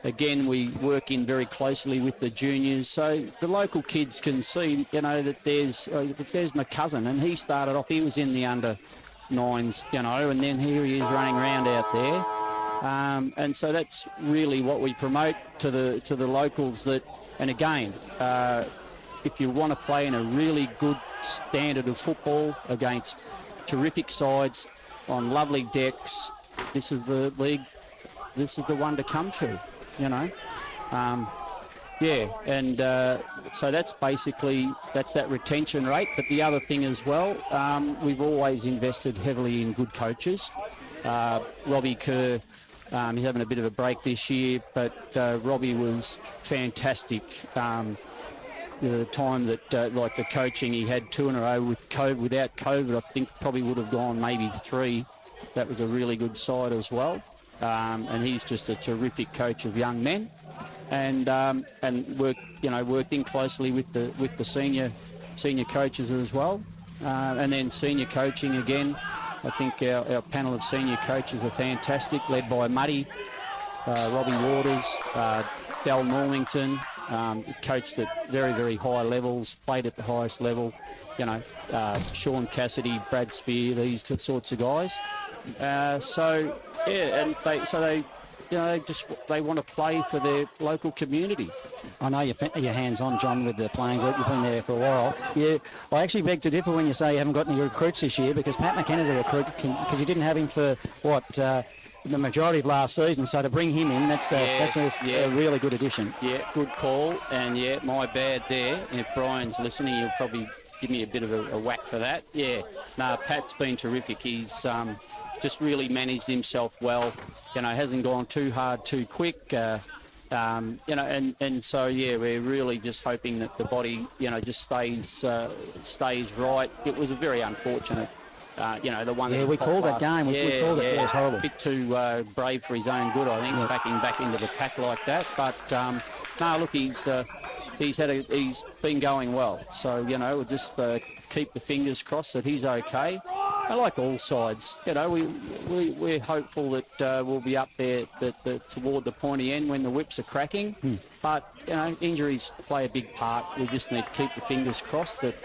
Again, we work in very closely with the juniors, so the local kids can see, that there's my cousin, and he started off, he was in the under-9s, and then here he is running around out there. And so that's really what we promote to the locals. And again, if you want to play in a really good standard of football against terrific sides on lovely decks, this is the league, this is the one to come to. So that's basically, that's that retention rate. But the other thing as well, we've always invested heavily in good coaches. Robbie Kerr, he's having a bit of a break this year, but Robbie was fantastic. The time that, like the coaching, he had 2 in a row with COVID. Without COVID, I think probably would have gone maybe 3. That was a really good side as well. And he's just a terrific coach of young men, and worked in closely with the senior coaches as well, and then senior coaching again. I think our panel of senior coaches are fantastic, led by Muddy, Robbie Waters, Dal Normington, coached at very, very high levels, played at the highest level. Sean Cassidy, Brad Spear, these sorts of guys. They want to play for their local community. I know you're hands-on, John, with the playing group. You've been there for a while. I actually beg to differ when you say you haven't got any recruits this year, because Pat McKenna's a recruit, because you didn't have him for, the majority of last season, so to bring him in, that's a really good addition. Yeah, good call, and my bad there. If Brian's listening, he'll probably give me a bit of a whack for that. Pat's been terrific. He's just really managed himself well. Hasn't gone too hard, too quick. And so we're really just hoping that the body, just stays right. It was a very unfortunate, the one. Yeah, we called that game. We called it. It was horrible. A bit too brave for his own good, I think, backing back into the pack like that. But look, he's been going well. So we'll just keep the fingers crossed that he's okay. I like all sides. We're hopeful that we'll be up there toward the pointy end when the whips are cracking. But, injuries play a big part. We just need to keep the fingers crossed that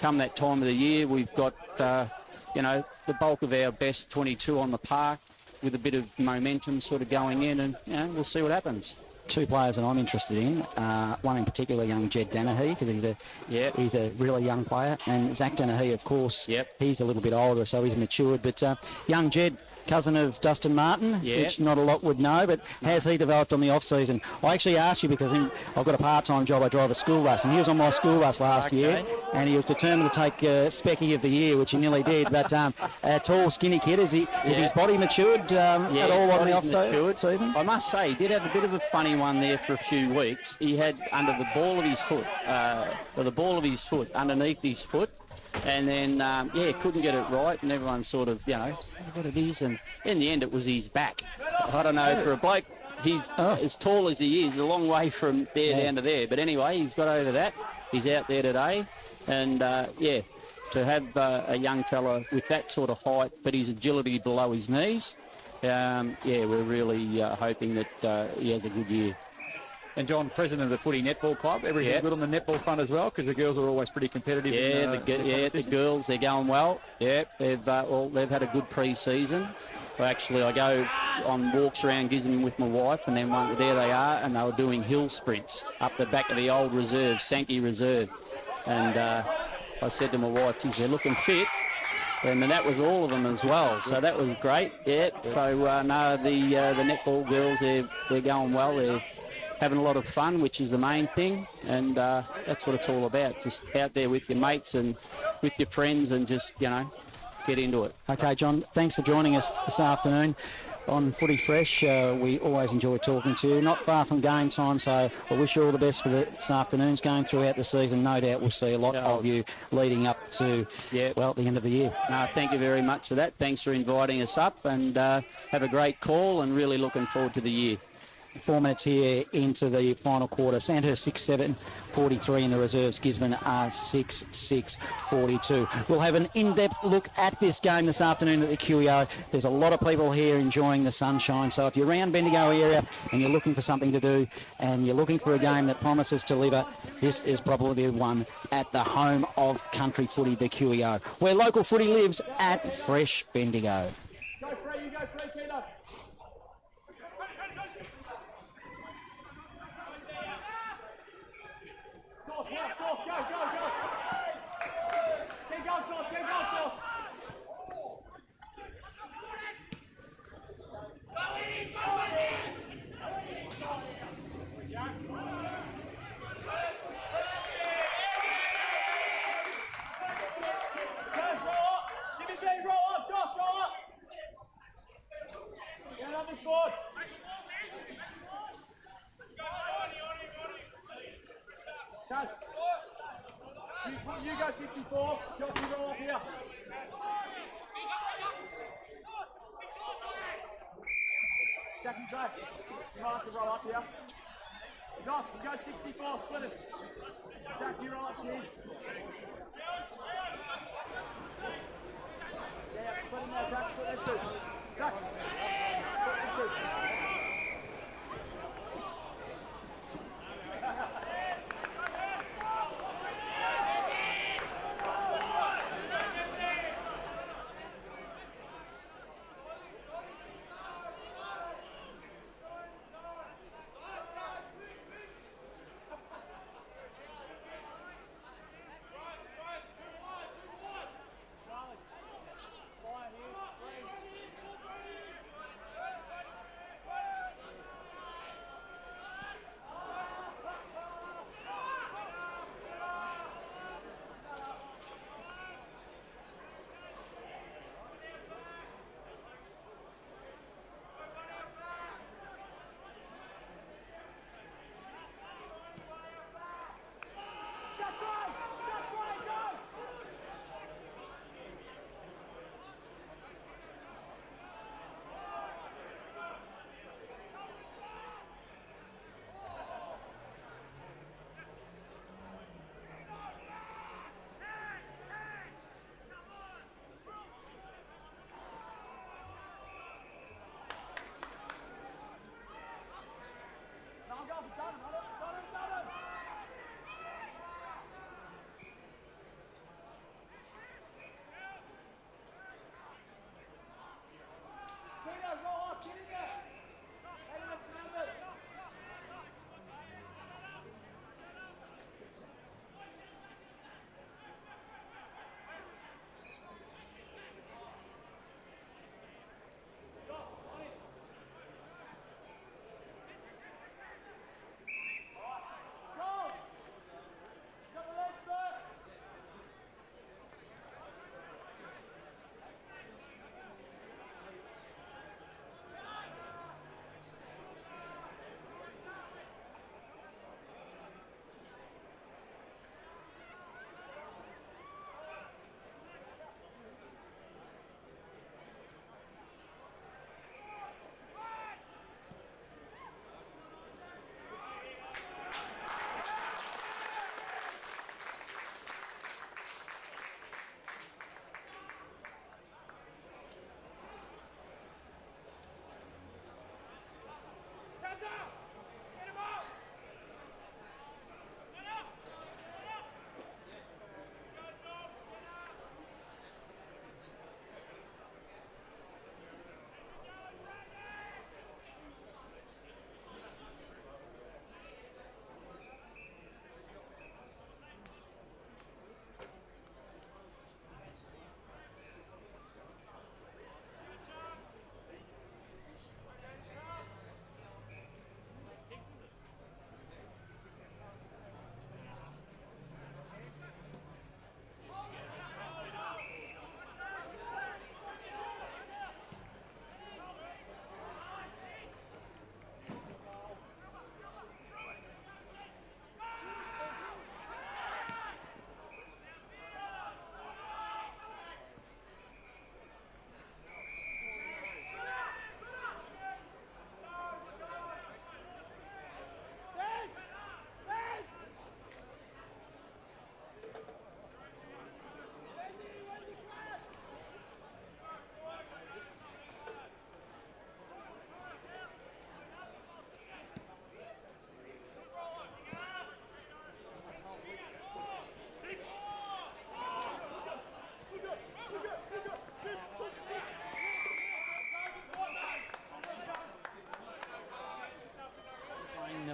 come that time of the year, we've got, the bulk of our best 22 on the park with a bit of momentum sort of going in, and, we'll see what happens. 2 players that I'm interested in, one in particular, young Jed Danahy, because he's a really young player, and Zach Danahy, of course, he's a little bit older, so he's matured, but young Jed, cousin of Dustin Martin, which not a lot would know, but has he developed on the off-season? I actually asked you because I've got a part-time job. I drive a school bus, and he was on my school bus last year, and he was determined to take Specky of the Year, which he nearly did. But a tall, skinny kid, is his body matured at all on the off-season? I must say, he did have a bit of a funny one there for a few weeks. He had under the ball of his foot, underneath his foot, and then, couldn't get it right, and everyone sort of, what it is, and in the end it was his back. I don't know, for a bloke, he's as tall as he is, a long way from there down to there, but anyway, he's got over that. He's out there today, and, to have a young fella with that sort of height, but his agility below his knees, we're really hoping that he has a good year. And John, president of the Footy Netball Club, everything good on the netball front as well, because the girls are always pretty competitive. The girls, they're going well. Yeah, they've had a good pre-season. Well, actually, I go on walks around Gisborne with my wife, and then there they are, and they were doing hill sprints up the back of the old reserve, Sankey Reserve. And I said to my wife, geez, they're looking fit. And that was all of them as well, so that was great. Yeah, so the netball girls, they're going well. They're having a lot of fun, which is the main thing, and that's what it's all about. Just out there with your mates and with your friends, and just, get into it. Okay, John, thanks for joining us this afternoon on Footy Fresh. We always enjoy talking to you. Not far from game time, so I wish you all the best for this afternoon's game throughout the season. No doubt we'll see a lot of you leading up to, the end of the year. Thank you very much for that. Thanks for inviting us up, and have a great call, and really looking forward to the year. 4 minutes here into the final quarter. Sandhurst 6-7, 43 in the reserves. Gisborne are 6-6, 42. We'll have an in-depth look at this game this afternoon at the QEO. There's a lot of people here enjoying the sunshine, so if you're around Bendigo area and you're looking for something to do and you're looking for a game that promises to deliver, this is probably the one at the home of country footy, the QEO, where local footy lives at Fresh Bendigo. Go free, you go free, Peter. Sauce, go. Keep going, Sauce. Roll up, Josh, roll up. Get on this board. Chaz, you go 54. Josh, you roll up here. Jackie's back. Mark to roll up here. Josh, you go 64. Split it. Jack, you roll up here. Yeah, split him there, Jack. Split them two. Jack. Split them two.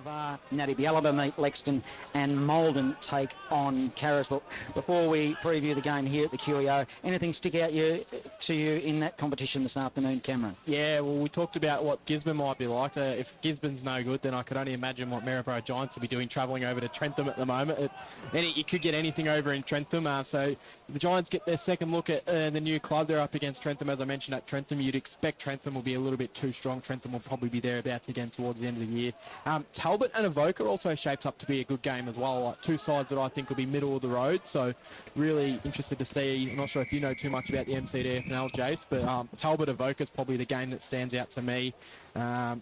Navarre, Natty Bialaba meet Lexington, and Maldon take on Carisbrook. Before we preview the game here at the QEO, anything stick out to you in that competition this afternoon, Cameron? Yeah, well, we talked about what Gisborne might be like. If Gisborne's no good, then I could only imagine what Maryborough Giants will be doing travelling over to Trentham at the moment. You could get anything over in Trentham. So the Giants get their second look at the new club. They're up against Trentham, as I mentioned, at Trentham. You'd expect Trentham will be a little bit too strong. Trentham will probably be thereabouts again towards the end of the year. Talbot and Avoca also shapes up to be a good game as well. Like two sides that I think will be middle of the road. So really interested to see. I'm not sure if you know too much about the MCDFNL, Jace, but Talbot Avoca is probably the game that stands out to me.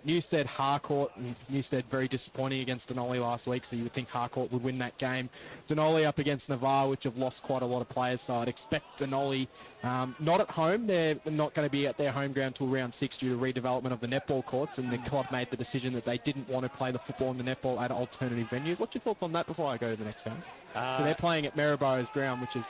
Newstead Harcourt. Newstead very disappointing against Denali last week, so you would think Harcourt would win that game. Denali up against Navarre, which have lost quite a lot of players, so I'd expect Denali not at home. They're not going to be at their home ground till round 6 due to redevelopment of the netball courts, and the club made the decision that they didn't want to play the football and the netball at alternative venues. What's your thoughts on that before I go to the next game? So they're playing at Maryboro's ground, which is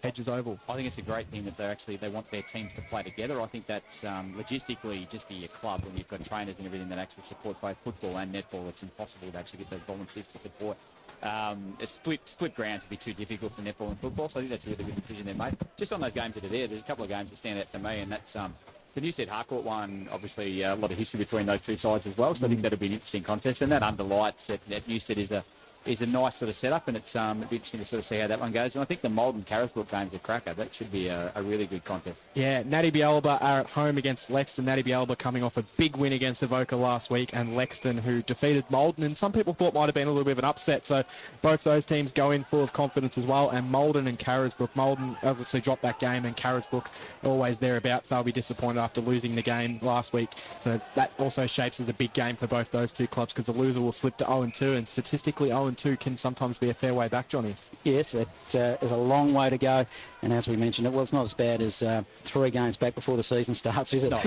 Hedges Oval. I think it's a great thing that they want their teams to play together. I think that's logistically just be a club when you've got trainers and everything that actually support both football and netball. It's impossible to actually get those volunteers to support. A split ground would be too difficult for netball and football, so I think that's a really good decision they made. Just on those games that are there's a couple of games that stand out to me, and that's the Newstead Harcourt one. Obviously, a lot of history between those two sides as well, so I think that'll be an interesting contest, and that underlights that Newstead is a nice sort of setup, and it's it'd be interesting to sort of see how that one goes. And I think the Maldon Carisbrook game's a cracker. That should be a really good contest. Yeah, Natty Bialba are at home against Lexington. Natty Bialba coming off a big win against Avoca last week, and Lexington, who defeated Maldon, and some people thought might have been a little bit of an upset. So both those teams go in full of confidence as well. And Maldon and Carisbrook. Maldon obviously dropped that game, and Carisbrook always thereabouts. They'll be disappointed after losing the game last week. So that also shapes as a big game for both those two clubs, because the loser will slip to 0-2, and statistically 0-2 can sometimes be a fair way back, Johnny. Yes, it is a long way to go, and as we mentioned, it's not as bad as 3 games back before the season starts, is it? No.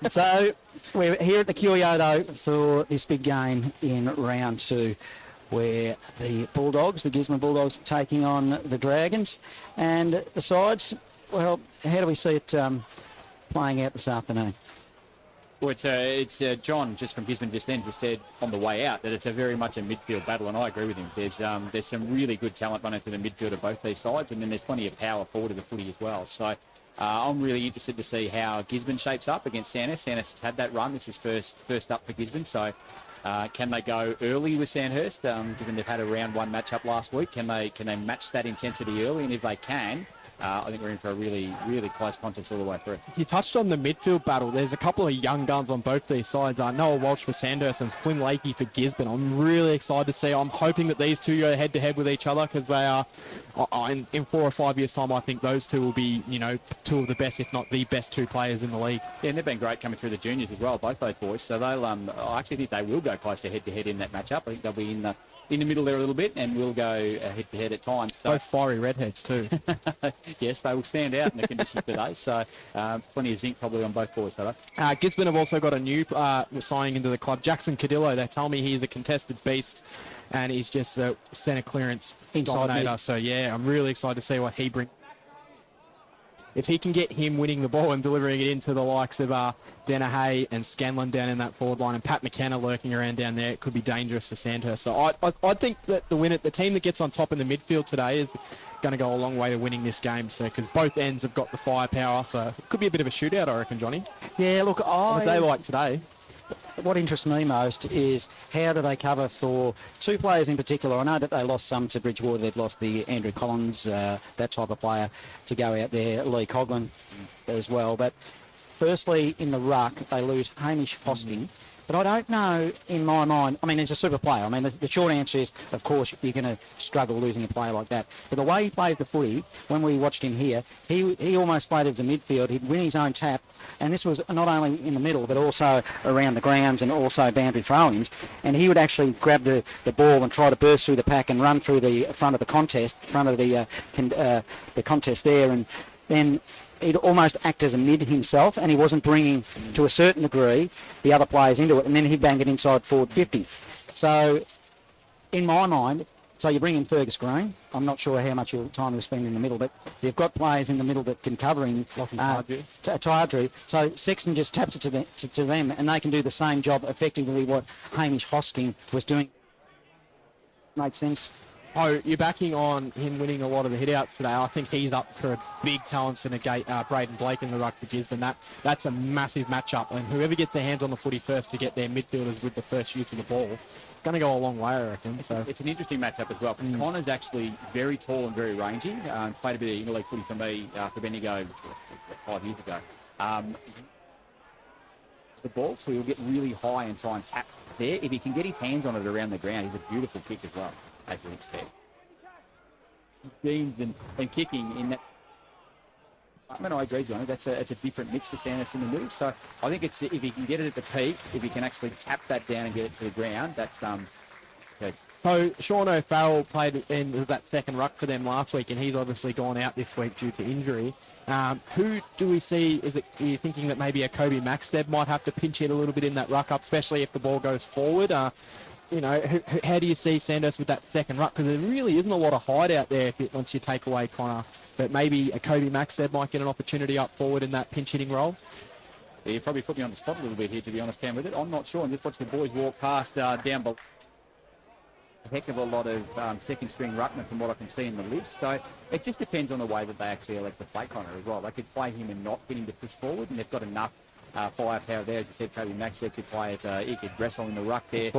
So we're here at the QEO though for this big game in round 2, where the Gisborne Bulldogs, are taking on the Dragons, and the sides. Well, how do we see it playing out this afternoon? Well, it's John just from Gisborne just said on the way out that it's a very much a midfield battle, and I agree with him. There's some really good talent running through the midfield of both these sides, and then there's plenty of power forward of the footy as well. So I'm really interested to see how Gisborne shapes up against Sandhurst. Sandhurst has had that run. This is first up for Gisborne. So can they go early with Sandhurst, given they've had a round 1 matchup last week? Can they match that intensity early? And if they can, I think we're in for a really, really close contest all the way through. You touched on the midfield battle. There's a couple of young guns on both these sides. Noah Walsh for Sandhurst and Flynn Lakey for Gisborne. I'm really excited to see. I'm hoping that these two go head-to-head with each other, because they are, in 4 or 5 years' time, I think those two will be, two of the best, if not the best 2 players in the league. Yeah, and they've been great coming through the juniors as well, both those boys. So they'll, I actually think they will go close to head-to-head in that matchup. I think they'll be in the middle there a little bit, and we'll go head-to-head at times. So. Both fiery redheads too. Yes, they will stand out in the conditions today. So plenty of zinc probably on both boys, though. Gisborne have also got a new signing into the club, Jackson Cadillo. They tell me he's a contested beast, and he's just a centre clearance dominator. So yeah, I'm really excited to see what he brings. If he can get him winning the ball and delivering it into the likes of Dennehy and Scanlon down in that forward line, and Pat McKenna lurking around down there, it could be dangerous for Sandhurst. So I think that the team that gets on top in the midfield today is going to go a long way to winning this game. So because both ends have got the firepower, so it could be a bit of a shootout, I reckon, Johnny. Yeah, look, on a day like today. What interests me most is how do they cover for 2 players in particular. I know that they lost some to Bridgewater. They've lost the Andrew Collins, that type of player, to go out there. Lee Coughlin as well. But firstly, in the ruck, they lose Hamish Hosking. But I don't know, in my mind, I mean, he's a super player. I mean, the short answer is, of course, you're going to struggle losing a player like that. But the way he played the footy, when we watched him here, he almost played as a midfield. He'd win his own tap. And this was not only in the middle, but also around the grounds and also boundary throw-ins. And he would actually grab the ball and try to burst through the pack and run through the front of the contest, the contest there. And then he'd almost act as a mid himself, and he wasn't bringing, to a certain degree, the other players into it, and then he'd bang it inside forward 50. So, in my mind, So you bring in Fergus Green. I'm not sure how much time you'll spend in the middle, but you've got players in the middle that can cover him. Tardrew. So Sexton just taps it to them, and they can do the same job effectively what Hamish Hosking was doing. Makes sense. Oh, you're backing on him winning a lot of the hit-outs today. I think he's up for a big talent to negate Braden Blake in the ruck for Gisborne. That's a massive matchup, and whoever gets their hands on the footy first to get their midfielders with the first use of the ball, it's going to go a long way, I reckon. It's an interesting matchup as well. Connor's actually very tall and very rangy. Played a bit of interleague footy for me for Bendigo 5 years ago. The ball, so he'll get really high and try and tap there. If he can get his hands on it around the ground, he's a beautiful kick as well, as you'd expect. Jeans and kicking in that. I agree, John. It's a different mix for Sandhurst in the middle. So I think it's if he can get it at the peak, if he can actually tap that down and get it to the ground, that's good. So Sean O'Farrell played in that second ruck for them last week, and he's obviously gone out this week due to injury. Who do we see? Are you thinking that maybe a Kobe Maxted might have to pinch it a little bit in that ruck up, especially if the ball goes forward? How do you see Sandhurst with that second ruck? Because there really isn't a lot of hide out there once you take away Connor. But maybe a Kobe Maxted might get an opportunity up forward in that pinch hitting role. Yeah, you probably put me on the spot a little bit here, to be honest, Cam, with it. I'm not sure. And just watch the boys walk past down below. A heck of a lot of second string ruckman from what I can see in the list. So it just depends on the way that they actually elect to play Connor as well. They could play him and not get him to push forward, and they've got enough firepower there. As you said, Kobe Maxted could play it. He could wrestle in the ruck there.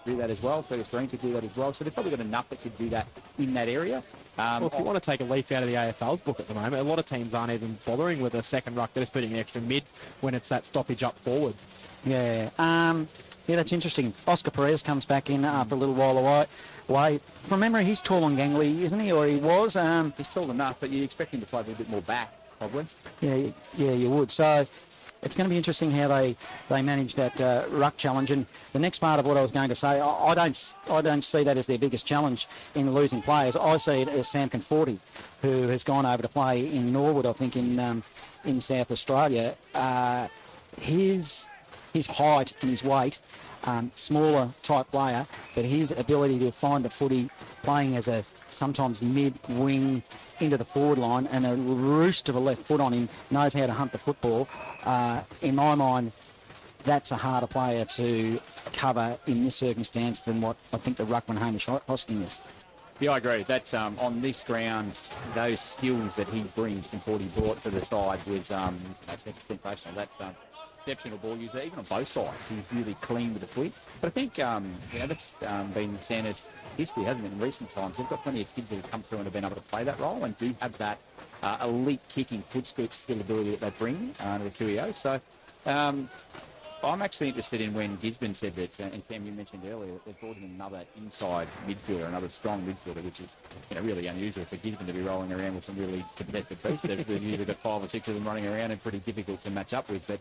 Do that as well. Fergus Green could do that as well. So they've probably got enough that could do that in that area. Well, if you want to take a leaf out of the AFL's book at the moment, a lot of teams aren't even bothering with a second ruck. They're just putting an extra mid when it's that stoppage up forward. Yeah. Yeah, that's interesting. Oscar Perez comes back in after a little while away. From memory, he's tall and gangly, isn't he? Or he was. He's tall enough, but you expect him to play a little bit more back, probably. Yeah, you would. So it's going to be interesting how they manage that ruck challenge. And the next part of what I was going to say, I don't see that as their biggest challenge in losing players. I see it as Sam Conforti, who has gone over to play in Norwood, I think, in South Australia. His height and his weight, smaller type player, but his ability to find the footy playing as a sometimes mid-wing into the forward line and a roost of a left foot on him, knows how to hunt the football. In my mind, that's a harder player to cover in this circumstance than what I think the ruckman Hamish Hosking is. Yeah, I agree. That's on this grounds, those skills that he brings and what he brought to the side was sensational. That's exceptional ball user, even on both sides. He's really clean with the footy. But I think that's been Sandhurst's history, hasn't it, in recent times. They've got plenty of kids that have come through and have been able to play that role and do have that elite kicking foot scoop skill ability that they bring to the QEO. So I'm actually interested in when Gisborne said that, and Cam, you mentioned earlier, that they've brought in another inside midfielder, another strong midfielder, which is really unusual for Gisborne to be rolling around with some really contested beasts. They've usually got 5 or 6 of them running around and pretty difficult to match up with. But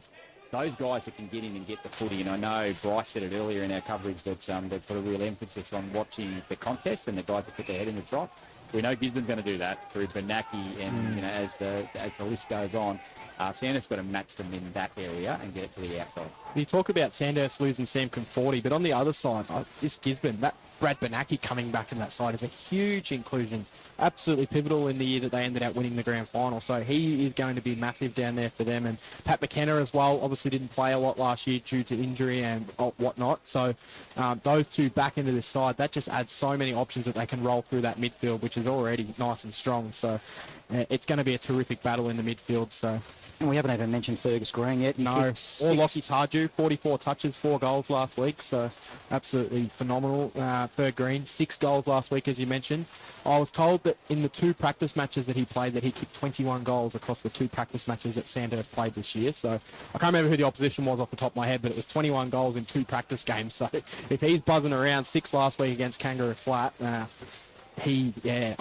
those guys that can get in and get the footy, and I know Bryce said it earlier in our coverage that they've put a real emphasis on watching the contest and the guys that put their head in the drop. We know Gisborne's going to do that through Benaki and as the list goes on. Sandhurst's got to match them in that area and get it to the outside. You talk about Sandhurst losing Sam Conforti, but on the other side, this Gisborne, that Brad Benaki coming back in that side is a huge inclusion. Absolutely pivotal in the year that they ended up winning the grand final. So he is going to be massive down there for them. And Pat McKenna as well, obviously didn't play a lot last year due to injury and whatnot. So those two back into this side, that just adds so many options that they can roll through that midfield, which is already nice and strong. So it's going to be a terrific battle in the midfield. So. And we haven't even mentioned Fergus Green yet. No, or Lockie Tardew, 44 touches, 4 goals last week, so absolutely phenomenal. Ferg Green, 6 goals last week, as you mentioned. I was told that in the 2 practice matches that he played, that he kicked 21 goals across the 2 practice matches that Sandhurst played this year. So I can't remember who the opposition was off the top of my head, but it was 21 goals in 2 practice games. So if he's buzzing around 6 last week against Kangaroo Flat, I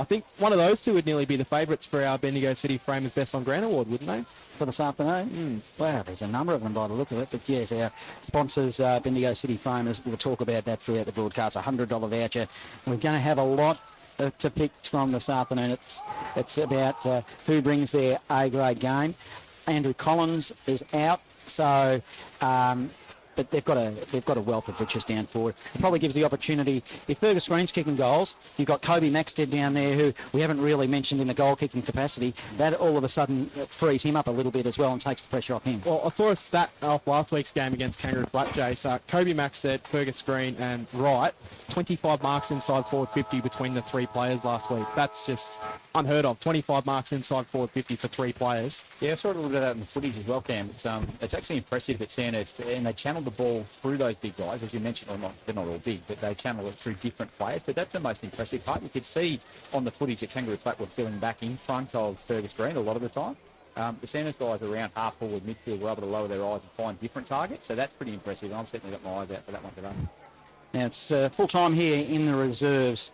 think one of those two would nearly be the favourites for our Bendigo City Framers Best on Ground Award, wouldn't they? For this afternoon? Wow, there's a number of them by the look of it. But yes, our sponsors, Bendigo City Framers, we'll talk about that throughout the broadcast. $100 voucher. We're going to have a lot to pick from this afternoon. It's about who brings their A-grade game. Andrew Collins is out, so but they've got a wealth of riches down forward. It probably gives the opportunity, if Fergus Green's kicking goals, you've got Kobe Maxted down there, who we haven't really mentioned in the goal-kicking capacity. That all of a sudden frees him up a little bit as well and takes the pressure off him. Well, I saw a stat off last week's game against Kangaroo Flat, Jay. So Kobe Maxted, Fergus Green and Wright, 25 marks inside forward 50 between the three players last week. That's just unheard of. 25 marks inside forward 50 for three players. Yeah, I saw a little bit of that in the footage as well, Cam. It's actually impressive at Sandhurst, and they channel the ball through those big guys, as you mentioned, or not, they're not all big, but they channel it through different players. But that's the most impressive part. You could see on the footage that Kangaroo Flat were filling back in front of Fergus Green a lot of the time. The Sandhurst guys around half forward midfield were able to lower their eyes and find different targets, so that's pretty impressive. I've certainly got my eyes out for that one today. Now it's full time here in the reserves.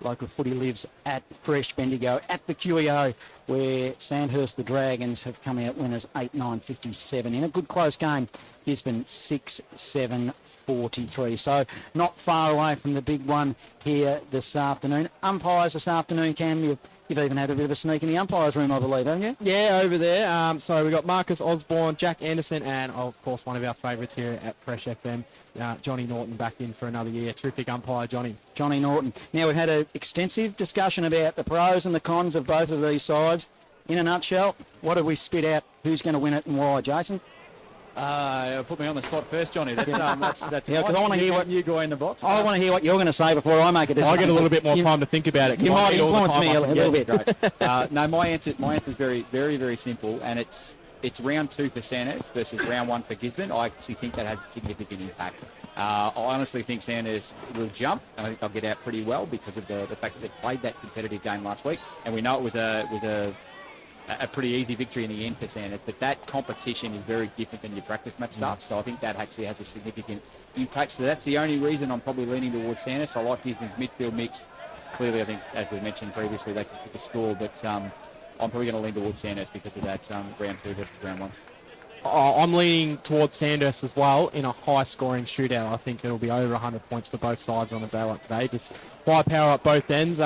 Local footy lives at Fresh Bendigo, at the QEO, where Sandhurst, the Dragons, have come out winners 8-9-57 in a good close game. Gisborne 6-7-43. So not far away from the big one here this afternoon. Umpires this afternoon, Cam, you've even had a bit of a sneak in the umpires room, I believe, haven't you? Yeah, over there. So we've got Marcus Osborne, Jack Anderson, and of course one of our favourites here at Fresh FM, Johnny Norton, back in for another year. Terrific umpire, Johnny Norton. Now, we've had an extensive discussion about the pros and the cons of both of these sides. In a nutshell, what have we spit out? Who's going to win it and why, Jason? Put me on the spot first, Johnny. That's yeah, because I want to hear what you go in the box. I want to hear what you're going to say before I make a decision. I get a little bit more time to think about it. You might influence me a little bit. No, my answer is very, very, very simple, and it's round 2 for Sandhurst versus round 1 for Gisborne. I actually think that has a significant impact. I honestly think Sandhurst will jump, and I think they'll get out pretty well because of the fact that they played that competitive game last week, and we know it was a pretty easy victory in the end for Sandhurst, but that competition is very different than your practice match stuff, so I think that actually has a significant impact. So that's the only reason I'm probably leaning towards Sandhurst. I like Gisborne's midfield mix. Clearly, I think, as we mentioned previously, they can pick a score, but I'm probably going to lean towards Sandhurst because of that round 2 versus round 1. I'm leaning towards Sandhurst as well in a high-scoring shootout. I think it'll be over 100 points for both sides on a day like today. Just high power at both ends.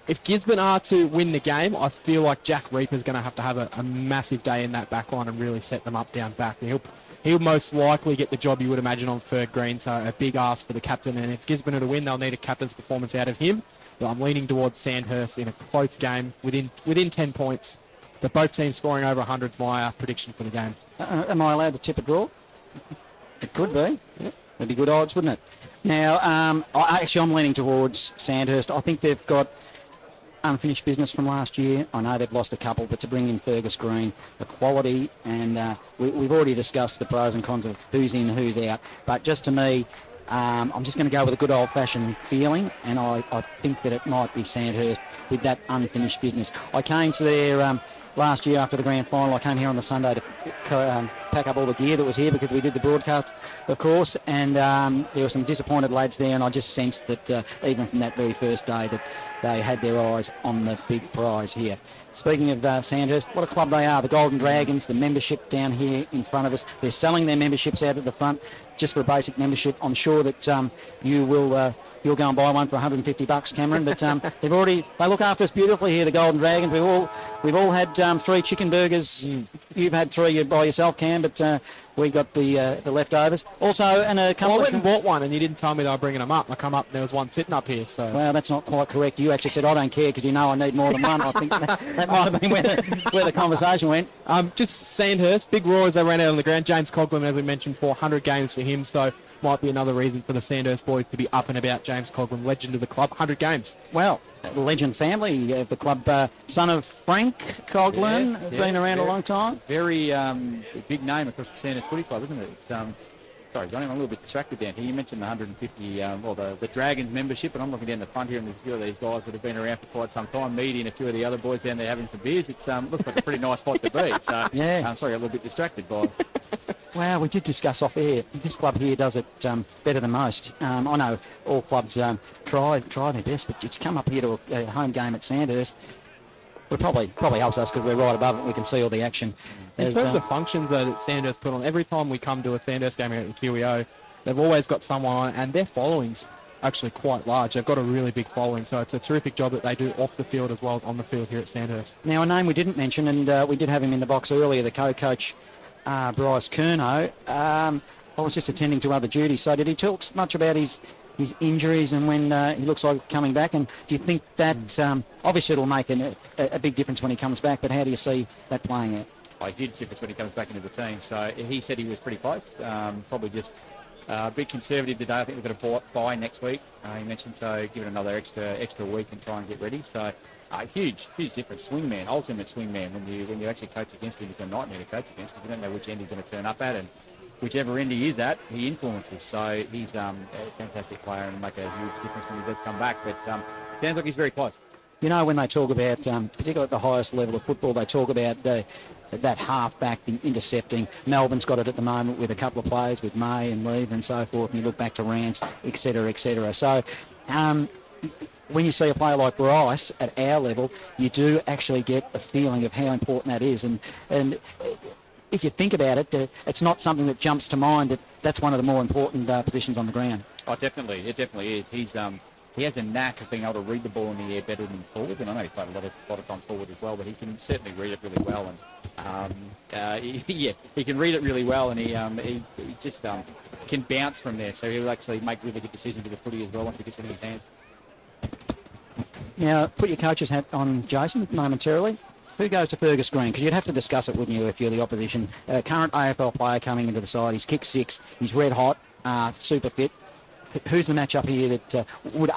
If Gisborne are to win the game, I feel like Jack Reaper's going to have a massive day in that back line and really set them up down back. He'll most likely get the job, you would imagine, on Ferg Green, so a big ask for the captain. And if Gisborne are to win, they'll need a captain's performance out of him. But I'm leaning towards Sandhurst in a close game within 10 points. But both teams scoring over 100 is my prediction for the game. Am I allowed to tip a draw? It could be. Yeah. That'd be good odds, wouldn't it? Now, I'm leaning towards Sandhurst. I think they've got unfinished business from last year. I know they've lost a couple, but to bring in Fergus Green, the quality, and we've already discussed the pros and cons of who's in, who's out. But just to me, I'm just going to go with a good old-fashioned feeling, and I think that it might be Sandhurst with that unfinished business. I came to their last year after the grand final. I came here on the Sunday to pack up all the gear that was here because we did the broadcast, of course, and there were some disappointed lads there, and I just sensed that even from that very first day that they had their eyes on the big prize here. Speaking of Sandhurst, what a club they are, the Golden Dragons, the membership down here in front of us. They're selling their memberships out at the front just for a basic membership. I'm sure that you'll go and buy one for $150, Cameron, but they look after us beautifully here, the Golden Dragons. We've all had 3 chicken burgers. You've had 3 by yourself, Cam, but we got the leftovers. Also, and a couple I went and bought one, and you didn't tell me they were bringing them up. I come up, and there was one sitting up here. So well, that's not quite correct. You actually said, I don't care because you know I need more than one. I think that might have been where the conversation went. Just Sandhurst, big roar as they ran out on the ground. James Coughlin, as we mentioned, 400 games for him, so might be another reason for the Sandhurst boys to be up and about. James Coughlin, legend of the club, 100 games. Well, legend family of the club, son of Frank Coughlin, been around a long time. Very big name across the Sandhurst Footy Club, isn't it? Sorry, Johnny, I'm a little bit distracted down here. You mentioned the 150, the Dragons membership, and I'm looking down the front here, and there's a few of these guys that have been around for quite some time. Meaty and a few of the other boys down there having some beers. It looks like a pretty nice spot to be. So, yeah. I'm sorry, I got a little bit distracted by. Well, we did discuss off air. This club here does it better than most. I know all clubs try their best, but to come up here to a home game at Sandhurst, it probably helps us because we're right above it. We can see all the action. In terms of functions that Sandhurst put on, every time we come to a Sandhurst game here at the QEO, they've always got someone on, and their following's actually quite large. They've got a really big following, so it's a terrific job that they do off the field as well as on the field here at Sandhurst. Now, a name we didn't mention, and we did have him in the box earlier, the co-coach, Bryce Curnow. I was just attending to other duties. So did he talk much about his injuries and when he looks like coming back? And do you think that obviously it'll make a big difference when he comes back, but how do you see that playing out? I did difference when he comes back into the team. So he said he was pretty close. Probably just a bit conservative today. I think we've got a bye next week. He mentioned, so give it another extra week and try and get ready. So huge difference. Swingman, ultimate swingman. When you actually coach against him, it's a nightmare to coach against because you don't know which end he's going to turn up at, and whichever end he is at, he influences. So he's a fantastic player and make a huge difference when he does come back. But sounds like he's very close. You know, when they talk about, particularly at the highest level of football, they talk about that half-back intercepting. Melbourne's got it at the moment with a couple of players, with May and Lever and so forth, and you look back to Rance, etc., etc. So when you see a player like Bryce at our level, you do actually get a feeling of how important that is. And if you think about it, it's not something that jumps to mind that's one of the more important positions on the ground. Oh, definitely. It definitely is. He has a knack of being able to read the ball in the air better than forward, and I know he's played a lot of times forward as well, but he can certainly read it really well. And he can read it really well, and he just can bounce from there. So he'll actually make really good decisions with the footy as well once he gets it in his hands. Now, put your coach's hat on, Jason, momentarily. Who goes to Fergus Green? Because you'd have to discuss it, wouldn't you, if you're the opposition. Current AFL player coming into the side. He's kicked 6. He's red hot, super fit. Who's the matchup here that would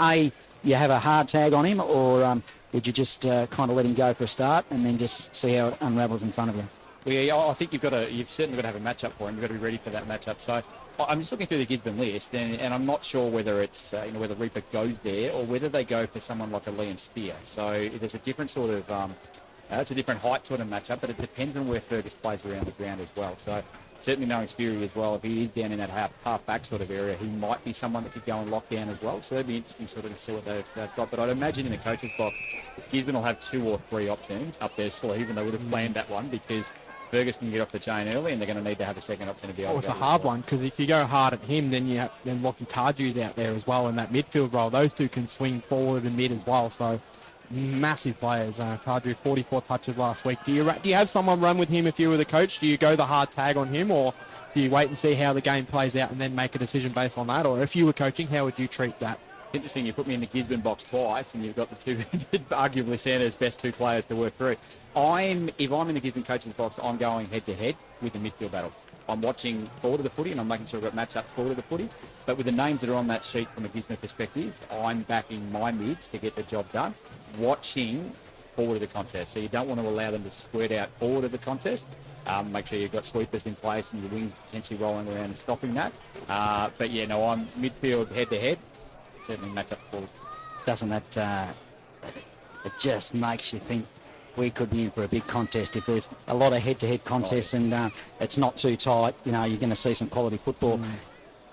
you have a hard tag on him, or would you just kind of let him go for a start and then just see how it unravels in front of you? Well, yeah, I think you've certainly got to have a matchup for him. You've got to be ready for that matchup. So I'm just looking through the Gisborne list, and I'm not sure whether it's whether Reaper goes there or whether they go for someone like a Liam Spear. So there's a different sort of it's a different height sort of matchup, but it depends on where Fergus plays around the ground as well. So certainly knowing Speary as well, if he is down in that half back sort of area, he might be someone that could go and lock down as well. So that'd be interesting sort of to see what they've got. But I'd imagine in the coach's box, Gisborne will have 2 or 3 options up their sleeve, and they would have planned that one because Fergus can get off the chain early, and they're going to need to have a second option to be able to. It's a hard one because if you go hard at him, then Lockie Tardieu's out there as well in that midfield role. Those two can swing forward and mid as well. So massive players. Tardieu 44 touches last week. Do you have someone run with him if you were the coach? Do you go the hard tag on him, or do you wait and see how the game plays out and then make a decision based on that? Or if you were coaching, how would you treat that? It's interesting, you put me in the Gisborne box twice and you've got the two, arguably Sandhurst's best 2 players to work through. If I'm in the Gisborne coach's box, I'm going head-to-head with the midfield battle. I'm watching forward of the footy and I'm making sure I've got matchups forward of the footy. But with the names that are on that sheet from a Gisborne perspective, I'm backing my mids to get the job done, watching forward of the contest. So you don't want to allow them to squirt out forward of the contest. Make sure you've got sweepers in place and your wings potentially rolling around and stopping that. But yeah, no, I'm midfield head-to-head. Certainly match up forward. Doesn't that it just makes you think we could be in for a big contest if there's a lot of head-to-head contests and it's not too tight. You're going to see some quality football.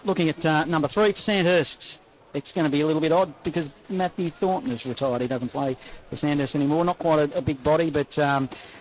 Looking at number 3 for Sandhurst, it's going to be a little bit odd because Matthew Thornton is retired. He doesn't play for Sandhurst anymore. Not quite a big body, but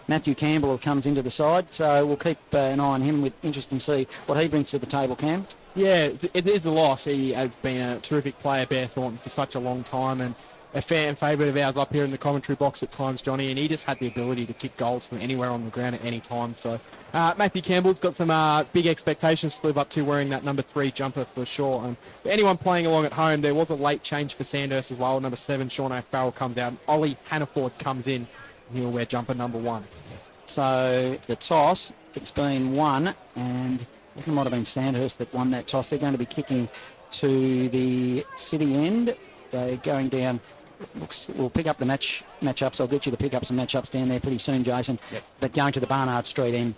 Matthew Campbell comes into the side, so we'll keep an eye on him with interest and see what he brings to the table, Cam. Yeah, it is a loss. He has been a terrific player, Bear Thornton, for such a long time, and a fan favourite of ours up here in the commentary box at times, Johnny, and he just had the ability to kick goals from anywhere on the ground at any time. So Matthew Campbell's got some big expectations to live up to wearing that number 3 jumper for sure. And for anyone playing along at home, there was a late change for Sandhurst as well. Number 7, Sean O'Farrell comes out. Ollie Hannaford comes in, and he'll wear jumper number 1. So the toss, it's been won, and I think it might have been Sandhurst that won that toss. They're going to be kicking to the city end. They're going down. We'll pick up the matchups. I'll get you to pick up some matchups down there pretty soon, Jason. Yep. But going to the Barnard Street end,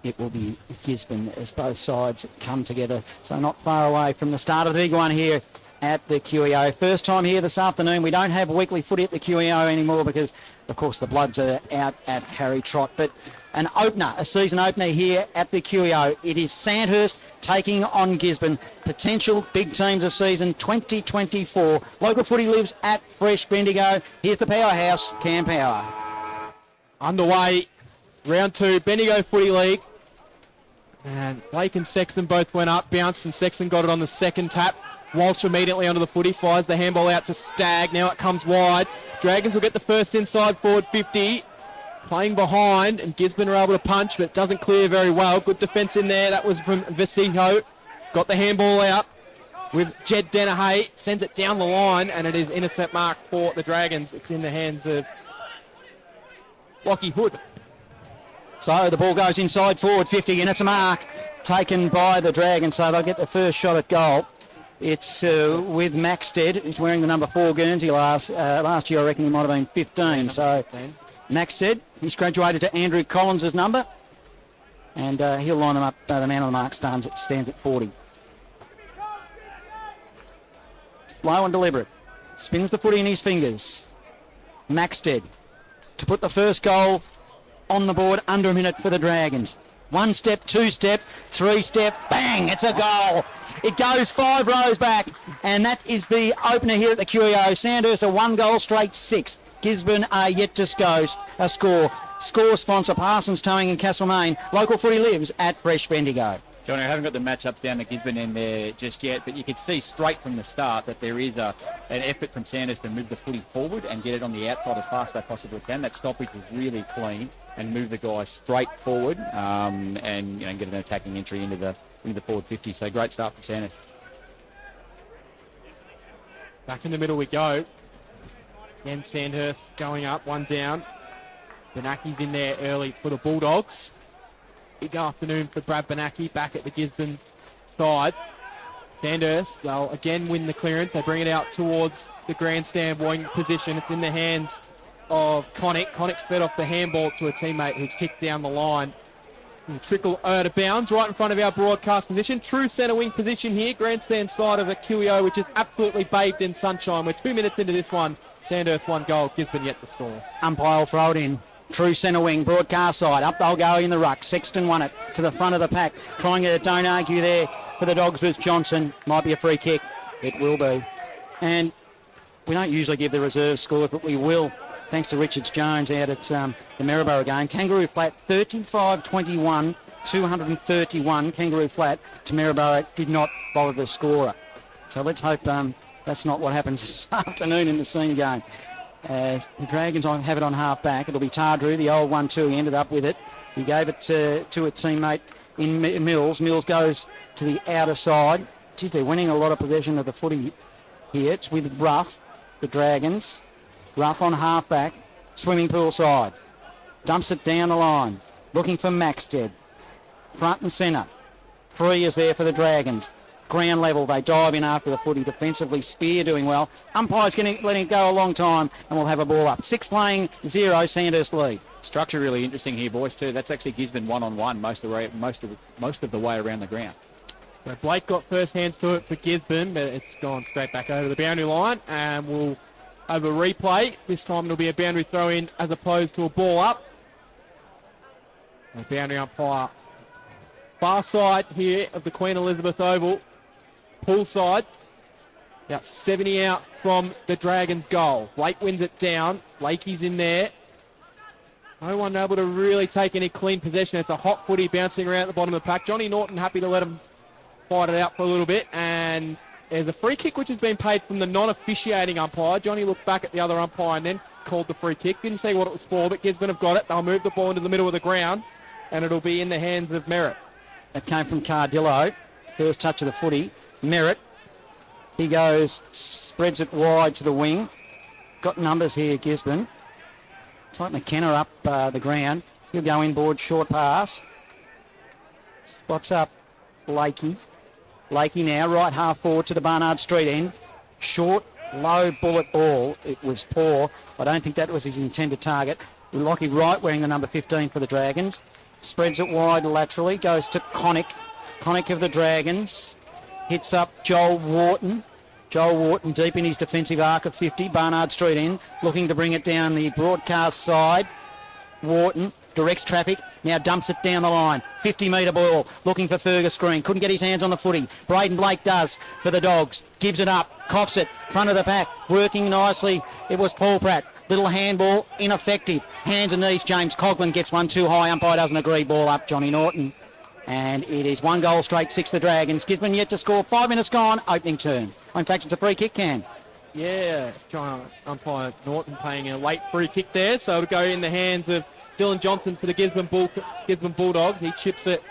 it will be Gisborne as both sides come together. So not far away from the start of the big one here at the QEO. First time here this afternoon. We don't have weekly footy at the QEO anymore because, of course, the Bloods are out at Harry Trott. But an opener, a season opener here at the QEO. It is Sandhurst taking on Gisborne. Potential big teams of season 2024. Local footy lives at Fresh Bendigo. Here's the powerhouse, Cam Power. Underway, round 2, Bendigo Footy League. And Blake and Sexton both went up, bounced, and Sexton got it on the second tap. Walsh immediately onto the footy, fires the handball out to Stagg. Now it comes wide. Dragons will get the first inside forward 50. Playing behind, and Gisborne are able to punch, but doesn't clear very well. Good defence in there. That was from Vasiho. got the handball out with Jed Dennehy, sends it down the line, and it is intercept mark for the Dragons. It's in the hands of Lockie Hood. So the ball goes inside forward 50, and it's a mark taken by the Dragons, so they'll get the first shot at goal. It's with Maxted. He's wearing the number 4 Guernsey last year. I reckon he might have been 15. So Maxted, he's graduated to Andrew Collins' number, and he'll line them up. The man on the mark stands at 40. Slow and deliberate. Spins the footy in his fingers. Maxted to put the first goal on the board under a minute for the Dragons. 1 step, 2 step, 3 step, bang, it's a goal. It goes 5 rows back, and that is the opener here at the QEO. Sandhurst a 1 goal straight 6. Gisborne are yet to score. Score sponsor Parsons Towing in Castlemaine. Local footy lives at Fresh Bendigo. Johnny, I haven't got the matchups down to Gisborne in there just yet, but you could see straight from the start that there is an effort from Sandhurst to move the footy forward and get it on the outside as fast as they possibly can. That stoppage was really clean and move the guys straight forward and get an attacking entry into the forward 50. So great start from Sandhurst. Back in the middle we go. Again, Sandhurst going up, 1 down. Benaki's in there early for the Bulldogs. Big afternoon for Brad Benaki back at the Gisborne side. Sandhurst, they'll again win the clearance. They bring it out towards the grandstand wing position. It's in the hands of Connick. Connick's fed off the handball to a teammate who's kicked down the line. And trickle out of bounds right in front of our broadcast position. True centre wing position here. Grandstand side of the QEO, which is absolutely bathed in sunshine. We're 2 minutes into this one. Sandhurst 1 goal. Gisborne yet to score. Umpire will throw it in. True centre wing, broadcast side. Up they'll go in the ruck. Sexton won it to the front of the pack. Trying to don't argue there for the Dogs with Johnson. Might be a free kick. It will be. And we don't usually give the reserve score, but we will, thanks to Richards Jones out at the Maryborough game. Kangaroo Flat 35-21, 231. Kangaroo Flat to Maryborough did not bother the scorer. So let's hope that's not what happens this afternoon in the senior game. As the Dragons have it on half back, it'll be Tardrew, the old 1-2. He ended up with it. He gave it to a teammate in Mills. Mills goes to the outer side. Geez, they're winning a lot of possession of the footy here. It's with Ruff, the Dragons. Ruff on half back, swimming pool side. Dumps it down the line, looking for Maxted. Front and centre. 3 is there for the Dragons. Ground level, they dive in after the footy defensively. Spear doing well. Umpire's letting it go a long time, and we'll have a ball up. 6 playing 0, Sandhurst lead. Structure really interesting here, boys, too. That's actually Gisborne 1-on-1 most of the way around the ground. So Blake got first hands to it for Gisborne, but it's gone straight back over the boundary line, and we'll have a replay. This time it'll be a boundary throw in as opposed to a ball up. The boundary umpire far side here of the Queen Elizabeth Oval. Pool side, about 70 out from the Dragons' goal. Blake wins it down. Blakey's in there. No one able to really take any clean possession. It's a hot footy bouncing around at the bottom of the pack. Johnny Norton happy to let him fight it out for a little bit. And there's a free kick which has been paid from the non-officiating umpire. Johnny looked back at the other umpire and then called the free kick. Didn't see what it was for, but Gisborne have got it. They'll move the ball into the middle of the ground, and it'll be in the hands of Merritt. That came from Cardillo. First touch of the footy. Merritt, he goes, spreads it wide to the wing. Got numbers here, Gisborne. It's like McKenna up the ground. He'll go inboard, short pass. Spots up Lakey. Lakey now, right half forward to the Barnard Street end. Short, low bullet ball. It was poor. I don't think that was his intended target. Lockie Wright wearing the number 15 for the Dragons. Spreads it wide laterally, goes to Connick. Connick of the Dragons. Hits up Joel Wharton. Joel Wharton deep in his defensive arc of 50. Barnard Street end, looking to bring it down the broadcast side. Wharton directs traffic, now dumps it down the line. 50-metre ball, looking for Fergus Green. Couldn't get his hands on the footy. Braden Blake does for the Dogs. Gives it up, coughs it, front of the pack, working nicely. It was Paul Pratt. Little handball, ineffective. Hands and knees, James Coughlin gets one too high. Umpire doesn't agree. Ball up, Johnny Norton. And it is 1 goal straight, 6 the Dragons. Gisborne yet to score. 5 minutes gone. Opening turn. In fact, it's a free kick, Cam. Yeah, umpire Norton paying a late free kick there. So it'll go in the hands of Dylan Johnson for the Gisborne Bulldogs. He chips it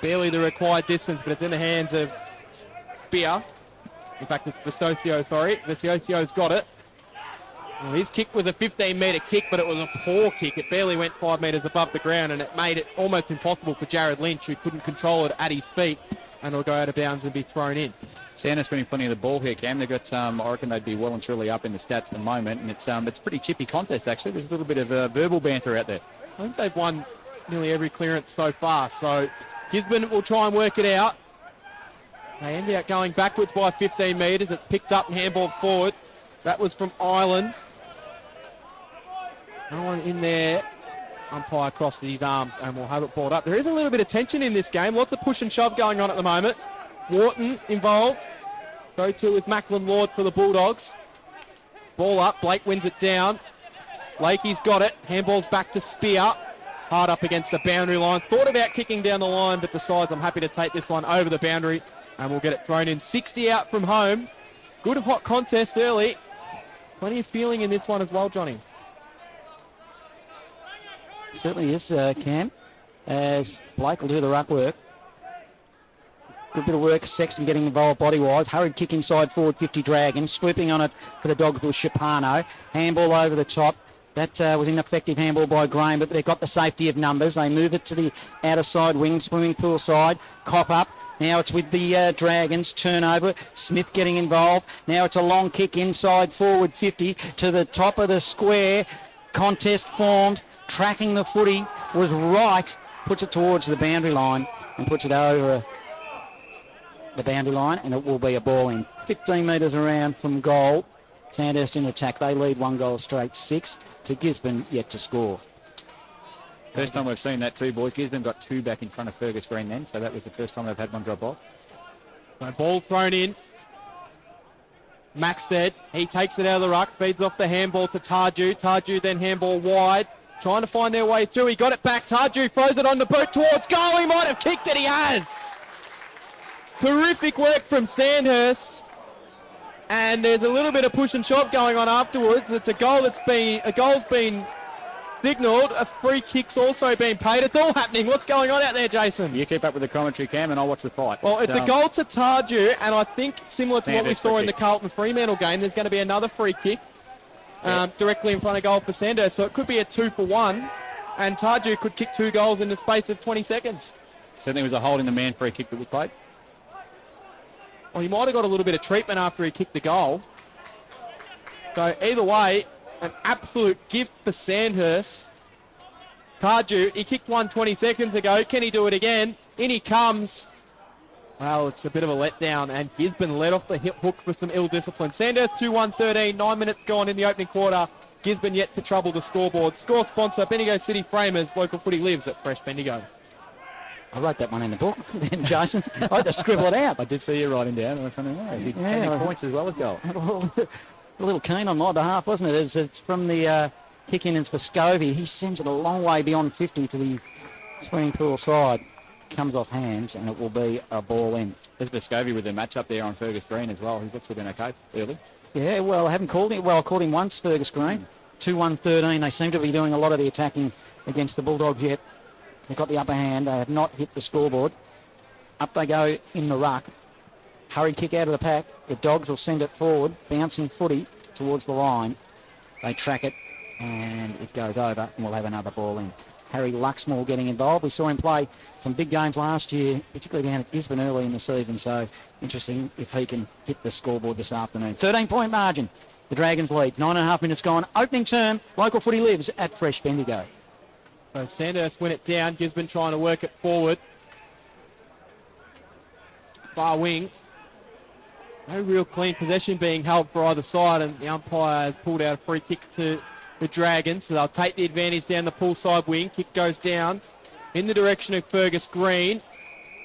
barely the required distance, but it's in the hands of Spear. In fact, it's Vesocio, sorry. Vesocio's got it. Well, his kick was a 15-metre kick, but it was a poor kick. It barely went 5 metres above the ground, and it made it almost impossible for Jared Lynch, who couldn't control it at his feet, and it'll go out of bounds and be thrown in. Sandhurst winning plenty of the ball here, Cam. They've got, I reckon they'd be well and truly up in the stats at the moment, and it's a pretty chippy contest, actually. There's a little bit of verbal banter out there. I think they've won nearly every clearance so far, so Gisborne will try and work it out. They end up going backwards by 15 metres. It's picked up and handballed forward. That was from Ireland. No one in there. Umpire crossed his arms and we'll have it balled up. There is a little bit of tension in this game. Lots of push and shove going on at the moment. Wharton involved. Go to with Macklin Lord for the Bulldogs. Ball up. Blake wins it down. Lakey's got it. Handball's back to Spear. Hard up against the boundary line. Thought about kicking down the line, but decides I'm happy to take this one over the boundary. And we'll get it thrown in. 60 out from home. Good hot contest early. Plenty of feeling in this one as well, Johnny. Certainly is, Cam, as Blake will do the ruck work. Good bit of work, Sexton getting involved body-wise. Hurried kick inside forward 50 Dragons. Swooping on it for the Dogs was Shapano. Handball over the top. That was ineffective handball by Graham, but they've got the safety of numbers. They move it to the outer side wing, swimming pool side. Cop up. Now it's with the Dragons. Turnover. Smith getting involved. Now it's a long kick inside forward 50 to the top of the square. Contest formed. Tracking the footy was right. Puts it towards the boundary line and puts it over the boundary line, and it will be a ball in. 15 metres around from goal. Sandhurst in attack. They lead 1 goal straight, 6 to Gisborne, yet to score. First time we've seen that too, boys. Gisborne got 2 back in front of Fergus Green then, so that was the first time they've had one drop off. So ball thrown in. Maxted, he takes it out of the ruck, feeds off the handball to Tarju. Tarju then handball wide, trying to find their way through. He got it back. Tarju throws it on the boot towards goal. He might have kicked it. He has. Terrific work from Sandhurst. And there's a little bit of push and shove going on afterwards. It's a goal's been signalled. A free kick's also been paid. It's all happening. What's going on out there, Jason? You keep up with the commentary, Cam, and I'll watch the fight. Well, it's a goal to Tarju, and I think similar to what we saw in the Carlton Fremantle game, there's going to be another free kick directly in front of goal for Sandhurst. So it could be a 2-for-1, and Tarju could kick 2 goals in the space of 20 seconds. Certainly was a holding the man free kick that was played. Well, he might have got a little bit of treatment after he kicked the goal. So either way, an absolute gift for Sandhurst. Tarju, he kicked one 20 seconds ago. Can he do it again? In he comes. Well, it's a bit of a letdown, and Gisborne let off the hip hook for some ill discipline. Sandhurst 2-1-13, 9 minutes gone in the opening quarter. Gisborne yet to trouble the scoreboard. Score sponsor, Bendigo City Framers. Local footy lives at Fresh Bendigo. I wrote that one in the book, then, Jason. I had to scribble it out. I did see you writing down. I was wondering, points as well as goal. A little keen on my behalf, wasn't it? It's from the kick-in for Scovey. He sends it a long way beyond 50 to the swimming pool side. Comes off hands, and it will be a ball in. There's Vescovi with their match up there on Fergus Green as well. He's looks to have been okay early. Yeah, well, I haven't called him. Well, I called him once, Fergus Green. 2-1-13. They seem to be doing a lot of the attacking against the Bulldogs yet. They've got the upper hand. They have not hit the scoreboard. Up they go in the ruck. Hurry kick out of the pack. The Dogs will send it forward. Bouncing footy towards the line. They track it and it goes over and we'll have another ball in. Harry Luxmore getting involved. We saw him play some big games last year, particularly down at Gisborne early in the season. So interesting if he can hit the scoreboard this afternoon. 13-point margin. The Dragons lead. 9.5 minutes gone. Opening term. Local footy lives at Fresh Bendigo. So Sandhurst win it down. Gisborne trying to work it forward. Far wing. No real clean possession being held for either side, and the umpire has pulled out a free kick to the Dragons. So they'll take the advantage down the pool side wing. Kick goes down in the direction of Fergus Green,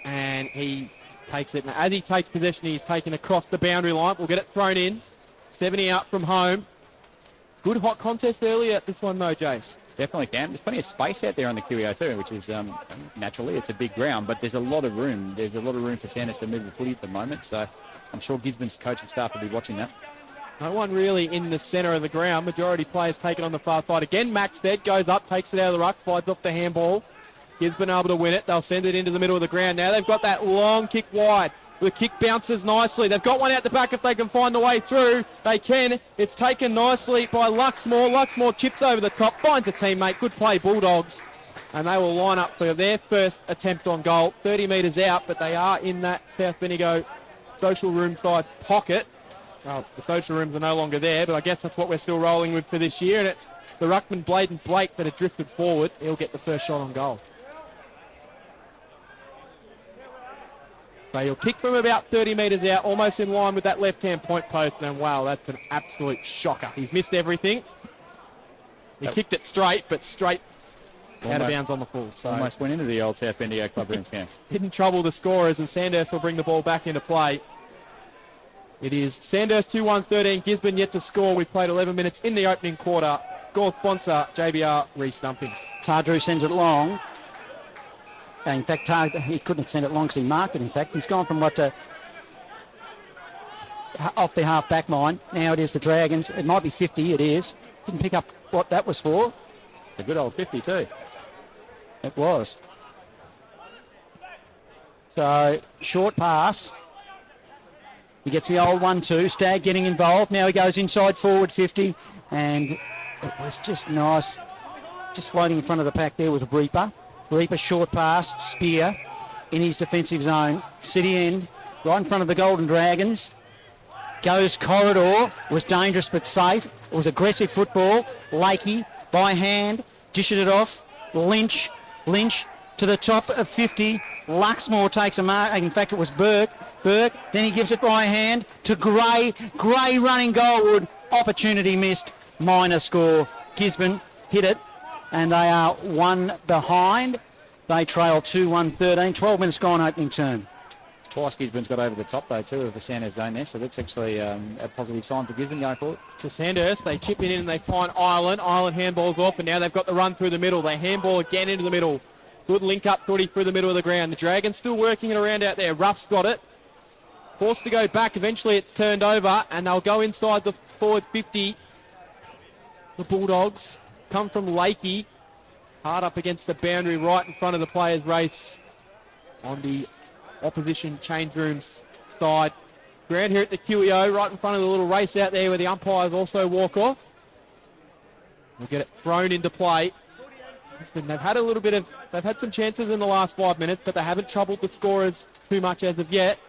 and he takes it. And as he takes possession, he's taken across the boundary line. We'll get it thrown in. 70 out from home. Good hot contest earlier at this one though, Jace. Definitely can. There's plenty of space out there on the QEO too, which is naturally it's a big ground, but there's a lot of room. There's a lot of room for Sandhurst to move the footy at the moment, so I'm sure Gisborne's coaching staff will be watching that. No one really in the centre of the ground. Majority players taken on the far side. Again, Maxted goes up, takes it out of the ruck, fides off the handball. Gisborne able to win it. They'll send it into the middle of the ground. Now they've got that long kick wide. The kick bounces nicely. They've got one out the back if they can find the way through. They can. It's taken nicely by Luxmore. Luxmore chips over the top, finds a teammate. Good play, Bulldogs. And they will line up for their first attempt on goal. 30 metres out, but they are in that South Bendigo social room side pocket. Well, the social rooms are no longer there, but I guess that's what we're still rolling with for this year. And it's the ruckman, Bladen Blake, that have drifted forward. He'll get the first shot on goal. So he'll kick from about 30 metres out, almost in line with that left-hand point post. And wow, that's an absolute shocker. He's missed everything. He kicked it straight, but straight out of bounds on the full. So almost went into the old South Bendigo clubroom camp. Didn't trouble the scorers, and Sandhurst will bring the ball back into play. It is Sandhurst 2-1-13, Gisborne yet to score. We've played 11 minutes in the opening quarter. Score sponsor, JBR re-stumping. Tardrew sends it long. In fact, he couldn't send it long because he marked it, in fact. He's gone from off the half-back line. Now it is the Dragons. It might be 50, it is. Didn't pick up what that was for. A good old 50 too. It was. So, short pass. He gets the old 1-2. Stagg getting involved. Now he goes inside forward 50. And it was just nice. Just floating in front of the pack there was Reaper. Reaper short pass. Spear in his defensive zone. City end. Right in front of the Golden Dragons. Goes corridor. Was dangerous but safe. It was aggressive football. Lakey by hand. Dishes it off. Lynch to the top of 50. Luxmore takes a mark. In fact, it was Burke. Then he gives it by hand to Gray. Gray running goalward. Opportunity missed. Minor score. Gisborne hit it, and they are one behind. They trail 2-1-13. 12 minutes gone opening term. Twice Gisborne's got over the top, though, too, of the Sandhurst zone there, so that's actually a positive sign for Gisborne going forward. To Sandhurst, they chip it in and they find Ireland. Ireland handballs off, and now they've got the run through the middle. They handball again into the middle. Good link-up footy through the middle of the ground. The Dragons still working it around out there. Ruff's got it. Forced to go back. Eventually it's turned over, and they'll go inside the forward 50. The Bulldogs come from Lakey. Hard up against the boundary right in front of the players' race on the opposition change rooms side. Ground here at the QEO, right in front of the little race out there where the umpires also walk off. We'll get it thrown into play. They've had some chances in the last 5 minutes, but they haven't troubled the scorers too much as of yet.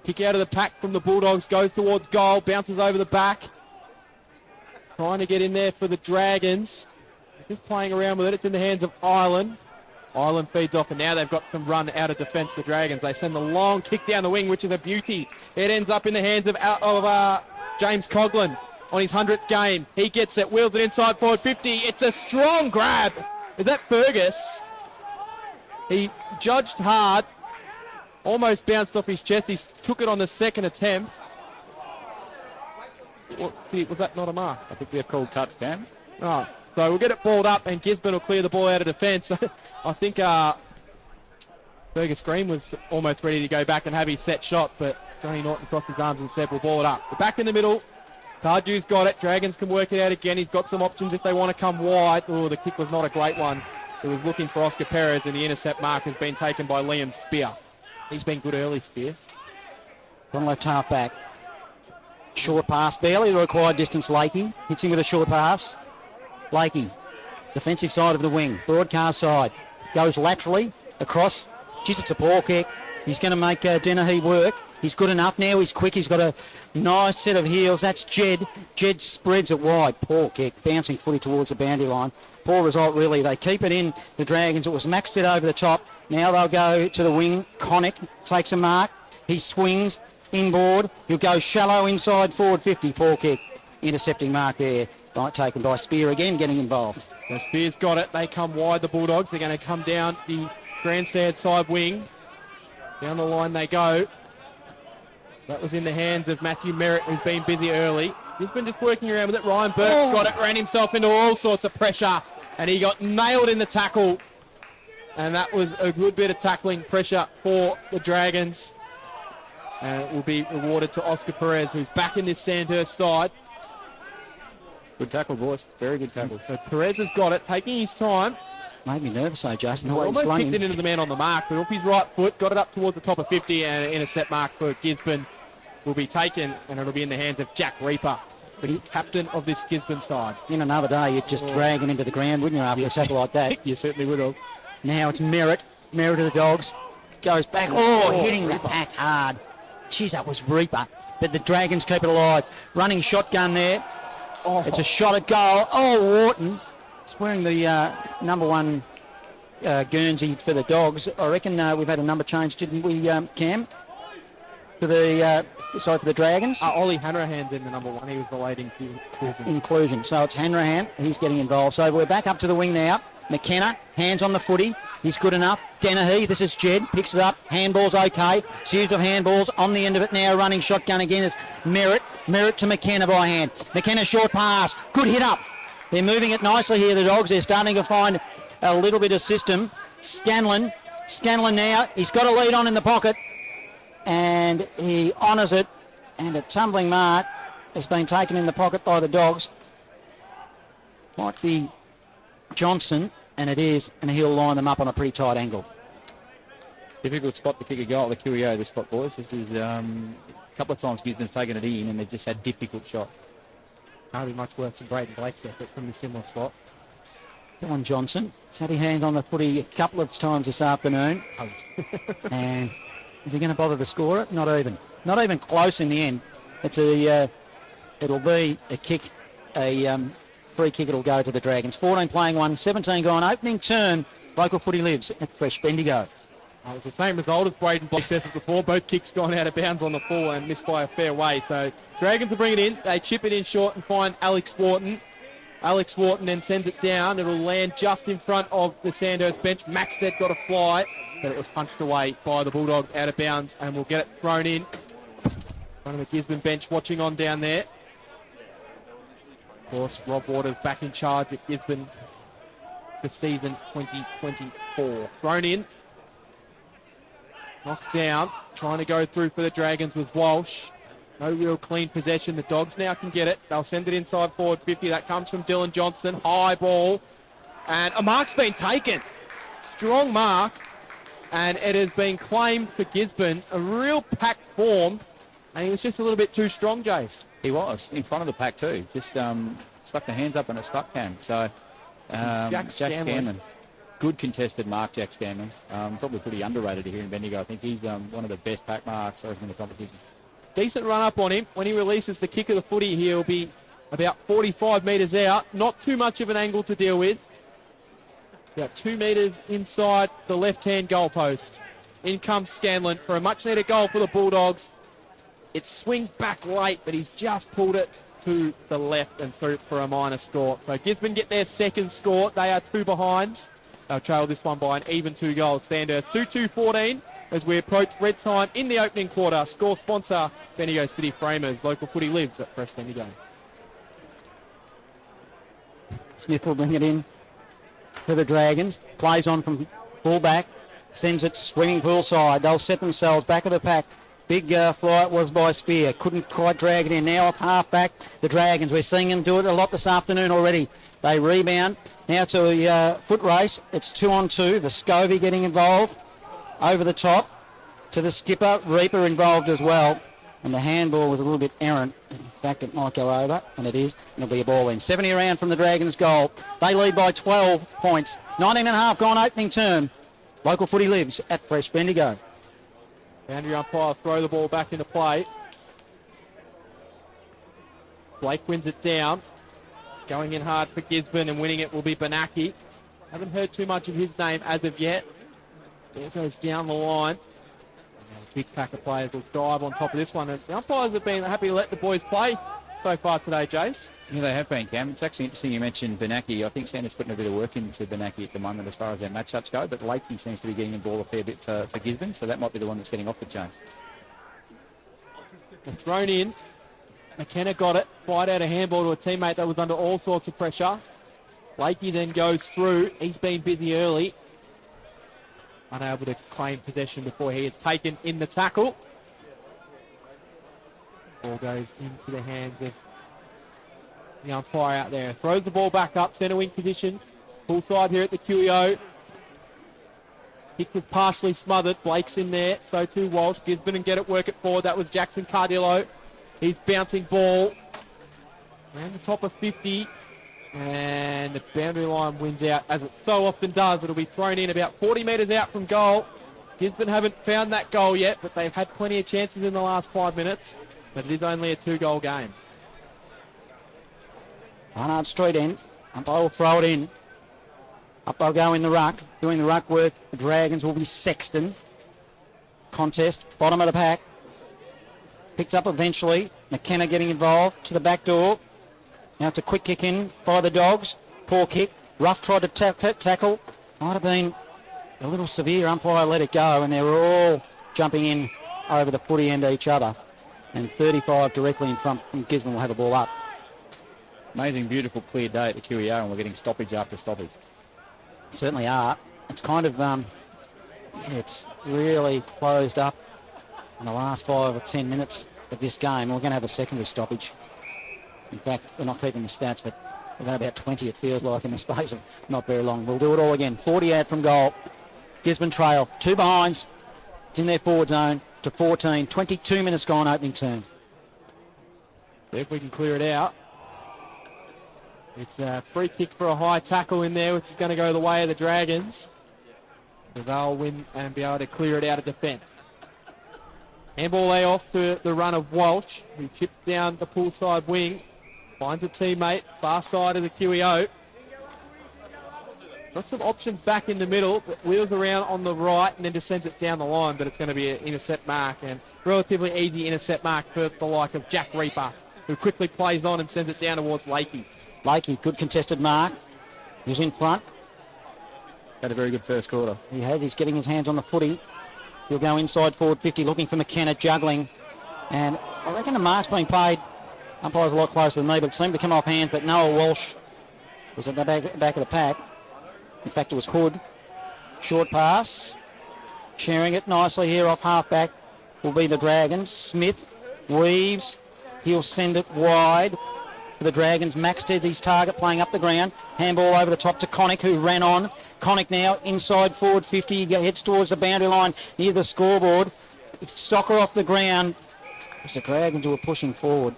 Kick out of the pack from the Bulldogs, goes towards goal, bounces over the back. Trying to get in there for the Dragons. Just playing around with it. It's in the hands of Ireland. Ireland feeds off, and now they've got some run out of defence, the Dragons. They send the long kick down the wing, which is a beauty. It ends up in the hands of James Coughlin on his 100th game. He gets it, wheels it inside forward 50. It's a strong grab. Is that Fergus? He judged hard. Almost bounced off his chest. He took it on the second attempt. Was that not a mark? I think they're called touchdown. Oh, so we'll get it balled up, and Gisborne will clear the ball out of defence. I think Fergus Green was almost ready to go back and have his set shot, but Johnny Norton crossed his arms and said, we'll ball it up. We're back in the middle. Tardew's got it. Dragons can work it out again. He's got some options if they want to come wide. Oh, the kick was not a great one. It was looking for Oscar Perez, and the intercept mark has been taken by Liam Spear. He's been good early, Spear. From left half back. Short pass, barely the required distance. Lakey hits him with a short pass. Lakey, defensive side of the wing, broadcast side, goes laterally across. Jeez, it's a ball kick. He's going to make Dennehy work. He's good enough now. He's quick. He's got a nice set of heels. That's Jed. Jed spreads it wide. Poor kick, bouncing footy towards the boundary line. Poor result, really. They keep it in, the Dragons. It was maxed it over the top. Now they'll go to the wing. Connick takes a mark. He swings inboard. He'll go shallow inside forward 50. Poor kick. Intercepting mark there. Right, taken by Spear again, getting involved. So Spear's got it. They come wide, the Bulldogs. They're going to come down the grandstand side wing. Down the line they go. That was in the hands of Matthew Merritt, who's been busy early. He's been just working around with it. Ryan Burke got it, ran himself into all sorts of pressure, and he got nailed in the tackle. And that was a good bit of tackling pressure for the Dragons. And it will be rewarded to Oscar Perez, who's back in this Sandhurst side. Good tackle, boys. Very good tackle. So Perez has got it, taking his time. Made me nervous, though, Jason. The He way he's almost slung kicked him. it into the man on the mark, but off his right foot, got it up towards the top of 50, and an intercept mark for Gisborne will be taken, and it'll be in the hands of Jack Reaper, the captain of this Gisborne side. In another day, you'd just drag him into the ground, wouldn't you, after a tackle like that? You certainly would have. Now it's Merritt. Merritt of the Dogs. Goes back. Hitting the pack hard. Jeez, that was Reaper. But the Dragons keep it alive. Running shotgun there. It's a shot at goal. Wharton. He's wearing the number 1 Guernsey for the Dogs. I reckon we've had a number change, didn't we, Cam? For the Dragons. Ollie Hanrahan's in the number 1. He was the leading Inclusion. So it's Hanrahan. He's getting involved. So we're back up to the wing now. McKenna, hands on the footy. He's good enough. Dennehy, this is Jed, picks it up. Handball's okay. Series of handballs on the end of it now. Running shotgun again is Merritt. Merritt to McKenna by hand. McKenna short pass. Good hit up. They're moving it nicely here, the Dogs. They're starting to find a little bit of system. Scanlon now. He's got a lead on in the pocket. And he honours it. And a tumbling mark has been taken in the pocket by the Dogs. Might be Johnson, and it is, and he'll line them up on a pretty tight angle. Difficult spot to kick a goal. The QEO, this spot, boys. This is a couple of times Gisborne's taken it in, and they've just had difficult shot. Can't be much worse than Braden Blake's effort from a similar spot. Come on, Johnson. He's had his hand on the footy a couple of times this afternoon. And is he going to bother to score it? Not even. Not even close in the end. It's it'll be a kick, free kick. It'll go to the Dragons. 14 playing 1, 17 gone. Opening turn. Local footy lives at Fresh Bendigo. It was the same result as Braden Blake's effort before. Both kicks gone out of bounds on the full and missed by a fair way. So Dragons will bring it in. They chip it in short and find Alex Wharton. Alex Wharton then sends it down. It'll land just in front of the Sandhurst bench. Maxted got a fly, but it was punched away by the Bulldogs out of bounds, and we'll get it thrown in. One of the Gisborne bench watching on down there. Of course, Rob Waters back in charge at Gisborne for season 2024. Thrown in. Knocked down. Trying to go through for the Dragons with Walsh. No real clean possession. The Dogs now can get it. They'll send it inside forward 50. That comes from Dylan Johnson. High ball. And a mark's been taken. Strong mark. And it has been claimed for Gisborne. A real packed form. And he was just a little bit too strong, Jace. He was in front of the pack too. Just stuck the hands up and it stuck him. So Jack Scanlon. Good contested mark, Jack Scanlon. Probably pretty underrated here in Bendigo. I think he's one of the best pack marks in the competition. Decent run up on him. When he releases the kick of the footy, he'll be about 45 metres out. Not too much of an angle to deal with. About 2 metres inside the left-hand goalpost. In comes Scanlon for a much-needed goal for the Bulldogs. It swings back late, but he's just pulled it to the left and through for a minor score. So Gisborne get their second score. They are 2 behind. They'll trail this one by an even 2 goals. Sandhurst 2-2-14 as we approach red time in the opening quarter. Score sponsor, Bendigo City Framers. Local footy lives at Fresh Bendigo. Smith will bring it in to the Dragons. Plays on from fullback. Sends it swinging pool side. They'll set themselves back of the pack. Big fly it was by Spear. Couldn't quite drag it in. Now off half back. The Dragons. We're seeing them do it a lot this afternoon already. They rebound. Now to a foot race. It's 2-on-2. The Scovey getting involved. Over the top to the skipper. Reaper involved as well. And the handball was a little bit errant. In fact, it might go over, and it is. It'll be a ball in. 70 around from the Dragons' goal. They lead by 12 points. 19.5 gone opening term. Local footy lives at Fresh Bendigo. Boundary umpire throw the ball back into play. Blake wins it down. Going in hard for Gisborne, and winning it will be Benaki. Haven't heard too much of his name as of yet. There goes down the line. And a big pack of players will dive on top of this one. And the umpires have been happy to let the boys play so far today, Jace. Yeah, they have been, Cam. It's actually interesting you mentioned Benaki. I think Santa's putting a bit of work into Benaki at the moment as far as their matchups go, but Lakey seems to be getting the ball a fair bit for Gisborne, so that might be the one that's getting off the chain. They're thrown in. McKenna got it. Fired out a handball to a teammate that was under all sorts of pressure. Lakey then goes through. He's been busy early. Unable to claim possession before he is taken in the tackle. Ball goes into the hands of the umpire out there. Throws the ball back up, centre wing position Full side here at the QEO. Kick was partially smothered. Blake's in there. So too Walsh. Gisborne and get it, work it forward. That was Jackson Cardillo. He's bouncing ball. Around the top of 50. And the boundary line wins out, as it so often does. It'll be thrown in about 40 metres out from goal. Gisborne haven't found that goal yet, but they've had plenty of chances in the last 5 minutes. But it is only a 2-goal game. Barnard Street end. Umpire will throw it in. Up they'll go in the ruck. Doing the ruck work, the Dragons will be Sexton. Contest, bottom of the pack. Picked up eventually. McKenna getting involved to the back door. Now it's a quick kick in by the Dogs. Poor kick. Ruff tried to tackle. Might have been a little severe. Umpire let it go, and they were all jumping in over the footy end each other. And 35 directly in front, and Gisborne will have the ball up. Amazing, beautiful, clear day at the QEO, and we're getting stoppage after stoppage. Certainly are. It's kind of, it's really closed up in the last 5 or 10 minutes of this game. We're going to have a secondary stoppage. In fact, we're not keeping the stats, but we've got about 20, it feels like, in the space of not very long. We'll do it all again. 40 out from goal. Gisborne trail. 2 behinds. It's in their forward zone to 14. 22 minutes gone, opening turn. See if we can clear it out. It's a free kick for a high tackle in there, which is going to go the way of the Dragons. So they'll win and be able to clear it out of defence. Handball lay off to the run of Walsh, who chips down the poolside wing. Finds a teammate, far side of the QEO. Got some options back in the middle, but wheels around on the right and then just sends it down the line, but it's going to be an intercept mark, and relatively easy intercept mark for the like of Jack Reaper, who quickly plays on and sends it down towards Lakey. Lakey, good contested mark. He's in front. Had a very good first quarter. He has. He's getting his hands on the footy. He'll go inside forward 50, looking for McKenna, juggling. And I reckon the mark's being played. Umpire's a lot closer than me, but it seemed to come off hands. But Noah Walsh was at the back of the pack. In fact, it was Hood. Short pass. Sharing it nicely here off half-back will be the Dragons. Smith weaves. He'll send it wide. For the Dragons, Max did his target, playing up the ground. Handball over the top to Connick, who ran on. Connick now inside forward 50. He heads towards the boundary line near the scoreboard. Stocker off the ground. It's the Dragons who are pushing forward.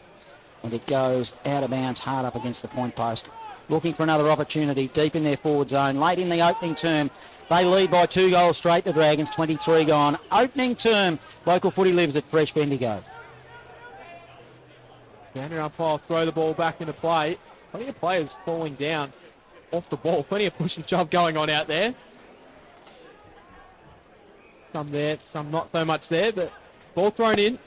And it goes out of bounds, hard up against the point post. Looking for another opportunity deep in their forward zone. Late in the opening term. They lead by 2 goals straight, the Dragons. 23 gone. Opening term. Local footy lives at Fresh Bendigo. Boundary umpire throw the ball back into play. Plenty of players falling down off the ball. Plenty of push and shove going on out there. Some there, some not so much there, but ball thrown in.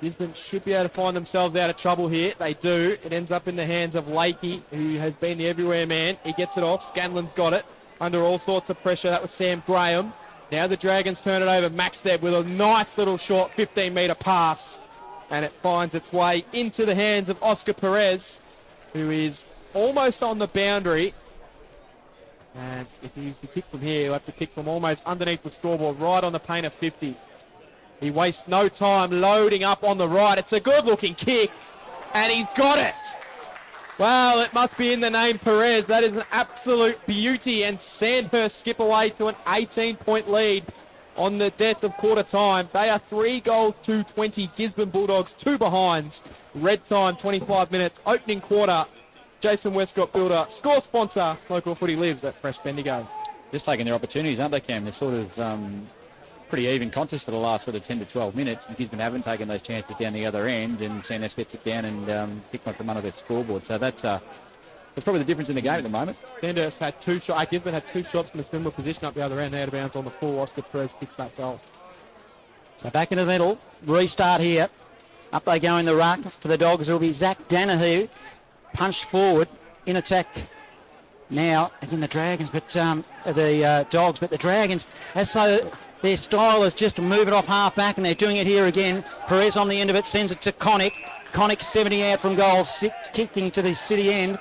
Gisborne should be able to find themselves out of trouble here. They do. It ends up in the hands of Lakey, who has been the everywhere man. He gets it off. Scanlon's got it under all sorts of pressure. That was Sam Graham. Now the Dragons turn it over. Max there with a nice little short 15-metre pass. And it finds its way into the hands of Oscar Perez, who is almost on the boundary. And if he used to kick from here, he'll have to kick from almost underneath the scoreboard, right on the paint of 50. He wastes no time loading up on the right. It's a good-looking kick, and he's got it. Well, it must be in the name Perez. That is an absolute beauty, and Sandhurst skip away to an 18-point lead on the death of quarter time. They are 3 goals to 20. Gisborne Bulldogs 2 behinds. Red time 25 minutes. Opening quarter. Jason Westcott Builder. Score sponsor. Local footy lives at Fresh Bendigo. Just taking their opportunities, aren't they, Cam? They're sort of pretty even contest for the last sort of 10 to 12 minutes. And Gisborne haven't taken those chances down the other end, and Sandhurst gets it down and pick one from under their scoreboard. So that's probably the difference in the game at the moment. Sandhurst had 2 shots. Gisborne had 2 shots from a similar position up the other end. Out of bounds on the full. Oscar Perez kicks that goal. So back in the middle. Restart here. Up they go in the ruck. For the Dogs, it will be Zach Danaher. Punched forward in attack. Now, again, the Dragons, but the Dogs, but the Dragons, as so their style is just to move it off half back, and they're doing it here again. Perez on the end of it, sends it to Connick. Connick 70 out from goal, kicking to the city end.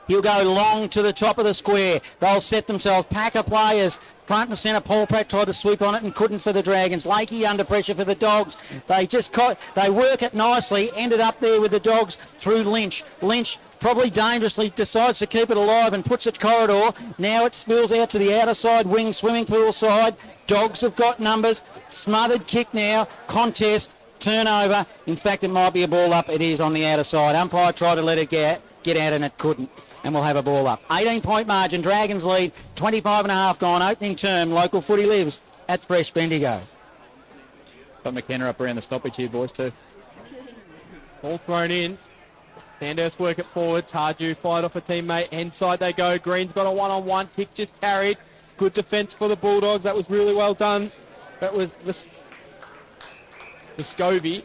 He'll go long to the top of the square. They'll set themselves. Pack of players Front and centre, Paul Pratt tried to swoop on it and couldn't for the Dragons. Lakey under pressure for the Dogs. They just they work it nicely. Ended up there with the Dogs through Lynch. Lynch probably dangerously decides to keep it alive and puts it corridor. Now it spills out to the outer side wing, swimming pool side. Dogs have got numbers. Smothered kick now. Contest. Turnover. In fact, it might be a ball up. It is on the outer side. Umpire tried to let it get out and it couldn't. And we'll have a ball up. 18-point margin. Dragons lead. 25.5 gone. Opening term. Local footy lives at Fresh Bendigo. Got McKenna up around the stoppage here, boys, too. Ball thrown in. Sandhurst work it forward. Tarju fired off a teammate. Inside they go. Green's got a one-on-one. Kick just carried. Good defence for the Bulldogs. That was really well done. That was Vescovi.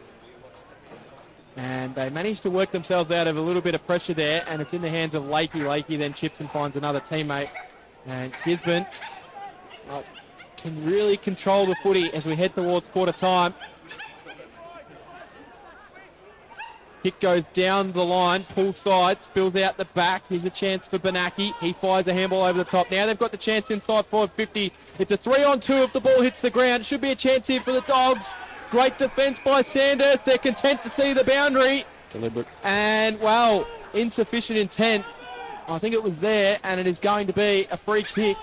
And they managed to work themselves out of a little bit of pressure there. And it's in the hands of Lakey. Lakey then chips and finds another teammate. And Gisborne can really control the footy as we head towards quarter time. Kick goes down the line, pull side, spills out the back. Here's a chance for Benaki. He fires a handball over the top. Now they've got the chance inside 450. It's a 3-on-2 if the ball hits the ground. Should be a chance here for the Dogs. Great defence by Sandhurst. They're content to see the boundary. Deliberate. And, well, insufficient intent. I think it was there, and it is going to be a free kick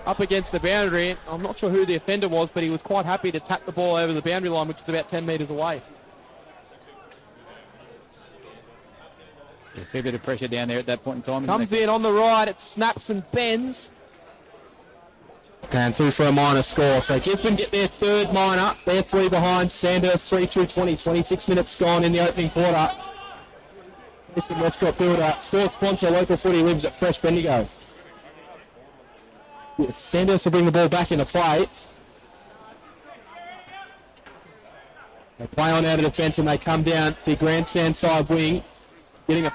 up against the boundary. I'm not sure who the offender was, but he was quite happy to tap the ball over the boundary line, which is about 10 metres away. A fair bit of pressure down there at that point in time. Comes in on the right, it snaps and bends. And through for a minor score. So Gisborne get their third minor. They're 3 behind. Sandhurst 3-2-20. 26 minutes gone in the opening quarter. This is Westcott Builder. Score sponsor, Local Footy Lives at Fresh Bendigo. Sandhurst will bring the ball back into play. They play on out of defence and they come down the grandstand side wing. Getting a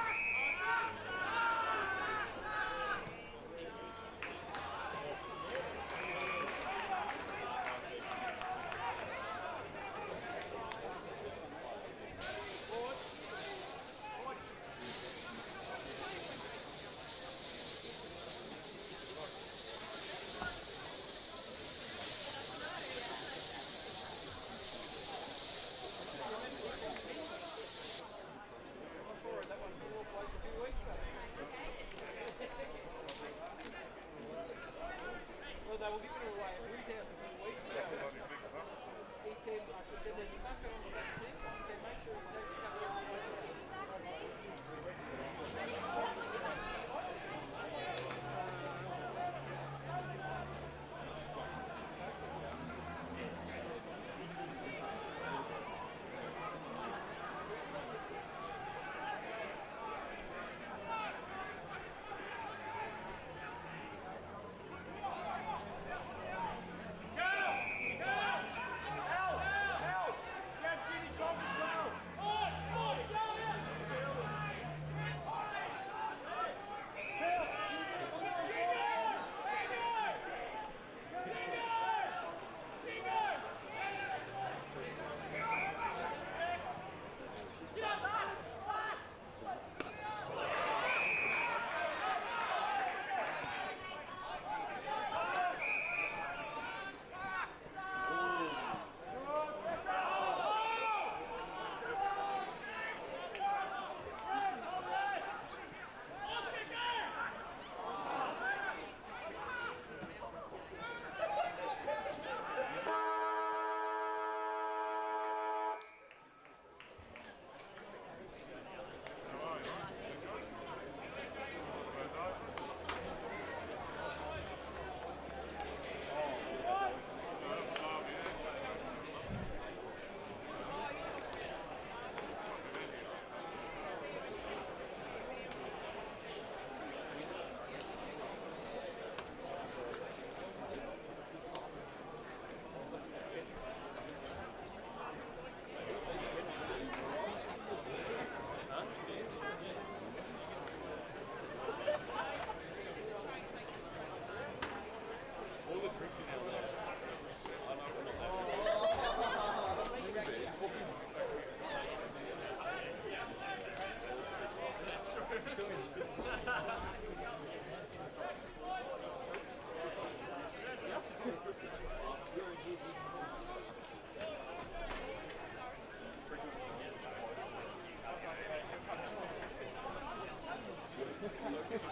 That's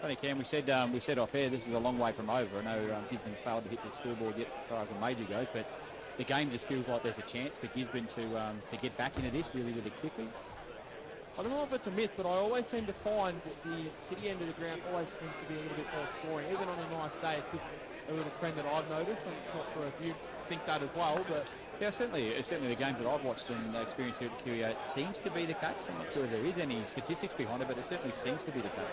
Funny, Cam, we said off air, this is a long way from over. I know Gisborne's failed to hit the scoreboard yet as far as the major goes, but the game just feels like there's a chance for Gisborne to get back into this really, really quickly. I don't know if it's a myth, but I always seem to find that the city end of the ground always tends to be a little bit more scoring. Even on a nice day, it's just a little trend that I've noticed. I'm not sure if you think that as well, but yeah, certainly the games that I've watched and experienced here at Curio, it seems to be the case. I'm not sure if there is any statistics behind it, but it certainly seems to be the case.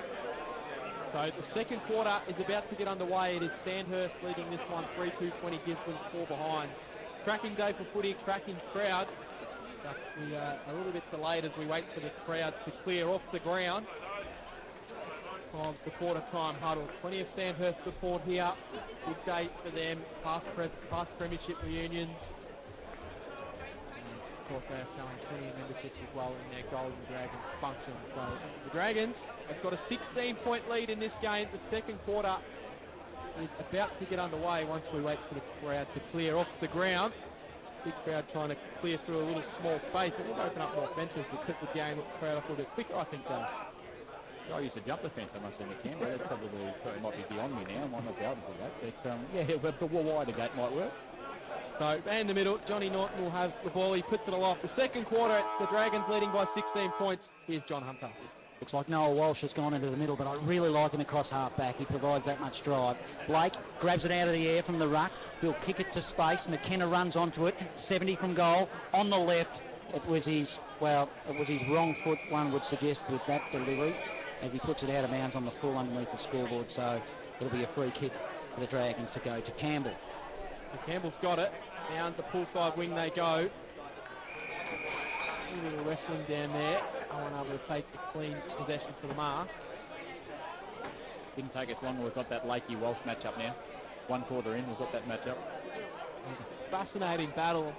So the second quarter is about to get underway. It is Sandhurst leading this one 3-2-20, Gisborne 4 behind. Cracking day for footy, cracking crowd. But we are a little bit delayed as we wait for the crowd to clear off the ground. Times the quarter time huddle. Plenty of Sandhurst support here. Big day for them. Past premiership reunions. And of course, they're selling plenty of memberships as well in their Golden Dragon function. So the Dragons have got a 16-point lead in this game. The second quarter is about to get underway once we wait for the crowd to clear off the ground. Big crowd trying to clear through a little small space. It will open up more fences to clip the game, the crowd up a little bit quicker, I think, does. I used to jump the fence, I must admit, Cam, but that probably might be beyond me now. I might not be able to do that. But yeah, but the wider gate might work. So, in the middle, Johnny Norton will have the ball. He puts it aloft. The second quarter, it's the Dragons leading by 16 points. Here's John Hunter. Looks like Noah Walsh has gone into the middle, but I really like him across half-back. He provides that much drive. Blake grabs it out of the air from the ruck. He'll kick it to space. McKenna runs onto it. 70 from goal. On the left, it was his wrong foot, one would suggest, with that delivery, as he puts it out of bounds on the full underneath the scoreboard. So it'll be a free kick for the Dragons to go to Campbell. And Campbell's got it. Down the pull side wing they go. A little wrestling down there. I want able to take the clean possession for the mark. Didn't take us long. We've got that Lakey Walsh matchup now. One quarter in, we've got that matchup. Fascinating battle.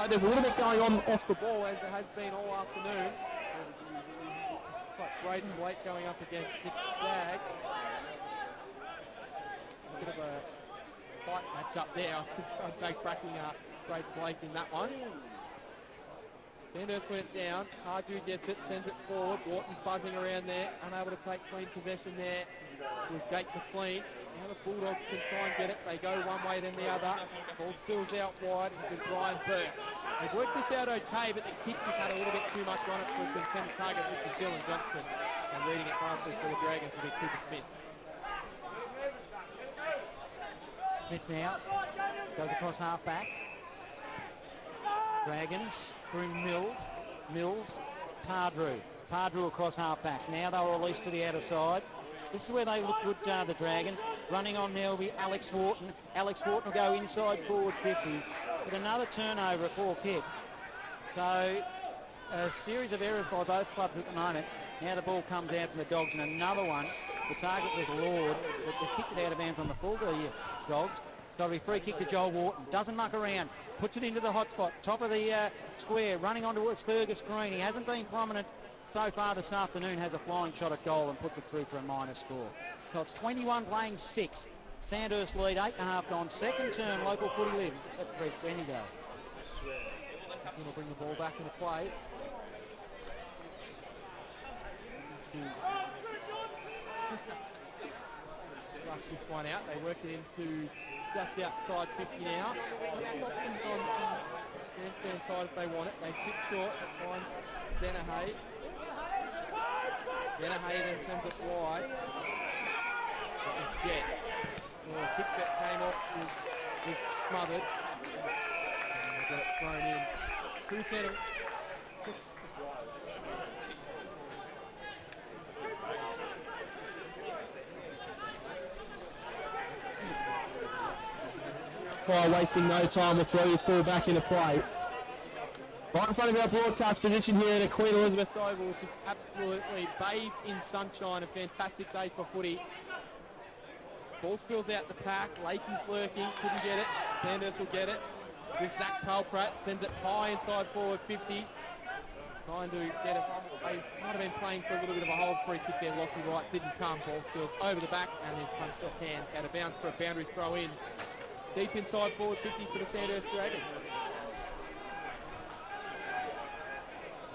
There's a little bit going on off the ball as there has been all afternoon. Got Braden Blake going up against Nick Stagg. A bit of a fight match up there. I'd say cracking Braden Blake in that one. Sandhurst went down. Harju gets it, sends it forward. Wharton's buzzing around there, unable to take clean possession there. To escape the clean. Now the Bulldogs can try and get it. They go one way then the other. Ball spills out wide into Ryan Burke. They've worked this out okay, but the kick just had a little bit too much on it for the intended target, which was Dylan Johnston. And reading it nicely for the Dragons will be Cooper Smith. Smith now goes across half back. Dragons bring Mills, Tardrew across half back. Now they'll release to the outer side. This is where they look good, the Dragons. Running on there will be Alex Horton. Alex Horton will go inside forward 50 with another turnover, a poor kick. So a series of errors by both clubs at the moment. Now the ball comes out from the Dogs and another one. The target was Lord, but they kicked it out of bounds on the full Dogs. Got to be free kick to Joel Wharton. Doesn't muck around. Puts it into the hot spot. Top of the square. Running on towards Fergus Green. He hasn't been prominent so far this afternoon. Has a flying shot at goal and puts it through for a minor score. So it's 21 playing 6. Sandhurst lead 8.5 gone. Second turn. Local footy lives at Chris Bendigo. He'll bring the ball back into play. Rush this one out. They work it into just outside 50 now. Options on the handstand side if they want it. They kick short. It finds Dennehay. Dennehay then sends it wide. It's Jet. The kick that came off was smothered. And they got it thrown in. Through centre. Wasting no time, we'll throw this ball back into play. Right in front of our broadcast position here at Queen Elizabeth Oval, which is absolutely bathed in sunshine. A fantastic day for footy. Ball spills out the pack. Lakey's lurking, couldn't get it. Sandhurst will get it. With Zach Calpratt, sends it high inside forward 50. Trying to get it. They might have been playing for a little bit of a hold free kick there. Lockie Wright didn't come. Ball spills over the back and then punched off hand. Out of bounds for a boundary throw in. Deep inside forward 50 for the Sandhurst Dragons.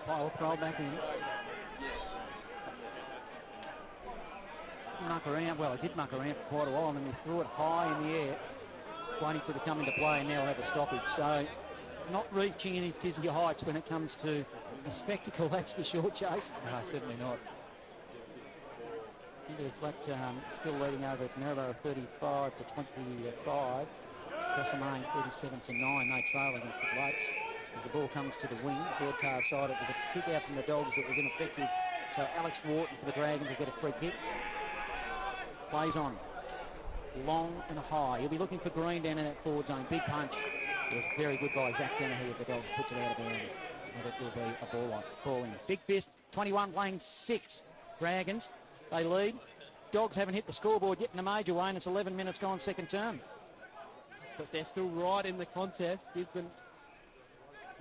Pile throw back in. Muck around. Well, it did muck around for quite a while and then he threw it high in the air, waiting for it to come into play, and now we'll have a stoppage. So not reaching any dizzy heights when it comes to a spectacle, that's for sure, Chase. No, certainly not. Into the flat, still leading over at Maryborough 35 to 25. Castlemaine 37 to 9. They trail against the Blokes. As the ball comes to the wing, Broadcar side, it was a kick out from the Dogs that was ineffective. So Alex Wharton for the Dragons will get a free kick. Plays on. Long and high. He'll be looking for Green down in that forward zone. Big punch. It was very good by Zach Dennehy of the Dogs. Puts it out of bounds. And it will be a ball in. Big fist. 21 playing 6. Dragons. They lead. Dogs haven't hit the scoreboard yet in a major way, and it's 11 minutes gone second term. But they're still right in the contest. Gisborne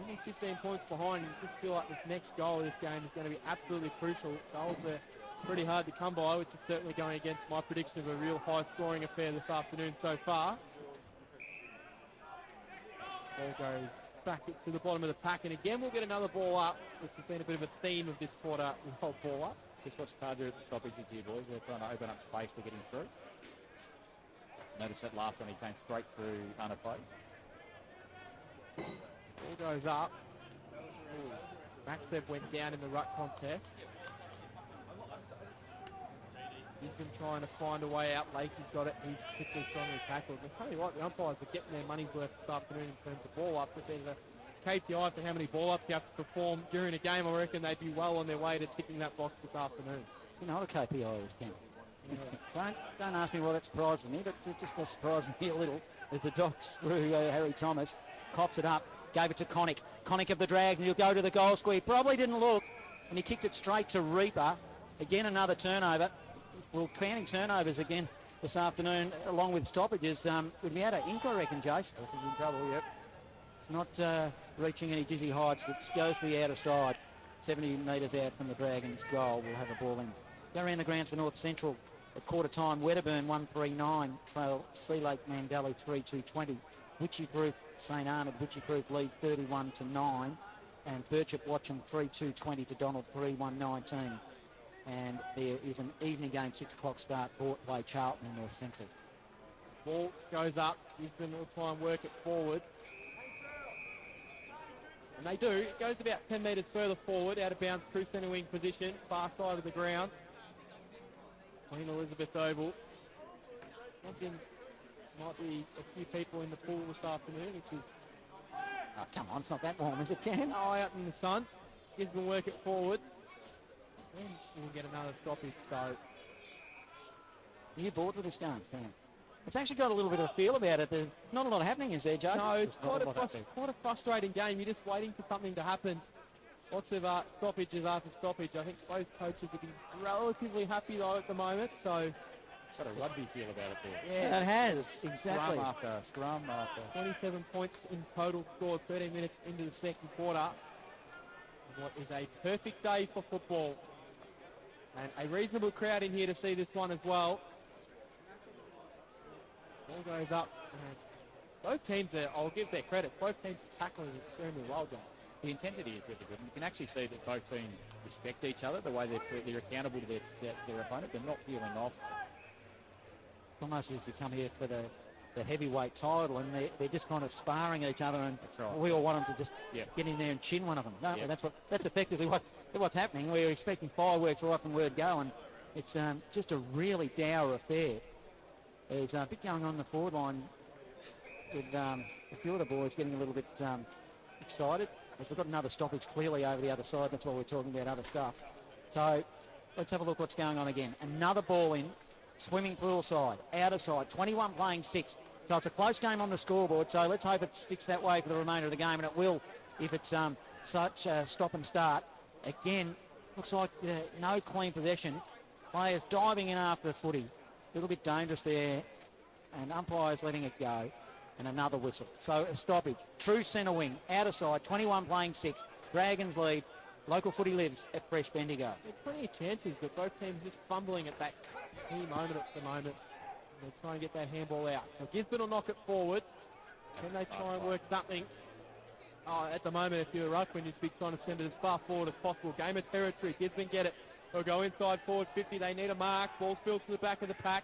only 15 points behind. You just feel like this next goal of this game is going to be absolutely crucial. Goals are pretty hard to come by, which is certainly going against my prediction of a real high-scoring affair this afternoon so far. Ball goes back to the bottom of the pack, and again we'll get another ball up, which has been a bit of a theme of this quarter. We hold ball up. Just what's hard to do at the stoppages here, boys. They're trying to open up space for getting through. Notice that last one, he came straight through unopposed. Ball Ball goes up. Maxwell went down in the ruck contest. Gisborne trying to find a way out. Lakey's got it. He's quickly strongly tackled. I'll tell you what, the umpires are getting their money's worth this afternoon in terms of ball ups. If there's a KPI for how many ball ups you have to perform during a game, I reckon they'd be well on their way to ticking that box this afternoon. You know what a KPI is, Ken? Yeah. Don't ask me why that surprises me, but it just does surprise me a little as the Dogs through Harry Thomas. Cops it up, gave it to Connick. Connick of the Dragon, he'll go to the goal square. Probably didn't look, and he kicked it straight to Reaper. Again, another turnover. Well, counting turnovers again this afternoon, along with stoppages. We'd be out of ink, I reckon, Jace. I think in trouble, yep. It's not reaching any dizzy heights. It goes to the outer side. 70 metres out from the Dragons' goal. We'll have a ball in. Go around the grounds for North Central at quarter time. Wedderburn 1-3-9. Trail Sea Lake Mandalay 3-2-20. Witchy-Proof St Arnold. Witchy-Proof lead 31-9. And Birchip Watcham 3-2-20 to Donald 3-1-19. And there is an evening game, 6 o'clock start. Port play Charlton in North Central. Ball goes up. Gisborne will try and work it forward. And they do. It goes about 10 metres further forward, out of bounds, true centre wing position, far side of the ground. Queen Elizabeth Oval. Imagine might be a few people in the pool this afternoon, which is... Oh, come on, it's not that warm, is it, Ken? Eye out in the sun. Gisborne work it forward. Then we'll get another stoppage, so... Are you bored with this game, Ken? It's actually got a little bit of a feel about it. There's not a lot happening, is there, Joe? No, it's quite a frustrating game. You're just waiting for something to happen. Lots of stoppages after stoppage. I think both coaches have been relatively happy though at the moment, so... Got a rugby feel about it there. Yeah, it has, exactly. Scrum after. 27 points in total scored, 13 minutes into the second quarter. What is a perfect day for football. And a reasonable crowd in here to see this one as well. Ball goes up. Both teams, I'll give their credit, both teams are tackling extremely well, John. The intensity is really good. And you can actually see that both teams respect each other, the way they're accountable to their opponent. They're not peeling off. Almost as if you come here for the heavyweight title and they're just kind of sparring each other, and that's right. We all want them to just get in there and chin one of them. No, that's effectively what's happening. We're expecting fireworks right from word go, and it's just a really dour affair. There's a bit going on the forward line with a few of the boys getting a little bit excited, as we've got another stoppage clearly over the other side. That's why we're talking about other stuff. So let's have a look what's going on again. Another ball in. Swimming pool side, outer side, 21 playing 6. So it's a close game on the scoreboard, so let's hope it sticks that way for the remainder of the game, and it will if it's such a stop and start. Again, looks like no clean possession. Players diving in after the footy. A little bit dangerous there, and umpires letting it go, and another whistle. So a stoppage. True centre wing, outer side, 21 playing 6. Dragons lead. Local footy lives at Fresh Bendigo. There's plenty of chances, but both teams just fumbling at that key moment at the moment. They'll try and get that handball out. So Gisborne will knock it forward. Can they try and work something? Oh, at the moment, if you're a ruckman, you'd be trying to send it as far forward as possible. Game of territory. Gisborne get it. They'll go inside forward 50. They need a mark. Ball spilled to the back of the pack.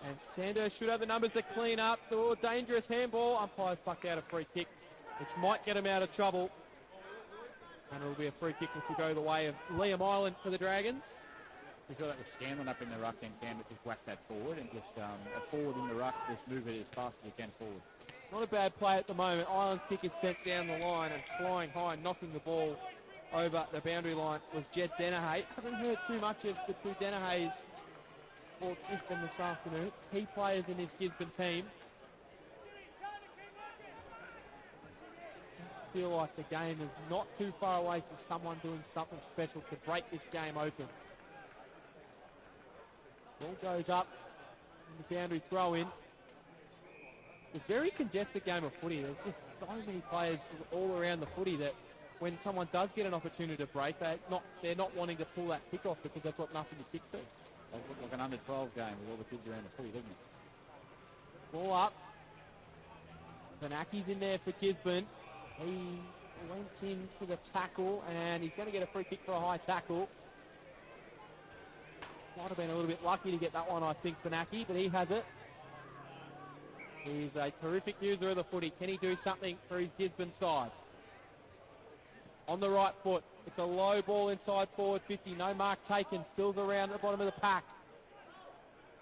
And Sandhurst should have the numbers to clean up. Oh, dangerous handball. Umpires fucked out a free kick, which might get him out of trouble. And it'll be a free kick which will go the way of Liam Island for the Dragons. We feel like with Scanlon up in the ruck, then Cam just whack that forward and just forward in the ruck, just move it as fast as you can forward. Not a bad play at the moment. Island's kick is sent down the line and flying high, knocking the ball over the boundary line was Jed Dennehy. Haven't heard too much of the two Dennehy's for Gisborne this afternoon. Key players in his Gisborne team. I feel like the game is not too far away from someone doing something special to break this game open. Ball goes up, and the boundary throw in. It's a very congested game of footy. There's just so many players all around the footy that when someone does get an opportunity to break, they're not wanting to pull that kick off because they've got nothing to kick to. It looks like an under-12 game with all the kids around the footy, doesn't it? Ball up. Vanaki's in there for Gisborne. He went in for the tackle, and he's going to get a free kick for a high tackle. Might have been a little bit lucky to get that one, I think, Vanaki, but he has it. He's a terrific user of the footy. Can he do something for his Gisborne side? on the right foot. It's a low ball inside forward 50. No mark taken. Spills around at the bottom of the pack.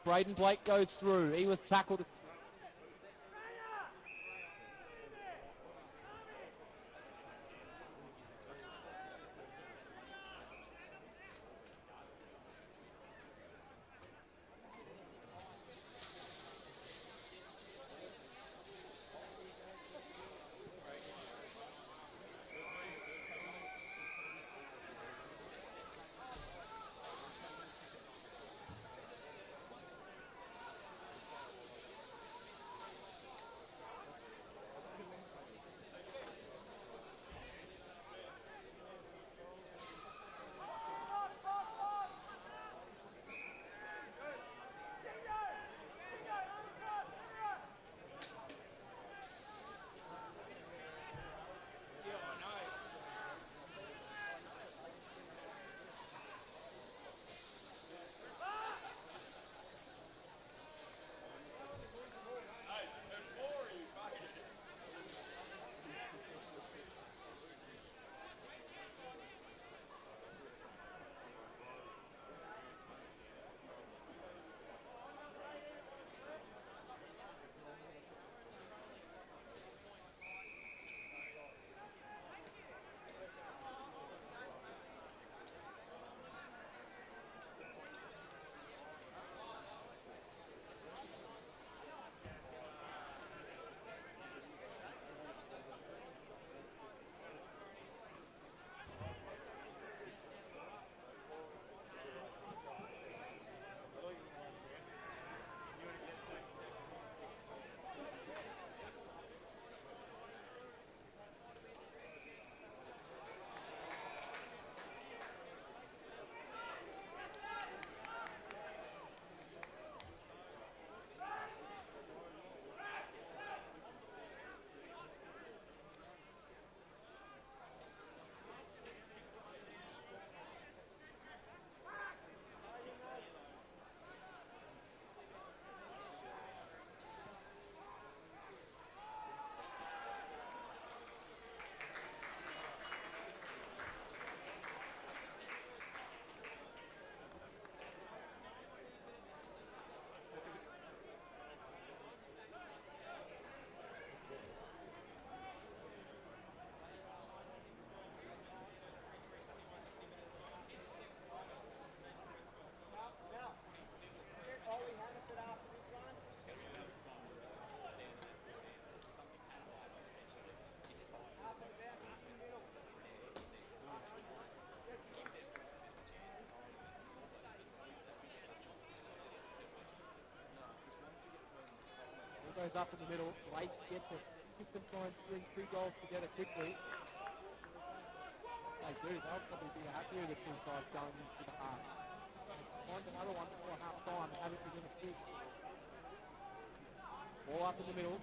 Braden Blake goes through. He was tackled. Goes up in the middle. Blake gets it. System trying to string 2 goals together quickly. They do. They'll probably be happier with the two sides going into the half. Find another one before half time and have it within a 6. Ball up in the middle.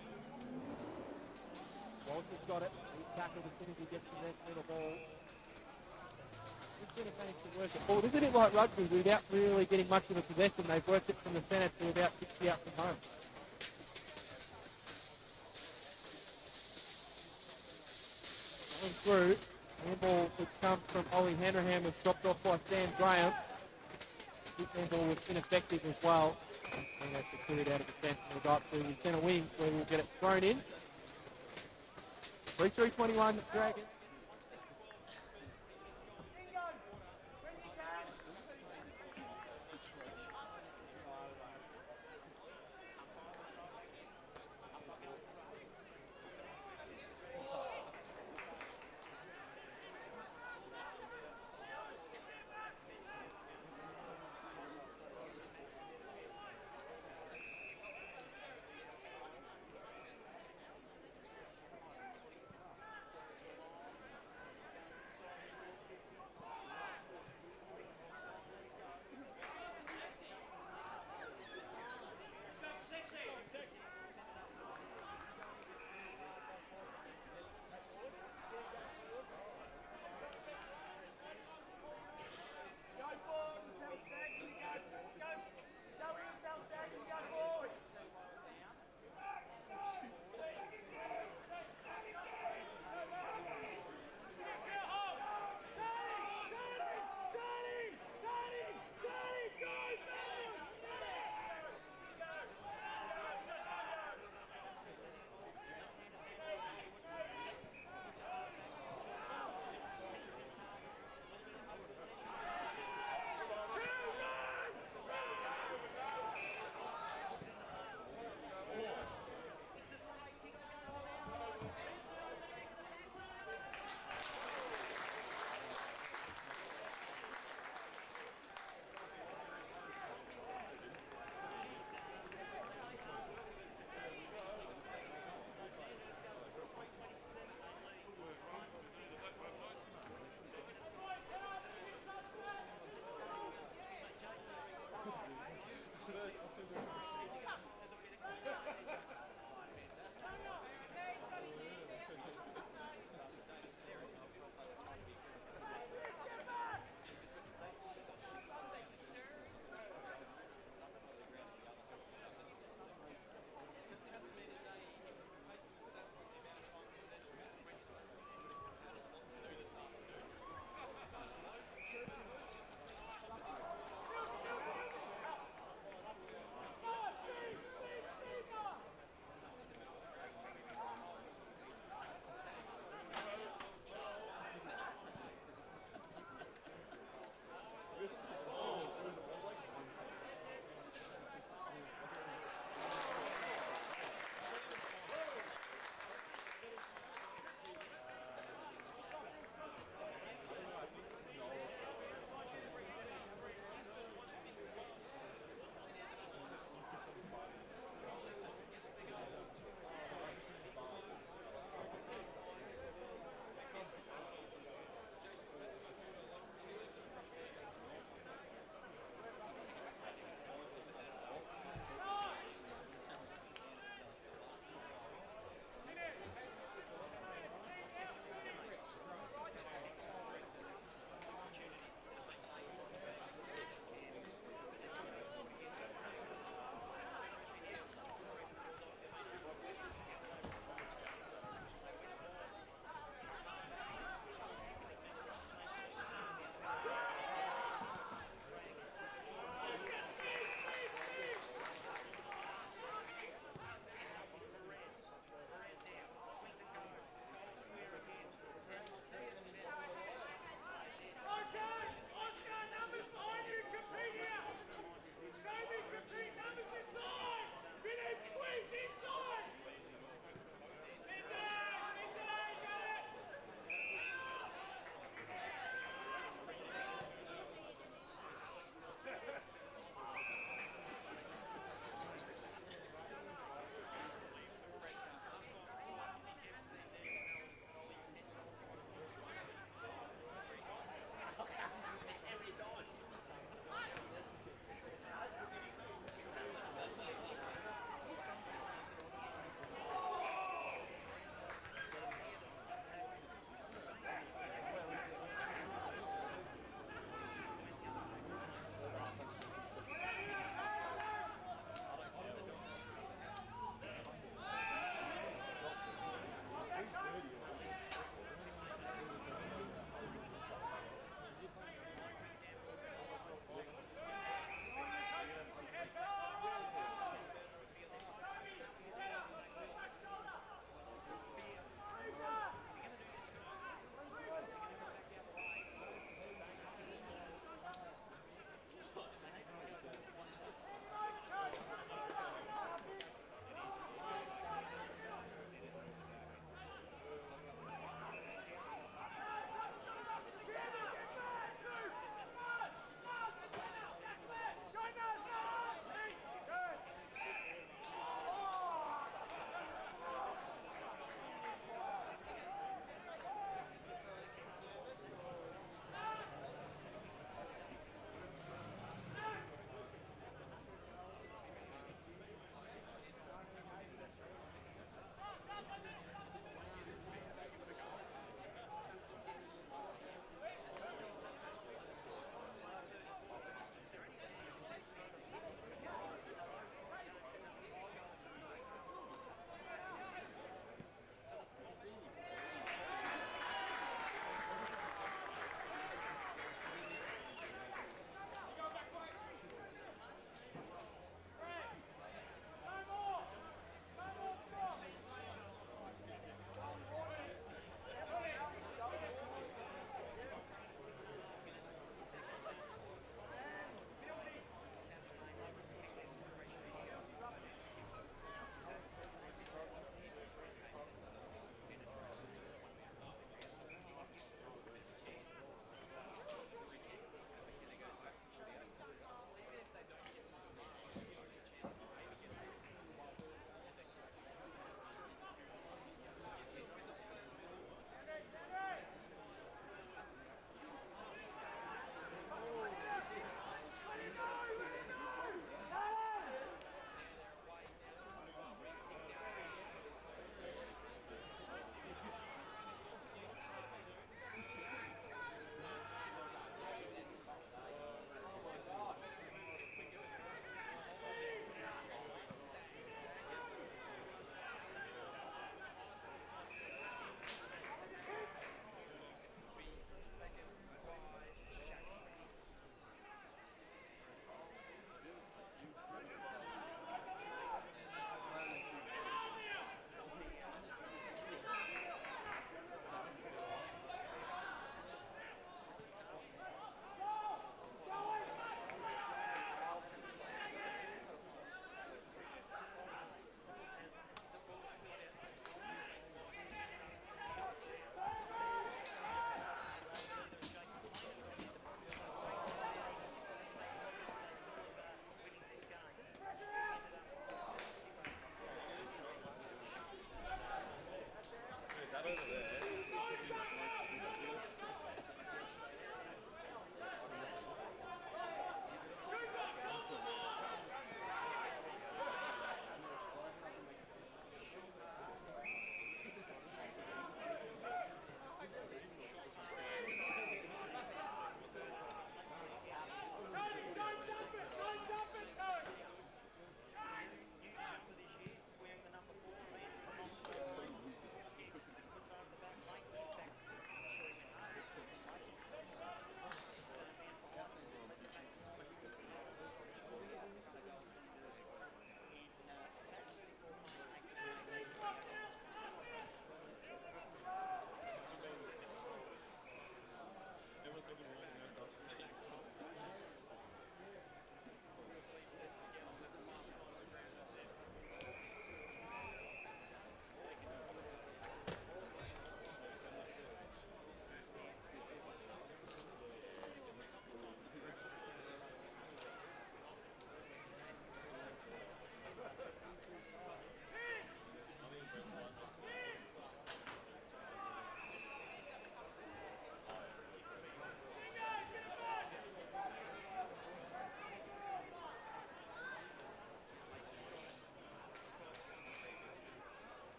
Walsh has got it. He's tackled as soon as he gets to their middle ball. This centre managed to work it forward. Isn't it like rugby? Without really getting much of a possession, they've worked it from the centre to about 60 out from home. Through. Handball which comes from Ollie Hanrahan was dropped off by Sam Graham. His handball was ineffective as well. And that's cleared out of defence and we'll go up to the centre wings where we'll get it thrown in. 3-3-21 Dragons.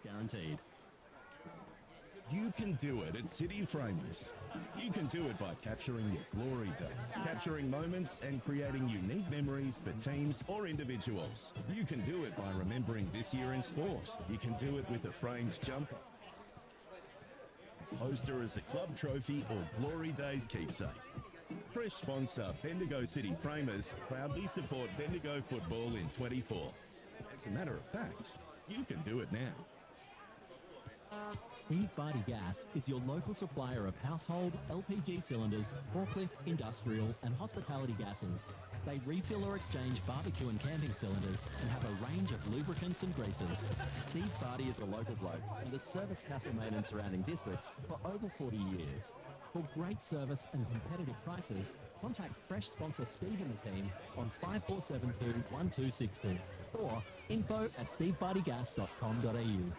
guaranteed. You can do it at City Framers. You can do it by capturing your glory days, capturing moments and creating unique memories for teams or individuals. You can do it by remembering this year in sport. You can do it with a framed jumper, poster as a club trophy or glory days keepsake. Fresh sponsor Bendigo City Framers proudly support Bendigo football in 24. As a matter of fact, you can do it now. Steve Barty Gas is your local supplier of household, LPG cylinders, forklift, industrial and hospitality gases. They refill or exchange barbecue and camping cylinders and have a range of lubricants and greases. Steve Barty is a local bloke and has serviced Castlemaine and surrounding districts for over 40 years. For great service and competitive prices, contact fresh sponsor Steve and the team on 5472-1262 or info@stevebartygas.com.au.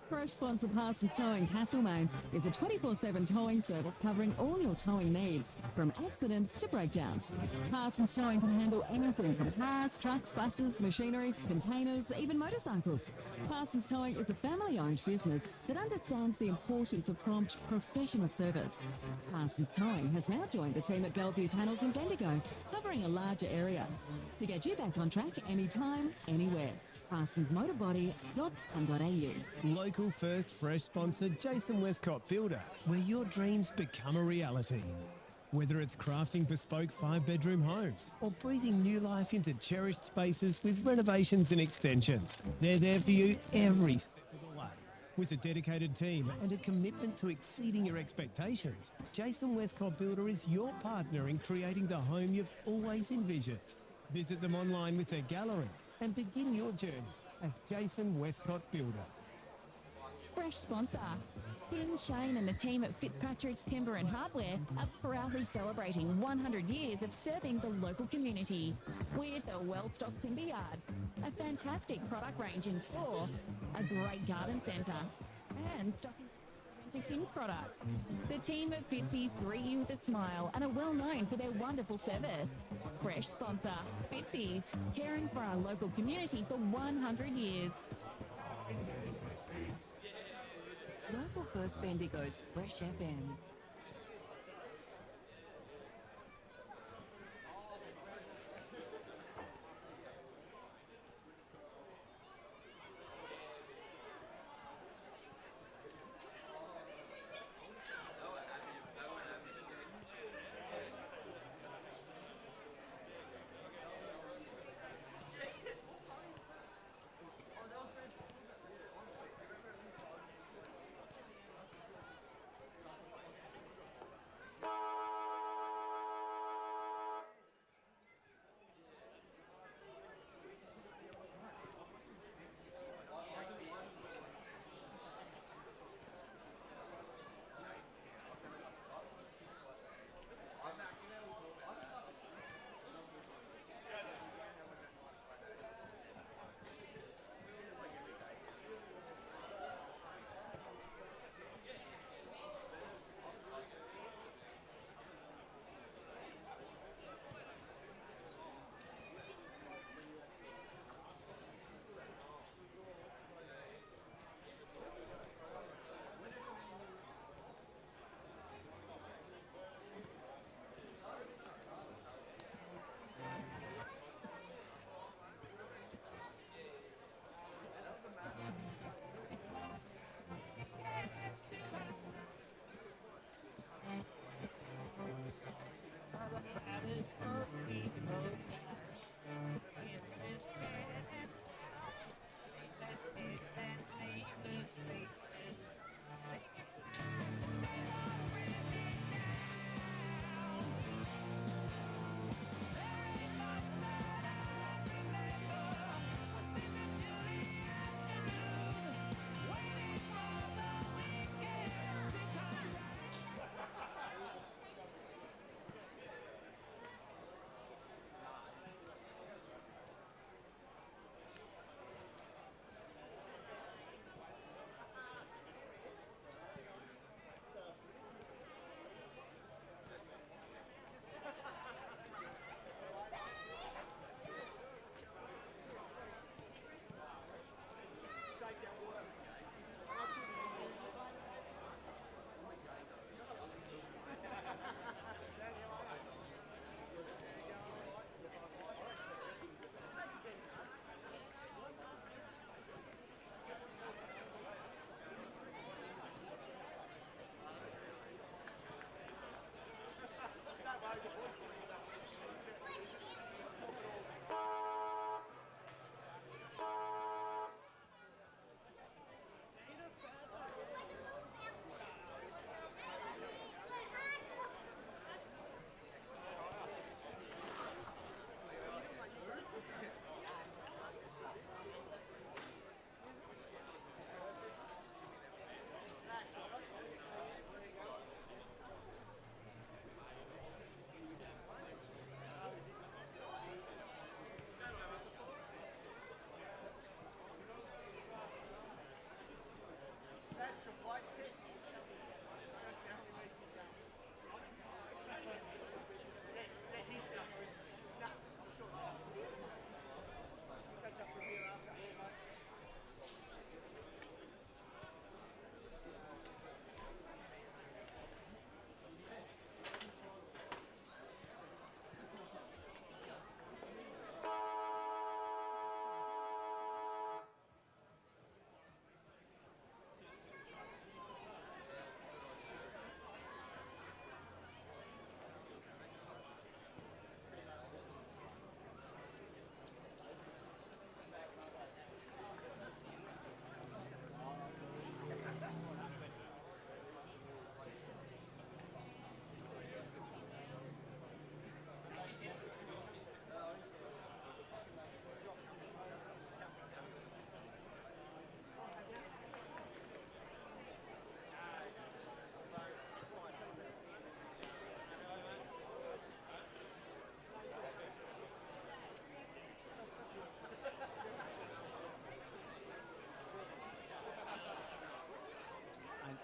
Fresh sponsor Parsons Towing Castlemaine is a 24/7 towing service covering all your towing needs, from accidents to breakdowns. Parsons Towing can handle anything from cars, trucks, buses, machinery, containers, even motorcycles. Parsons Towing is a family-owned business that understands the importance of prompt, professional service. Parsons Towing has now joined the team at Bellevue Panels in Bendigo, covering a larger area. To get you back on track anytime, anywhere. ParsonsMotorBody.com.au. Local first fresh sponsor Jason Westcott Builder, where your dreams become a reality. Whether it's crafting bespoke 5-bedroom homes or breathing new life into cherished spaces with renovations and extensions, they're there for you every step of the way. With a dedicated team and a commitment to exceeding your expectations, Jason Westcott Builder is your partner in creating the home you've always envisioned. Visit them online with their galleries and begin your journey at Jason Westcott Builder. Fresh sponsor. Finn, Shane and the team at Fitzpatrick's Timber and Hardware are proudly celebrating 100 years of serving the local community with a well-stocked timber yard, a fantastic product range in store, a great garden centre and stocking King's products. The team at Fitzy's greet you with a smile and are well known for their wonderful service. Fresh sponsor, Fitzy's, caring for our local community for 100 years. Local First Bendigo's Fresh FM.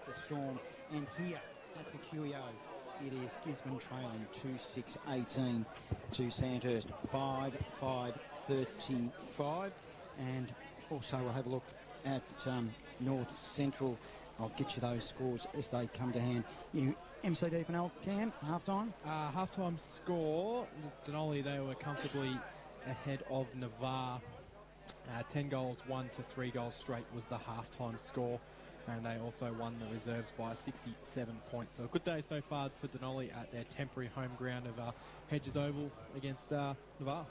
the Storm. And here at the QEO, it is Gisborne trailing 2-6-18 to Sandhurst 5-5-35. And also we'll have a look at North Central. I'll get you those scores as they come to hand. You MCD for Nell, Cam, half-time? Half-time score, Denali, they were comfortably ahead of Navarre. 10 goals, 1 to 3 goals straight was the half-time score. And they also won the reserves by 67 points. So a good day so far for Denali at their temporary home ground of Hedges Oval against Navarre.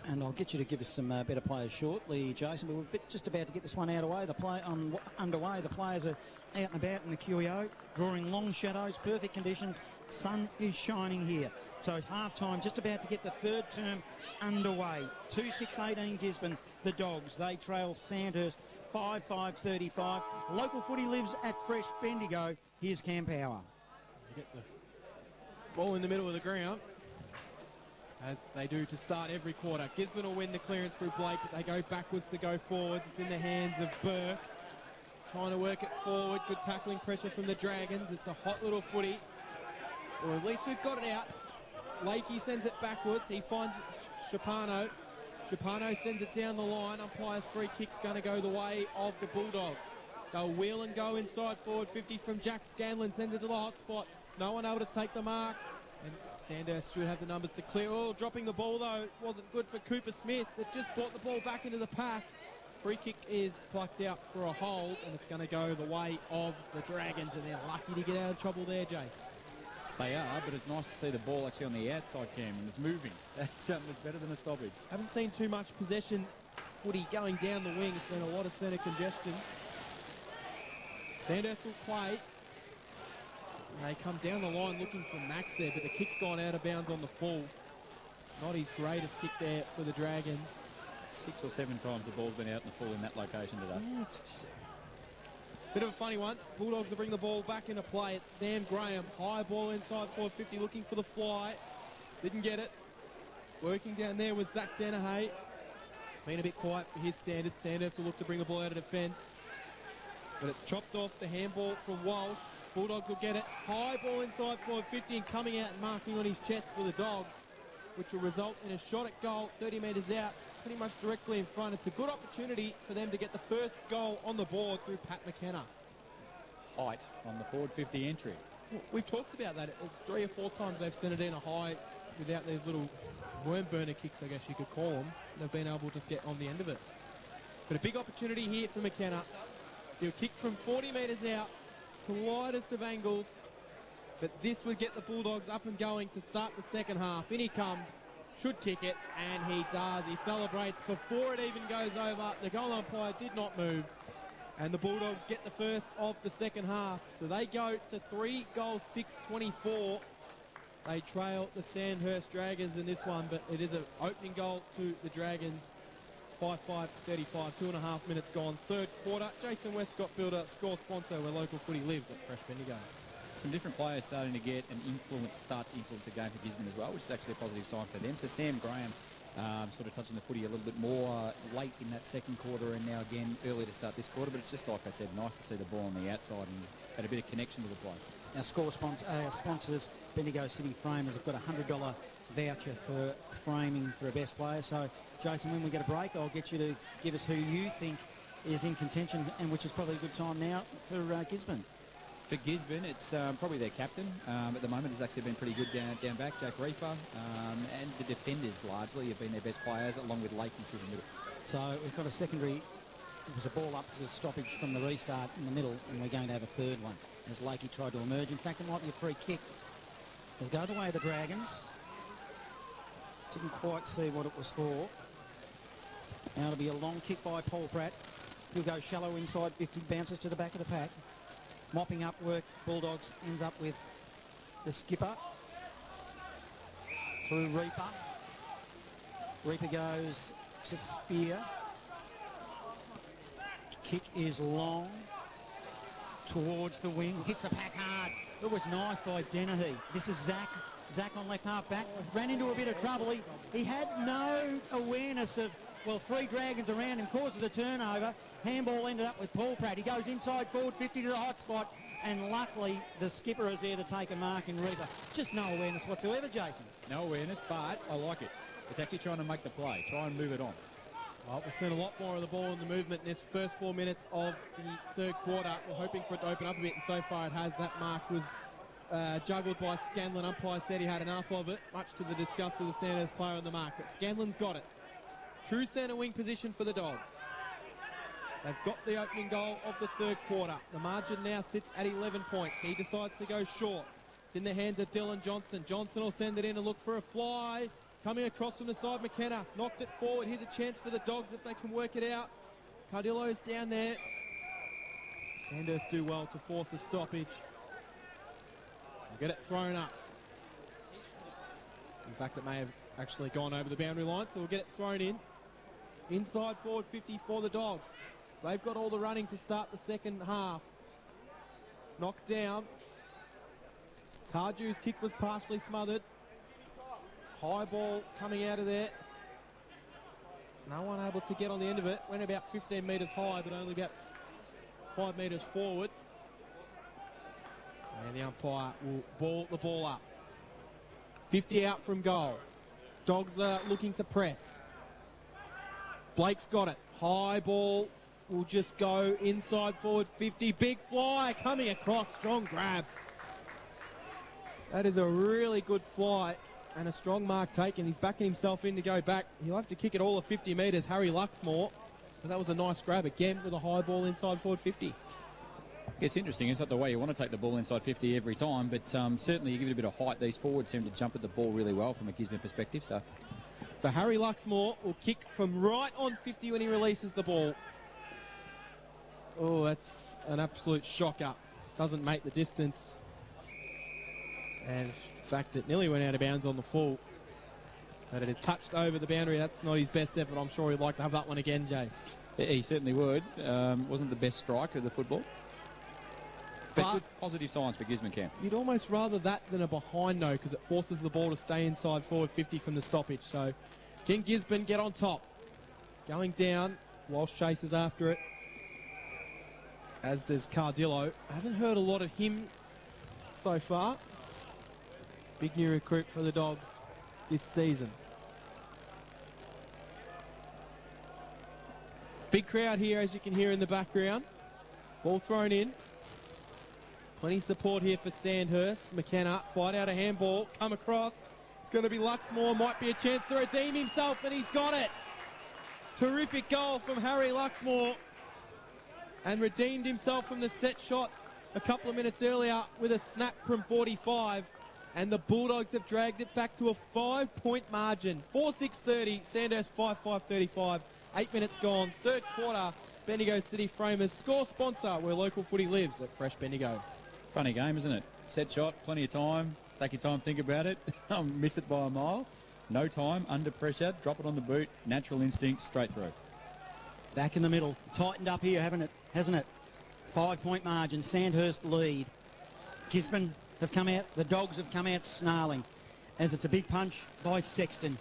And I'll get you to give us some better players shortly, Jason, but we're just about to get this one underway. The players are out and about in the QEO, drawing long shadows, perfect conditions. Sun is shining here. So it's half-time, just about to get the third term underway. 2-6-18 Gisborne, the Dogs. They trail Sandhurst 5-5-35. Local footy lives at Fresh Bendigo. Here's Cam Power. You get the ball in the middle of the ground, as they do to start every quarter. Gisborne will win the clearance through Blake, but they go backwards to go forwards. It's in the hands of Burke, trying to work it forward. Good tackling pressure from the Dragons. It's a hot little footy. Well, at least we've got it out. Lakey sends it backwards. He finds Shapano. Shapano sends it down the line. Umpire's free kick's going to go the way of the Bulldogs. They'll wheel and go inside forward 50 from Jack Scanlon. Sends it to the hot spot. No one able to take the mark. And Sandhurst should have the numbers to clear. Oh, dropping the ball, though. It wasn't good for Cooper Smith. It just brought the ball back into the pack. Free kick is plucked out for a hold, and it's going to go the way of the Dragons, and they're lucky to get out of trouble there, Jace. They are, but it's nice to see the ball actually on the outside, Cam, and it's moving. That's better than a stoppage. Haven't seen too much possession footy going down the wing. It's been a lot of centre congestion. Sandhurst will play. And they come down the line looking for Max there, but the kick's gone out of bounds on the full. Not his greatest kick there for the Dragons. 6 or 7 times the ball's been out in the full in that location today. Yeah, it's just bit of a funny one. Bulldogs will bring the ball back into play. It's Sam Graham. High ball inside 450, looking for the fly. Didn't get it. Working down there was Zach Dennehy. Been a bit quiet for his standards. Sandhurst will look to bring the ball out of defence. But it's chopped off the handball from Walsh. Bulldogs will get it. High ball inside 450 and coming out and marking on his chest for the Dogs, which will result in a shot at goal 30 metres out, pretty much directly in front. It's a good opportunity for them to get the first goal on the board through Pat McKenna. Height on the forward 50 entry. We've talked about that. 3 or 4 times they've sent it in a high without these little worm burner kicks, I guess you could call them. They've been able to get on the end of it. But a big opportunity here for McKenna. He'll kick from 40 metres out, sliders to Vangles, but this would get the Bulldogs up and going to start the second half. In he comes, should kick it, and he does. He celebrates before it even goes over. The goal umpire did not move, and the Bulldogs get the first of the second half. So they go to 3 goals, 6-24. They trail the Sandhurst Dragons in this one, but it is an opening goal to the Dragons. 5-5-35, 2.5 minutes gone. Third quarter. Jason Westcott Builder, score sponsor where local footy lives at Fresh Bendigo. Some different players starting to get an start to influence the game for Gisborne as well, which is actually a positive sign for them. So Sam Graham sort of touching the footy a little bit more late in that second quarter, and now again early to start this quarter. But it's just like I said, nice to see the ball on the outside and had a bit of connection to the play. Our sponsors, Bendigo City Framers, have got a $100 voucher for framing for a best player. So, Jason, when we get a break, I'll get you to give us who you think is in contention, and which is probably a good time now for Gisborne. For Gisborne, it's probably their captain. At the moment, has actually been pretty good down back, Jack Reefer. And the defenders largely have been their best players, along with Lakey through the middle. So we've got a secondary. It was a ball up as a stoppage from the restart in the middle, and we're going to have a third one as Lakey tried to emerge. In fact, it might be a free kick. It'll go the way of the Dragons. Didn't quite see what it was for. Now it'll be a long kick by Paul Pratt. He'll go shallow inside 50, bounces to the back of the pack. Mopping up work, Bulldogs ends up with the skipper. Through Reaper. Reaper goes to Spear. Kick is long towards the wing. Hits the pack hard. It was nice by Dennehy. This is Zach. Zach on left half back. Ran into a bit of trouble. He had no awareness of, well, 3 Dragons around him, causes a turnover. Handball ended up with Paul Pratt. He goes inside forward 50 to the hot spot. and luckily the skipper is there to take a mark in Reaper. Just no awareness whatsoever, Jason. No awareness, but I like it. It's actually trying to make the play, try and move it on. Well, we've seen a lot more of the ball in the movement in this first 4 minutes of the third quarter. We're hoping for it to open up a bit, and so far it has. That mark was juggled by Scanlon. Umpire said he had enough of it, much to the disgust of the Sandhurst player on the mark. But Scanlon's got it. True centre wing position for the Dogs. They've got the opening goal of the third quarter. The margin now sits at 11 points. He decides to go short. It's in the hands of Dylan Johnson. Johnson will send it in and look for a fly. Coming across from the side, McKenna knocked it forward. Here's a chance for the Dogs if they can work it out. Cardillo's down there. Sandhurst do well to force a stoppage. We'll get it thrown up. In fact, it may have actually gone over the boundary line, so we'll get it thrown in. Inside forward 50 for the Dogs. They've got all the running to start the second half. Knocked down. Tarju's kick was partially smothered. High ball coming out of there. No one able to get on the end of it. Went about 15 metres high, but only about 5 metres forward. And the umpire will ball the ball up. 50 out from goal. Dogs are looking to press. Blake's got it. High ball will just go inside forward 50. Big fly coming across. Strong grab. That is a really good fly and a strong mark taken. He's backing himself in to go back. He'll have to kick it all of 50 metres. Harry Luxmore. But that was a nice grab again with a high ball inside forward 50. It's interesting. It's not the way you want to take the ball inside 50 every time, but certainly you give it a bit of height. These forwards seem to jump at the ball really well from a Gisborne perspective. So Harry Luxmore will kick from right on 50 when he releases the ball. Oh, that's an absolute shocker. Doesn't make the distance. And in fact, it nearly went out of bounds on the full. But it is touched over the boundary. That's not his best effort. I'm sure he'd like to have that one again, Jace. Yeah, he certainly would. Wasn't the best strike of the football. But good positive signs for Gisborne camp. You'd almost rather that than a behind, though, because it forces the ball to stay inside forward 50 from the stoppage. So can Gisborne get on top? Going down. Walsh chases after it, as does Cardillo. I haven't heard a lot of him so far. Big new recruit for the Dogs this season. Big crowd here, as you can hear in the background. Ball thrown in. Plenty of support here for Sandhurst. McKenna, fight out a handball, come across. It's going to be Luxmore, might be a chance to redeem himself, and he's got it. Terrific goal from Harry Luxmore, and redeemed himself from the set shot a couple of minutes earlier with a snap from 45. And the Bulldogs have dragged it back to a 5-point margin. 4-6-30, Sandhurst 5-5-35. 8 minutes gone, third quarter. Bendigo City Framers score sponsor where local footy lives at Fresh Bendigo. Funny game, isn't it? Set shot, plenty of time. Take your time, think about it. Miss it by a mile. No time, under pressure, drop it on the boot. Natural instinct, straight through. Back in the middle. Tightened up here, hasn't it? 5-point margin. Sandhurst lead. Gisborne have come out. The Dogs have come out snarling as it's a big punch by Sexton.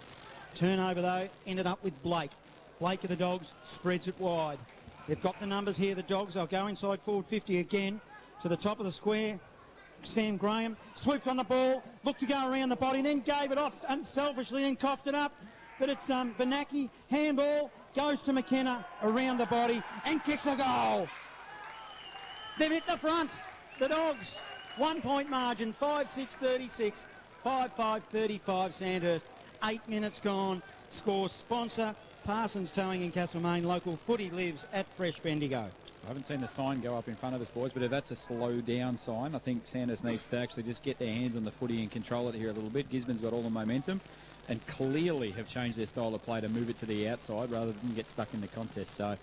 Turnover, though, ended up with Blake. Blake of the Dogs spreads it wide. They've got the numbers here, the Dogs. They'll go inside forward 50 again to the top of the square. Sam Graham swoops on the ball, looked to go around the body, then gave it off unselfishly and cocked it up. But it's Benaki, handball, goes to McKenna around the body and kicks a goal. They've hit the front, the Dogs. 1-point margin, 5-6-36, 5-5-35 Sandhurst. 8 minutes gone. Score sponsor, Parsons Towing in Castlemaine. Local footy lives at Fresh Bendigo. I haven't seen the sign go up in front of us, boys, but if that's a slow down sign, I think Sanders needs to actually just get their hands on the footy and control it here a little bit. Gisborne's got all the momentum and clearly have changed their style of play to move it to the outside rather than get stuck in the contest. So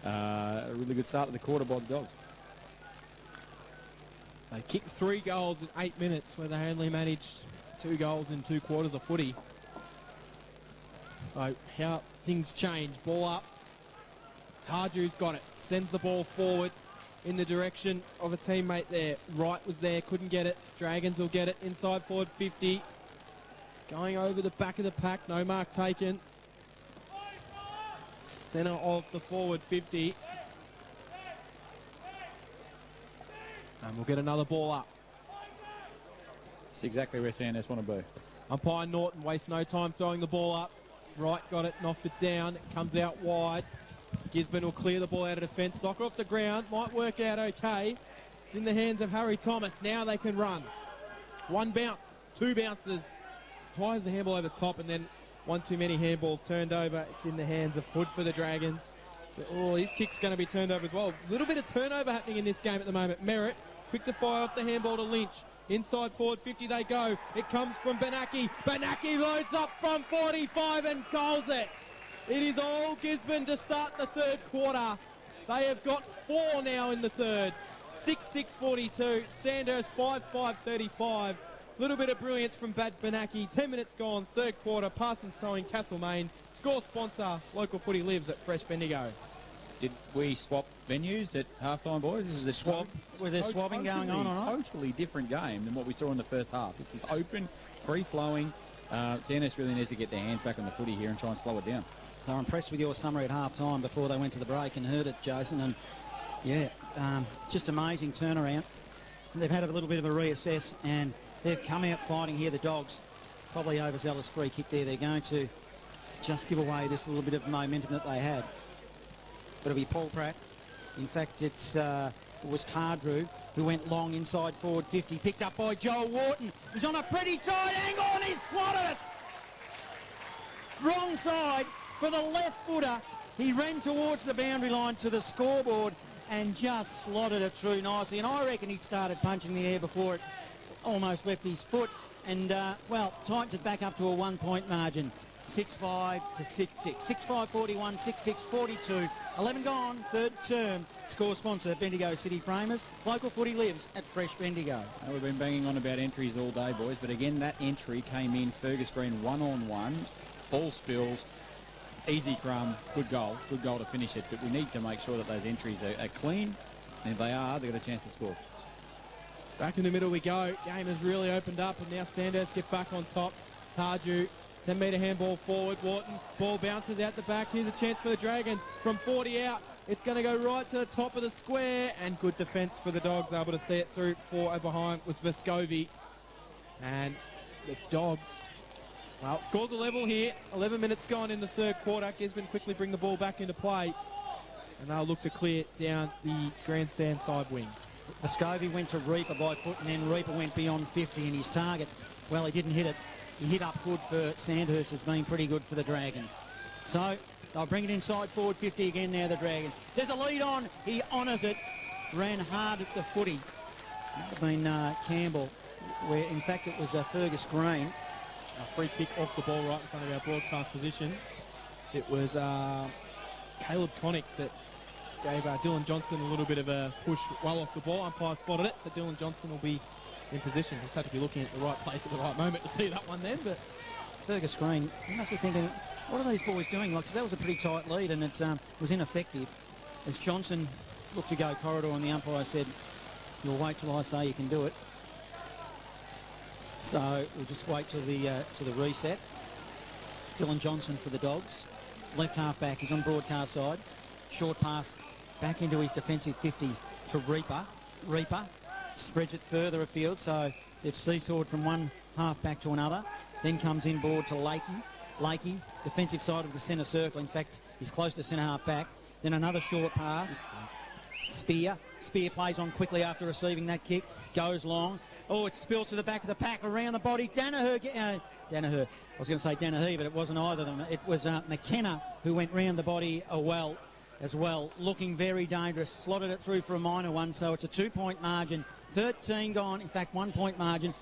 a really good start of the quarter by the Dogs. They kicked 3 goals in 8 minutes where they only managed 2 goals in 2 quarters of footy. So how things change. Ball up. Tarju's got it. Sends the ball forward in the direction of a teammate there. Wright was there, couldn't get it. Dragons will get it inside forward 50. Going over the back of the pack, no mark taken. Centre of the forward 50. And we'll get another ball up. It's exactly where Sandhurst want to be. Umpire Norton wastes no time throwing the ball up. Wright got it, knocked it down. It comes out wide. Gisborne will clear the ball out of defence. Knock her off the ground. Might work out okay. It's in the hands of Harry Thomas. Now they can run. One bounce, two bounces. Fires the handball over top, and then one too many handballs turned over. It's in the hands of Hood for the Dragons. Oh, his kick's going to be turned over as well. A little bit of turnover happening in this game at the moment. Merritt, quick to fire off the handball to Lynch. Inside forward 50 they go. It comes from Benaki. Benaki loads up from 45 and goals it. It is all Gisborne to start the third quarter. They have got 4 now in the third. 6-6-42. Sandhurst 5-5-35. Little bit of brilliance from Bad Benaki. 10 minutes gone, third quarter. Parsons Towing, Castlemaine. Score sponsor, Local Footy Lives at Fresh Bendigo. Did we swap venues at halftime, boys? This is a Swap. Was there swapping going on or not? Totally different game than what we saw in the first half. This is open, free-flowing. Sandhurst really needs to get their hands back on the footy here and try and slow it down. They were impressed with your summary at half-time before they went to the break and heard it, Jason. And, yeah, just amazing turnaround. They've had a little bit of a reassess and they've come out fighting here, the Dogs. Probably overzealous free kick there. They're going to just give away this little bit of momentum that they had. It'll be Paul Pratt. In fact, it was Tardrew who went long inside forward 50, picked up by Joel Wharton. He's on a pretty tight angle and he's slotted it. Wrong side for the left footer. He ran towards the boundary line to the scoreboard and just slotted it through nicely. And I reckon he'd started punching the air before it almost left his foot. And, well, tightens it back up to a 1-point margin. 6-5 to 6-6. 6-5-41, 6-6-42. 11 gone, third term. Score sponsor, Bendigo City Framers. Local Footy Lives at Fresh Bendigo. Now, we've been banging on about entries all day, boys, but again, that entry came in. Fergus Green one-on-one. Ball spills. Easy crumb. Good goal to finish it. But we need to make sure that those entries are clean. And if they are, they've got a chance to score. Back in the middle we go. Game has really opened up, and now Sandhurst get back on top. Tarju, 10-metre handball forward. Wharton, ball bounces out the back. Here's a chance for the Dragons from 40 out. It's going to go right to the top of the square, and good defence for the Dogs. Able to see it through. 4 behind was Vescovi. And the Dogs, well, scores a level here. 11 minutes gone in the third quarter. Gisborne quickly bring the ball back into play, and they'll look to clear down the grandstand side wing. Vescovi went to Reaper by foot, and then Reaper went beyond 50 in his target. Well, he didn't hit it. He hit up good for Sandhurst. Has been pretty good for the Dragons. So they'll bring it inside forward 50 again now, the Dragons. There's a lead on. He honours it. Ran hard at the footy. That would have been Campbell, where in fact it was Fergus Green. A free kick off the ball right in front of our broadcast position. It was Caleb Connick that gave Dylan Johnson a little bit of a push well off the ball. Umpire spotted it, so Dylan Johnson will be in position. Just had to be looking at the right place at the right moment to see that one then. But Fergus Green, he must be thinking, what are these boys doing? Because that was a pretty tight lead and it was ineffective. As Johnson looked to go corridor and the umpire said, you'll wait till I say you can do it. So we'll just wait till the reset. Dylan Johnson for the Dogs. Left half back, he's on broadcast side. Short pass back into his defensive 50 to Reaper. Reaper spreads it further afield, so they've seesawed from one half back to another. Then comes inboard to Lakey. Lakey, defensive side of the centre circle. In fact, he's close to centre half back. Then another short pass. Spear plays on quickly after receiving that kick. Goes long. Oh, it spills to the back of the pack around the body. Danaher. I was going to say Danaher, but it wasn't either of them. It was McKenna who went round the body as well. Looking very dangerous. Slotted it through for a minor one, so it's a 2-point margin. 13 gone, in fact 1-point margin.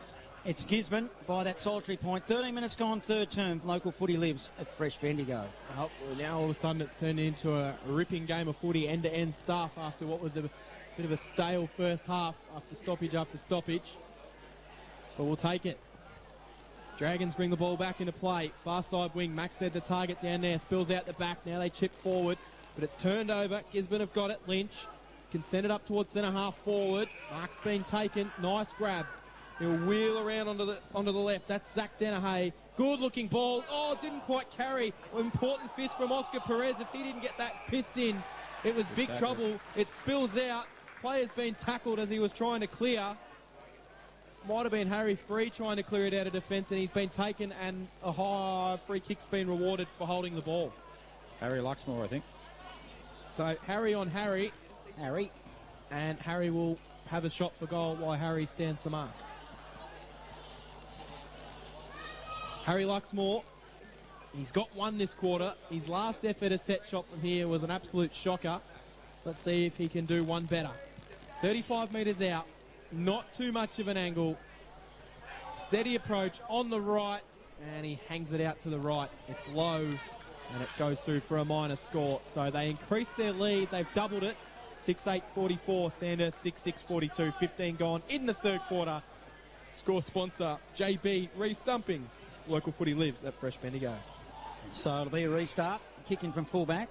It's Gisborne by that solitary point. 13 minutes gone, third term. Local Footy Lives at Fresh Bendigo. Well, now all of a sudden it's turned into a ripping game of footy, end-to-end stuff after what was a bit of a stale first half after stoppage. But we'll take it. Dragons bring the ball back into play. Far side wing, Maxted the target down there, spills out the back. Now they chip forward, but it's turned over. Gisborne have got it. Lynch can send it up towards centre half forward. Mark's been taken. Nice grab. He'll wheel around onto the left. That's Zach Danahay. Good looking ball. Oh, didn't quite carry. Important fist from Oscar Perez. If he didn't get that pissed in, it was big trouble. It spills out. Player's been tackled as he was trying to clear. Might have been Harry Free trying to clear it out of defence, and he's been taken, and a high free kick's been rewarded for holding the ball. Harry Luxmore, I think. So Harry on Harry. Harry. And Harry will have a shot for goal while Harry stands the mark. Harry Luxmore, he's got one this quarter. His last effort a set shot from here was an absolute shocker. Let's see if he can do one better. 35 metres out, not too much of an angle. Steady approach on the right, and he hangs it out to the right. It's low, and it goes through for a minor score. So they increase their lead. They've doubled it. 6-8-44, Sandhurst 6-6-42. 15 gone in the third quarter. Score sponsor, JB Restumping. Local footy lives at Fresh Bendigo. So it'll be a restart. Kicking from fullback.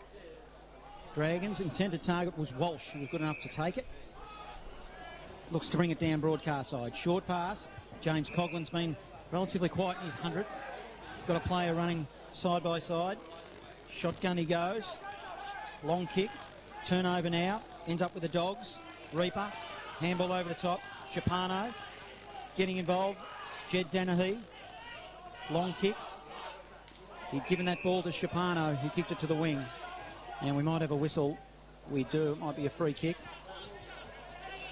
Dragons' intended target was Walsh, who was good enough to take it. Looks to bring it down broadcast side. Short pass. James Coughlin's been relatively quiet in his 100th. He's got a player running side by side. Shotgun he goes. Long kick. Turnover now. Ends up with the Dogs. Reaper. Handball over the top. Shapano getting involved. Jed Danahy. Long kick. He'd given that ball to Shapano, who kicked it to the wing. And we might have a whistle. We do. It might be a free kick.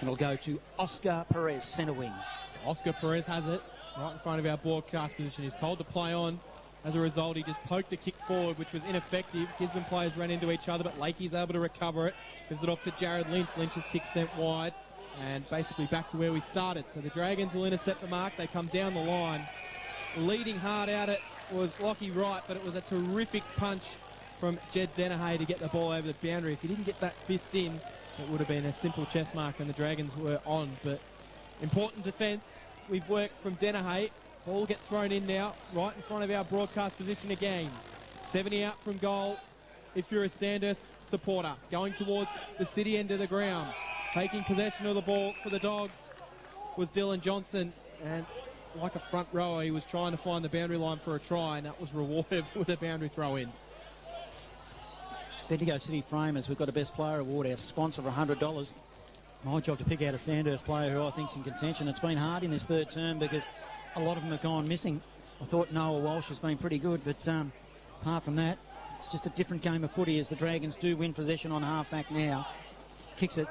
And it'll go to Oscar Perez, centre wing. So Oscar Perez has it right in front of our broadcast position. He's told to play on. As a result, he just poked a kick forward, which was ineffective. Gisborne players ran into each other, but Lakey's able to recover it. Gives it off to Jared Lynch. Lynch's kick sent wide. And basically back to where we started. So the Dragons will intercept the mark. They come down the line. Leading hard at it was Lockie Wright, but it was a terrific punch from Jed Danahy to get the ball over the boundary. If he didn't get that fist in, it would have been a simple chest mark and the Dragons were on. But important defence. We've worked from Danahy. Ball gets thrown in now, right in front of our broadcast position again. 70 out from goal if you're a Sandhurst supporter. Going towards the city end of the ground. Taking possession of the ball for the Dogs was Dylan Johnson. And like a front rower, he was trying to find the boundary line for a try, and that was rewarded with a boundary throw in. Bendigo City Framers, we've got a Best Player Award, our sponsor for $100. My job to pick out a Sandhurst player who I think's in contention. It's been hard in this third term because a lot of them have gone missing. I thought Noah Walsh has been pretty good, but apart from that, it's just a different game of footy as the Dragons do win possession on half-back now. Kicks it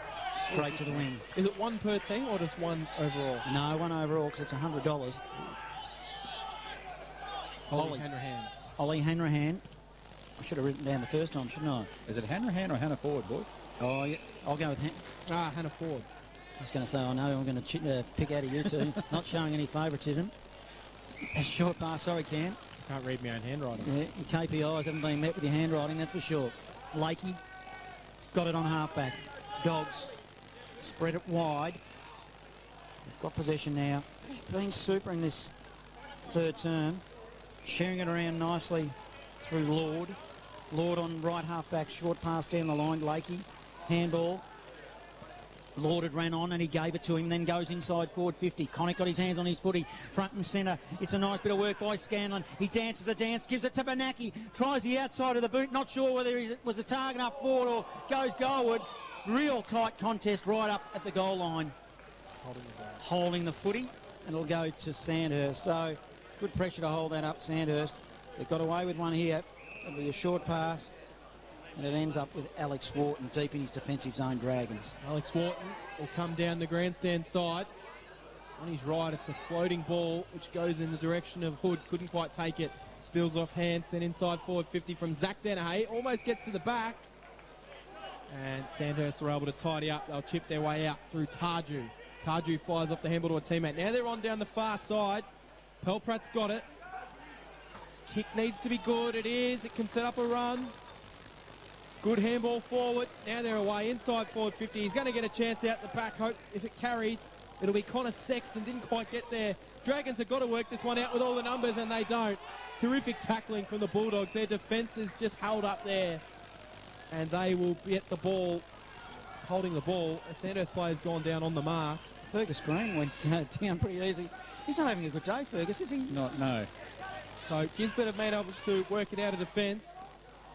straight to the wing. Is it one per team or just one overall? No, one overall because it's $100. Ollie Hanrahan. Ollie Hanrahan. I should have written down the first time, shouldn't I? Is it Hanrahan or Hannah Ford, boy? Oh, yeah. I'll go with Hannah Ford. I was going to say, I know I'm going to pick out of you two. Not showing any favouritism. A short pass, sorry, Cam. Can't read my own handwriting. Yeah, your KPIs haven't been met with your handwriting, that's for sure. Lakey got it on halfback. Dogs spread it wide. They've got possession now. They've been super in this third term. Sharing it around nicely through Lord. Lord on right halfback, short pass down the line. Lakey, handball. Lord had ran on and he gave it to him, then goes inside forward 50. Connick got his hands on his footy, front and centre. It's a nice bit of work by Scanlon. He dances a dance, gives it to Benaki, tries the outside of the boot, not sure whether it was a target up forward or goes goalward. Real tight contest right up at the goal line. Holding the footy, and it'll go to Sandhurst. So good pressure to hold that up, Sandhurst. They've got away with one here. It'll be a short pass. And it ends up with Alex Wharton deep in his defensive zone, Dragons. Alex Wharton will come down the grandstand side. On his right, it's a floating ball which goes in the direction of Hood. Couldn't quite take it. Spills off hand, sent inside forward 50 from Zach Danahy. Almost gets to the back. And Sandhurst were able to tidy up. They'll chip their way out through Tarju. Tarju fires off the handball to a teammate. Now they're on down the far side. Pelprat's got it. Kick needs to be good. It is. It can set up a run. Good handball forward. Now they're away inside forward 50. He's going to get a chance out the back. Hope if it carries, it'll be Connor Sexton. Didn't quite get there. Dragons have got to work this one out with all the numbers, and they don't. Terrific tackling from the Bulldogs. Their defence is just held up there. And they will get the ball, holding the ball. A Sandhurst player's gone down on the mark. Fergus Green went down pretty easy. He's not having a good day, Fergus, is he? Not, no. So Gisborne have made able to work it out of defence.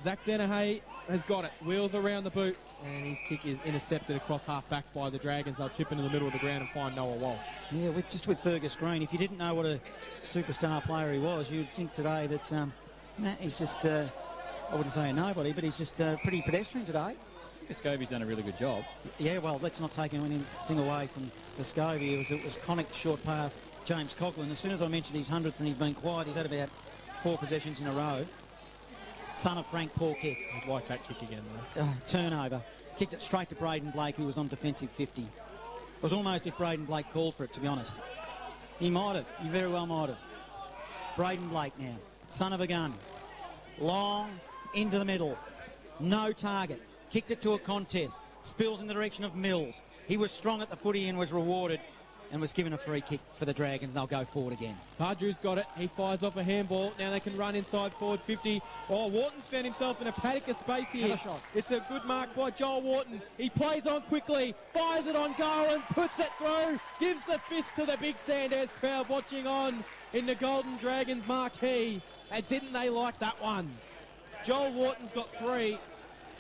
Zach Danahy has got it. Wheels around the boot. and his kick is intercepted across half-back by the Dragons. They'll chip into the middle of the ground and find Noah Walsh. Yeah, with Fergus Green, if you didn't know what a superstar player he was, you'd think today that Matt is just, I wouldn't say a nobody, but he's just pretty pedestrian today. Scobie's done a really good job. Yeah, well, let's not take anything away from Scobie. It was Connick short pass, James Coughlin. As soon as I mentioned his 100th and he's been quiet, he's had about 4 possessions in a row. Son of Frank, poor kick. I'd like that kick again, though. Turnover. Kicked it straight to Braden Blake, who was on defensive 50. It was almost if Braden Blake called for it, to be honest. He might have. He very well might have. Braden Blake now. Son of a gun. Long, into the middle. No target. Kicked it to a contest. Spills in the direction of Mills. He was strong at the footy and was rewarded and was given a free kick for the Dragons. They'll go forward again. Tarju's got it. He fires off a handball. Now they can run inside forward 50. Oh, Wharton's found himself in a paddock of space here. Shot. It's a good mark by Joel Wharton. He plays on quickly, fires it on goal and puts it through. Gives the fist to the big Sandhurst crowd watching on in the Golden Dragons marquee. And didn't they like that one? Joel Wharton's got 3.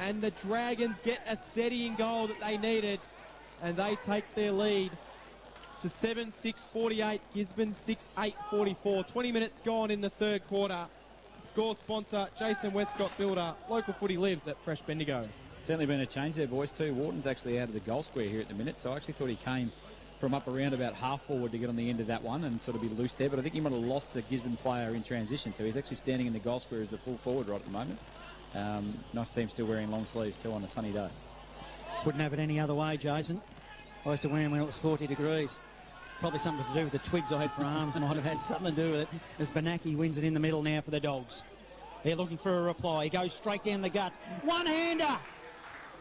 And the Dragons get a steadying goal that they needed. And they take their lead to 7-6-48. Gisborne 6-8-44. 20 minutes gone in the third quarter. Score sponsor, Jason Westcott Builder. Local footy lives at Fresh Bendigo. Certainly been a change there, boys, too. Wharton's actually out of the goal square here at the minute, so I actually thought he came from up around about half forward to get on the end of that one and sort of be loose there, but I think he might have lost a Gisborne player in transition, so he's actually standing in the goal square as the full forward right at the moment. Nice to see him still wearing long sleeves too on a sunny day. Wouldn't have it any other way, Jason. I used to wear them when it was 40 degrees. Probably something to do with the twigs I had for arms. Might have had something to do with it. As Banaki wins it in the middle now for the Dogs. They're looking for a reply. He goes straight down the gut. One-hander!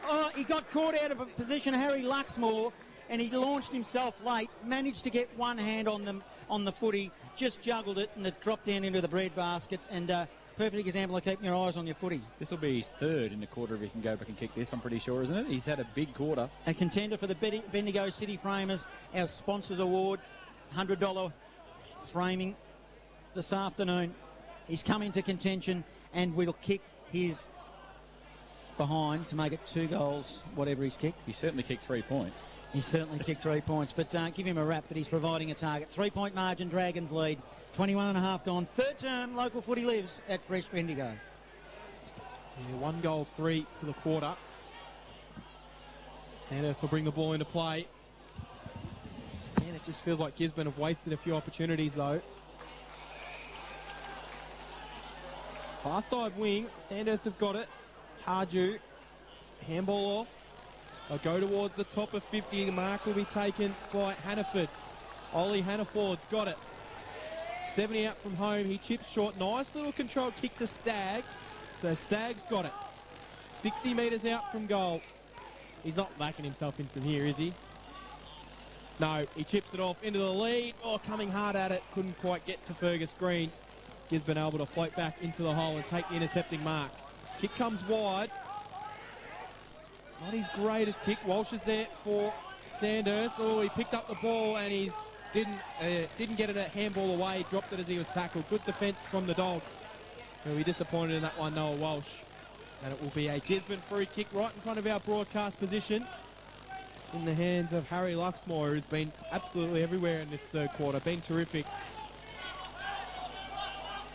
Oh, he got caught out of a position, Harry Luxmore, and he launched himself late. Managed to get one hand on the footy. Just juggled it, and it dropped down into the breadbasket. And perfect example of keeping your eyes on your footy. This will be his third in the quarter if he can go back and kick this, I'm pretty sure, isn't it? He's had a big quarter. A contender for the Bendigo City Framers, our sponsors award, $100 framing this afternoon. He's come into contention and will kick his behind to make it 2 goals, whatever he's kicked. He certainly kicked 3 points. He certainly kicked 3 points, but give him a rap, but he's providing a target. 3-point margin, Dragons lead. 21.5 gone. Third term, local footy lives at Fresh Bendigo. Yeah, 1 goal, 3 for the quarter. Sandhurst will bring the ball into play. Man, it just feels like Gisborne have wasted a few opportunities though. Far side wing, Sandhurst have got it. Tarju, handball off. They'll go towards the top of 50. The mark will be taken by Hannaford. Ollie Hannaford's got it. 70 out from home. He chips short. Nice little control kick to Stagg. So Stagg's got it. 60 metres out from goal. He's not backing himself in from here, is he? No, he chips it off into the lead. Oh, coming hard at it. Couldn't quite get to Fergus Green. Gisborne able to float back into the hole and take the intercepting mark. Kick comes wide. Not his greatest kick. Walsh is there for Sandhurst. Oh, he picked up the ball and he didn't get it a handball away. Dropped it as he was tackled. Good defence from the Dogs. He'll be disappointed in that one, Noah Walsh. And it will be a Gisborne free kick right in front of our broadcast position in the hands of Harry Luxmore, who's been absolutely everywhere in this third quarter. Been terrific.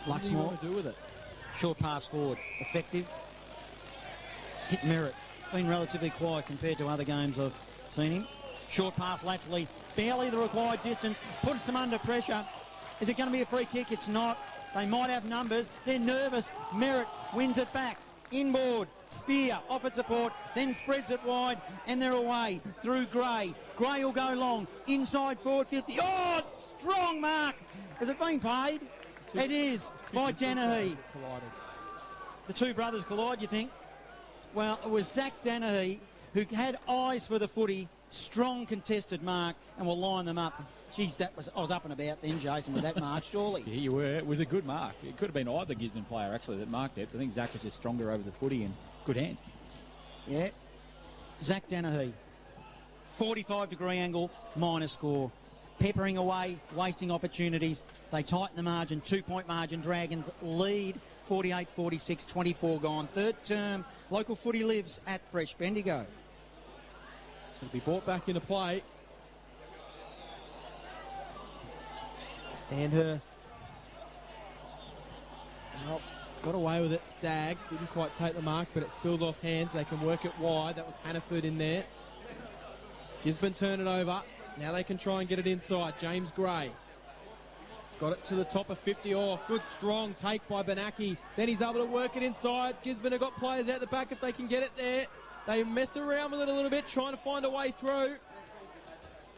What do you want to do with it? Short pass forward. Effective. Hit merit. Been relatively quiet compared to other games I've seen him. Short pass laterally. Barely the required distance. Puts them under pressure. Is it going to be a free kick? It's not. They might have numbers. They're nervous. Merritt wins it back. Inboard. Spear. Offered support. Then spreads it wide. And they're away. Through Gray. Gray will go long. Inside forward 50. Oh, strong mark. Has it been paid? It is. By Danahy. The two brothers collide, you think? Well, it was Zach Danahy who had eyes for the footy. Strong contested mark. And will line them up. Geez, I was up and about then, Jason, with that mark, surely. Yeah, you were. It was a good mark. It could have been either Gisborne player, actually, that marked it. I think Zach was just stronger over the footy and good hands. Yeah. Zach Danahy. 45-degree angle, minor score. Peppering away, wasting opportunities. They tighten the margin, 2-point margin. Dragons lead 48-46, 24 gone. Third term, local footy lives at Fresh Bendigo. So be brought back into play. Sandhurst. Well, got away with it. Stagg didn't quite take the mark, but it spills off hands. They can work it wide. That was Hannaford in there. Gisborne turn it over. Now they can try and get it inside. James Gray. Got it to the top of 50 off. Good strong take by Benaki. Then he's able to work it inside. Gisborne have got players out the back if they can get it there. They mess around with it a little bit, trying to find a way through.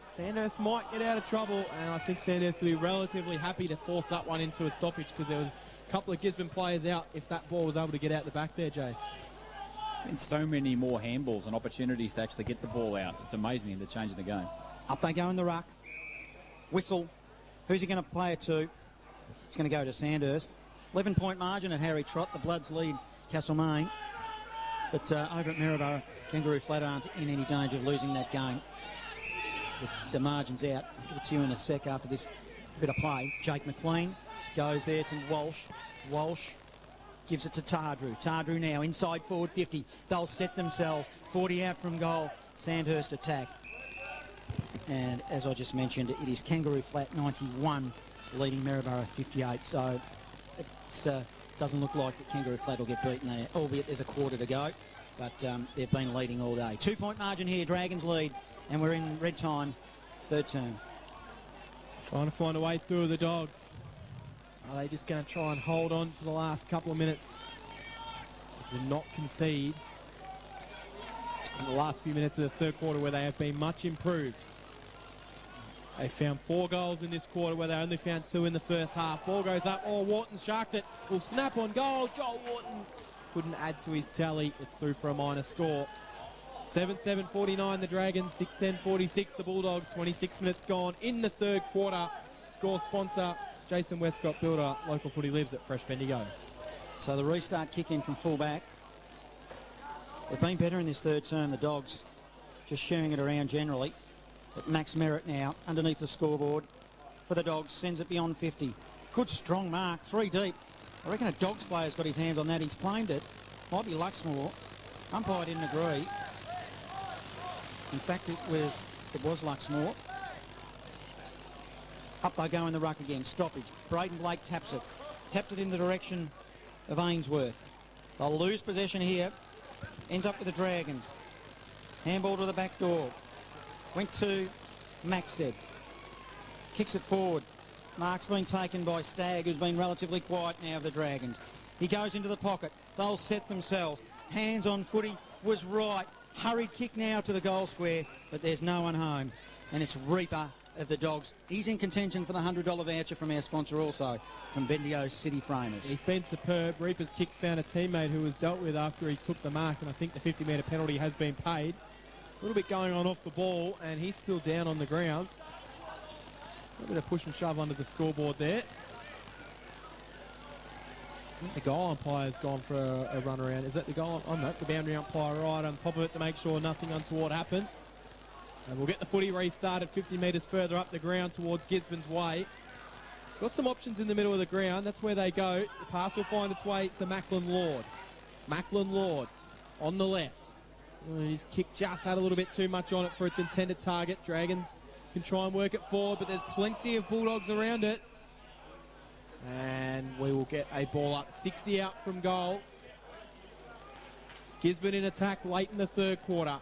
Sandhurst might get out of trouble, and I think Sandhurst will be relatively happy to force that one into a stoppage because there was a couple of Gisborne players out if that ball was able to get out the back there, Jace. There's been so many more handballs and opportunities to actually get the ball out. It's amazing in the change of the game. Up they go in the ruck. Whistle. Who's he going to play it to? It's going to go to Sandhurst. 11-point margin at Harry Trott. The Bloods lead Castlemaine. But over at Maryborough, Kangaroo Flat aren't in any danger of losing that game. The margin's out. I'll give it to you in a sec after this bit of play. Jake McLean goes there to Walsh. Walsh gives it to Tardrew. Tardrew now inside forward 50. They'll set themselves. 40 out from goal. Sandhurst attack. And as I just mentioned, it is Kangaroo Flat 91 leading Maryborough 58. So it doesn't look like that Kangaroo Flat will get beaten there, albeit there's a quarter to go. But they've been leading all day. 2-point margin here, Dragons lead. And we're in red time, third term. Trying to find a way through the Dogs. Are they just going to try and hold on for the last couple of minutes? They did not concede in the last few minutes of the third quarter where they have been much improved. They found 4 goals in this quarter where they only found 2 in the first half. Ball goes up. Oh, Wharton sharked it. Will snap on goal. Joel Wharton couldn't add to his tally. It's through for a minor score. 7-7-49 the Dragons, 6-10-46 the Bulldogs, 26 minutes gone in the third quarter. Score sponsor, Jason Westcott Builder, local footy lives at Fresh Bendigo. So the restart kick in from full-back. They've been better in this third term, the Dogs, just sharing it around generally. But Max Merritt now, underneath the scoreboard for the Dogs, sends it beyond 50. Good strong mark, 3 deep. I reckon a Dogs player's got his hands on that. He's claimed it. Might be Luxmore. Umpire didn't agree. In fact, it was Luxmore. Up they go in the ruck again. Stoppage. Braden Blake taps it. Tapped it in the direction of Ainsworth. They'll lose possession here. Ends up with the Dragons. Handball to the back door. Went to Maxted. Kicks it forward. Mark's been taken by Stagg, who's been relatively quiet now of the Dragons. He goes into the pocket. They'll set themselves. Hands on footy was right. Hurried kick now to the goal square, but there's no one home. And it's Reaper of the Dogs. He's in contention for the $100 voucher from our sponsor also, from Bendigo City Framers. He's been superb. Reaper's kick found a teammate who was dealt with after he took the mark, and I think the 50-metre penalty has been paid. A little bit going on off the ball, and he's still down on the ground. A little bit of push and shove under the scoreboard there. I think the goal umpire's gone for a run around. Is that the goal? Oh no, the boundary umpire right on top of it to make sure nothing untoward happened. And we'll get the footy restarted 50 metres further up the ground towards Gisborne's way. Got some options in the middle of the ground. That's where they go. The pass will find its way to Macklin Lord. Macklin Lord on the left. His kick just had a little bit too much on it for its intended target. Dragons can try and work it forward, but there's plenty of Bulldogs around it. And we will get a ball up 60 out from goal. Gisborne in attack late in the third quarter.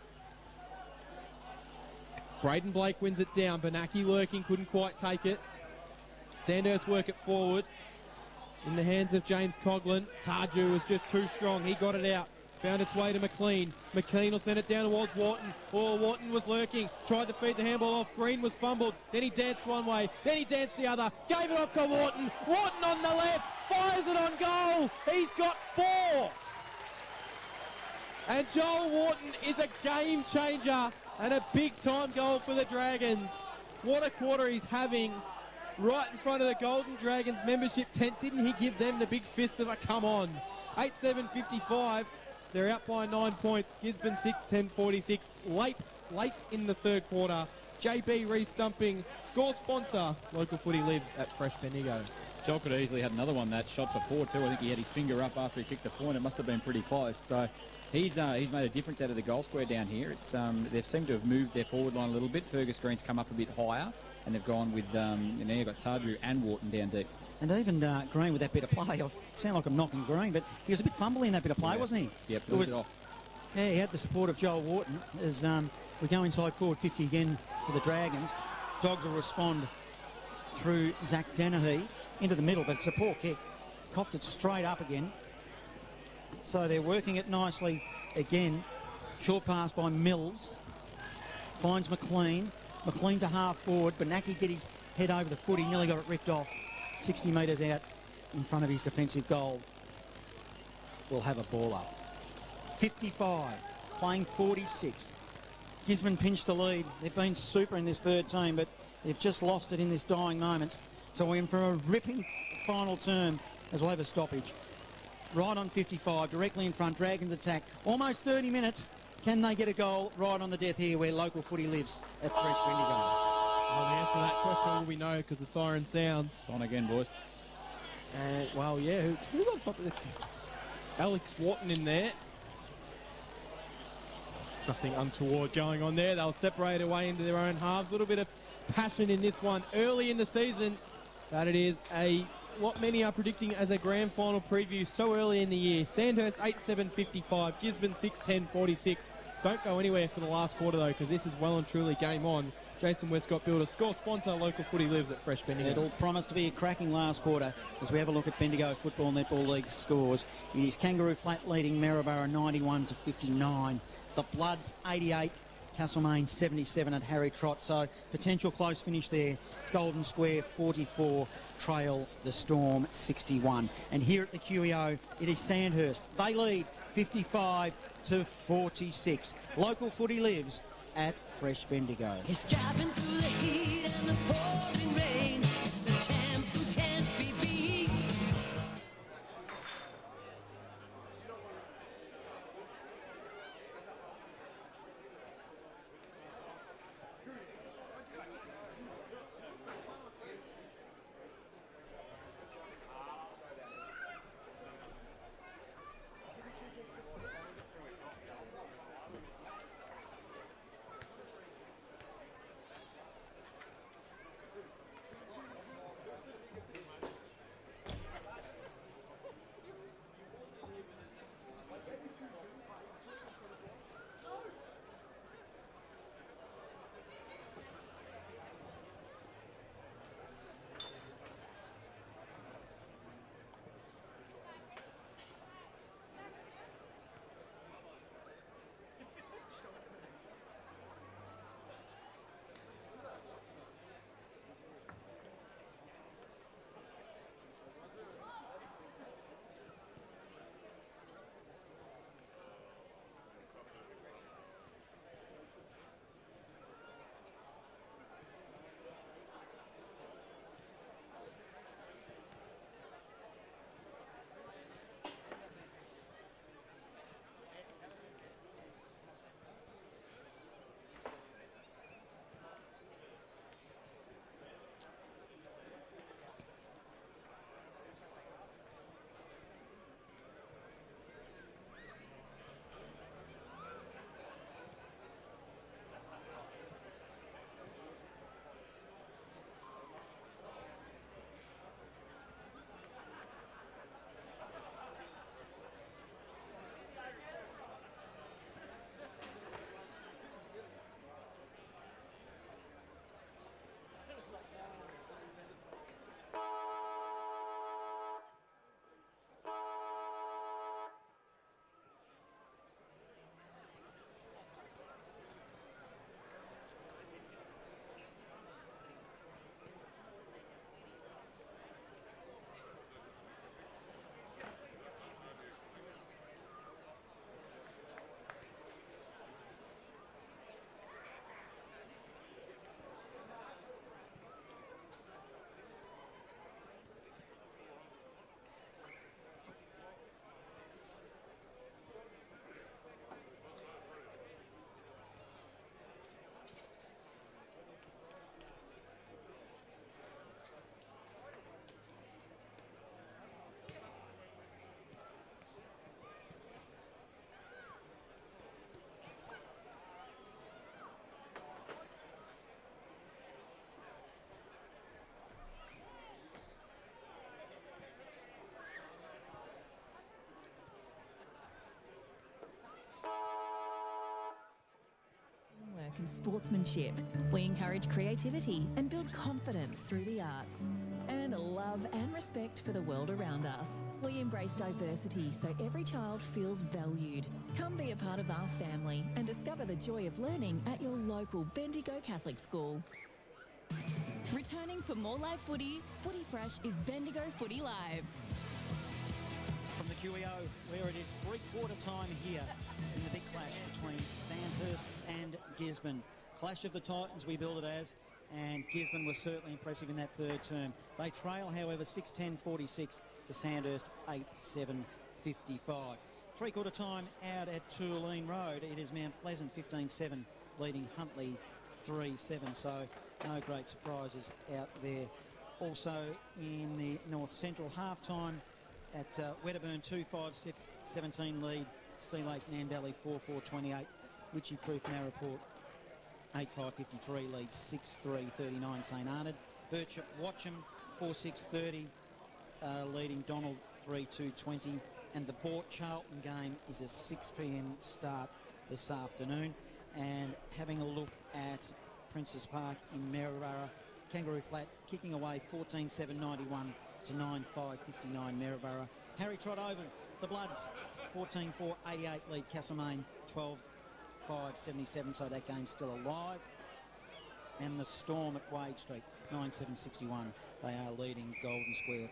Braden Blake wins it down. Benaki lurking, couldn't quite take it. Sandhurst work it forward. In the hands of James Coughlin. Tarju was just too strong. He got it out. Found its way to McLean. McLean will send it down towards Wharton. Oh, Wharton was lurking. Tried to feed the handball off. Green was fumbled. Then he danced one way. Then he danced the other. Gave it off to Wharton. Wharton on the left. Fires it on goal. He's got 4. And Joel Wharton is a game changer and a big-time goal for the Dragons. What a quarter he's having right in front of the Golden Dragons membership tent. Didn't he give them the big fist of a come on? 8-7-55. They're out by 9 points. Gisborne 6-10-46. Late in the third quarter. JB re-stumping. Score sponsor. Local footy lives at Fresh Bendigo. Joel could have easily had another one that shot before too. I think he had his finger up after he kicked the point. It must have been pretty close. So he's made a difference out of the goal square down here. It's they've seemed to have moved their forward line a little bit. Fergus Green's come up a bit higher, and they've gone with now you've got Tardrew and Wharton down deep. And even Green with that bit of play, I sound like I'm knocking Green, but he was a bit fumbly in that bit of play, wasn't he? Yep, it was off. Yeah, he had the support of Joel Wharton as we go inside forward 50 again for the Dragons. Dogs will respond through Zach Dennehy into the middle, but it's a poor kick. Coughed it straight up again. So they're working it nicely again. Short pass by Mills. Finds McLean. McLean to half forward. Benaki get his head over the foot. He nearly got it ripped off. 60 metres out in front of his defensive goal. We'll have a ball up. 55, playing 46. Gisborne pinched the lead. They've been super in this third team, but they've just lost it in this dying moments. So we're in for a ripping final term as we'll have a stoppage. Right on 55, directly in front. Dragons attack. Almost 30 minutes. Can they get a goal right on the death here where local footy lives at Fresh Bendigo? Well, the answer to that question will we know because the siren sounds. On again, boys. Well, yeah, who's on top? It's Alex Wharton in there. Nothing untoward going on there. They'll separate away into their own halves. A little bit of passion in this one early in the season, but it is what many are predicting as a grand final preview so early in the year. Sandhurst 8-7-55, Gisborne 6-10-46. Don't go anywhere for the last quarter though, because this is well and truly game on. Jason Westcott Builder, score sponsor, local footy lives at Fresh Bendigo. It'll promise to be a cracking last quarter as we have a look at Bendigo Football Netball League scores. It is Kangaroo Flat leading Maryborough 91-59. The Bloods 88, Castlemaine 77 at Harry Trott. So potential close finish there. Golden Square 44, trail the Storm 61. And here at the QEO, it is Sandhurst. They lead 55-46. Local footy lives at Fresh Bendigo. He's driving through the heat and the pouring rain. The champ who can't be beat. and sportsmanship. We encourage creativity and build confidence through the arts. And a love and respect for the world around us. We embrace diversity so every child feels valued. Come be a part of our family and discover the joy of learning at your local Bendigo Catholic School. Returning for more live footy, Footy Fresh is Bendigo Footy Live. From the QEO, where it is three-quarter time here in the big clash between Sandhurst and Gisborne. Clash of the Titans, we build it as, and Gisborne was certainly impressive in that third term. They trail, however, 6-10-46 to Sandhurst 8-7-55. Three-quarter time out at Tullaline Road, it is Mount Pleasant 15-7 leading Huntley 3-7, so no great surprises out there. Also in the North Central half-time at Wedderburn 2-5-17 lead, Sea Lake Nandali 4-4-28, Witchy Proof Narraport 8-5-53 lead 6-3-39 St Arnaud, Birchip Watcham 4-6-30 leading Donald 3-2-20, and the Bort Charlton game is a 6 p.m. start this afternoon. And having a look at Princes Park in Maryborough, Kangaroo Flat kicking away 14-7-91 to 9-5-59 Maryborough. Harry Trott Oval, the Bloods 14-4-88 lead Castlemaine 12-5-77, so that game's still alive. And the Storm at Wade Street 9-7-61, they are leading Golden Square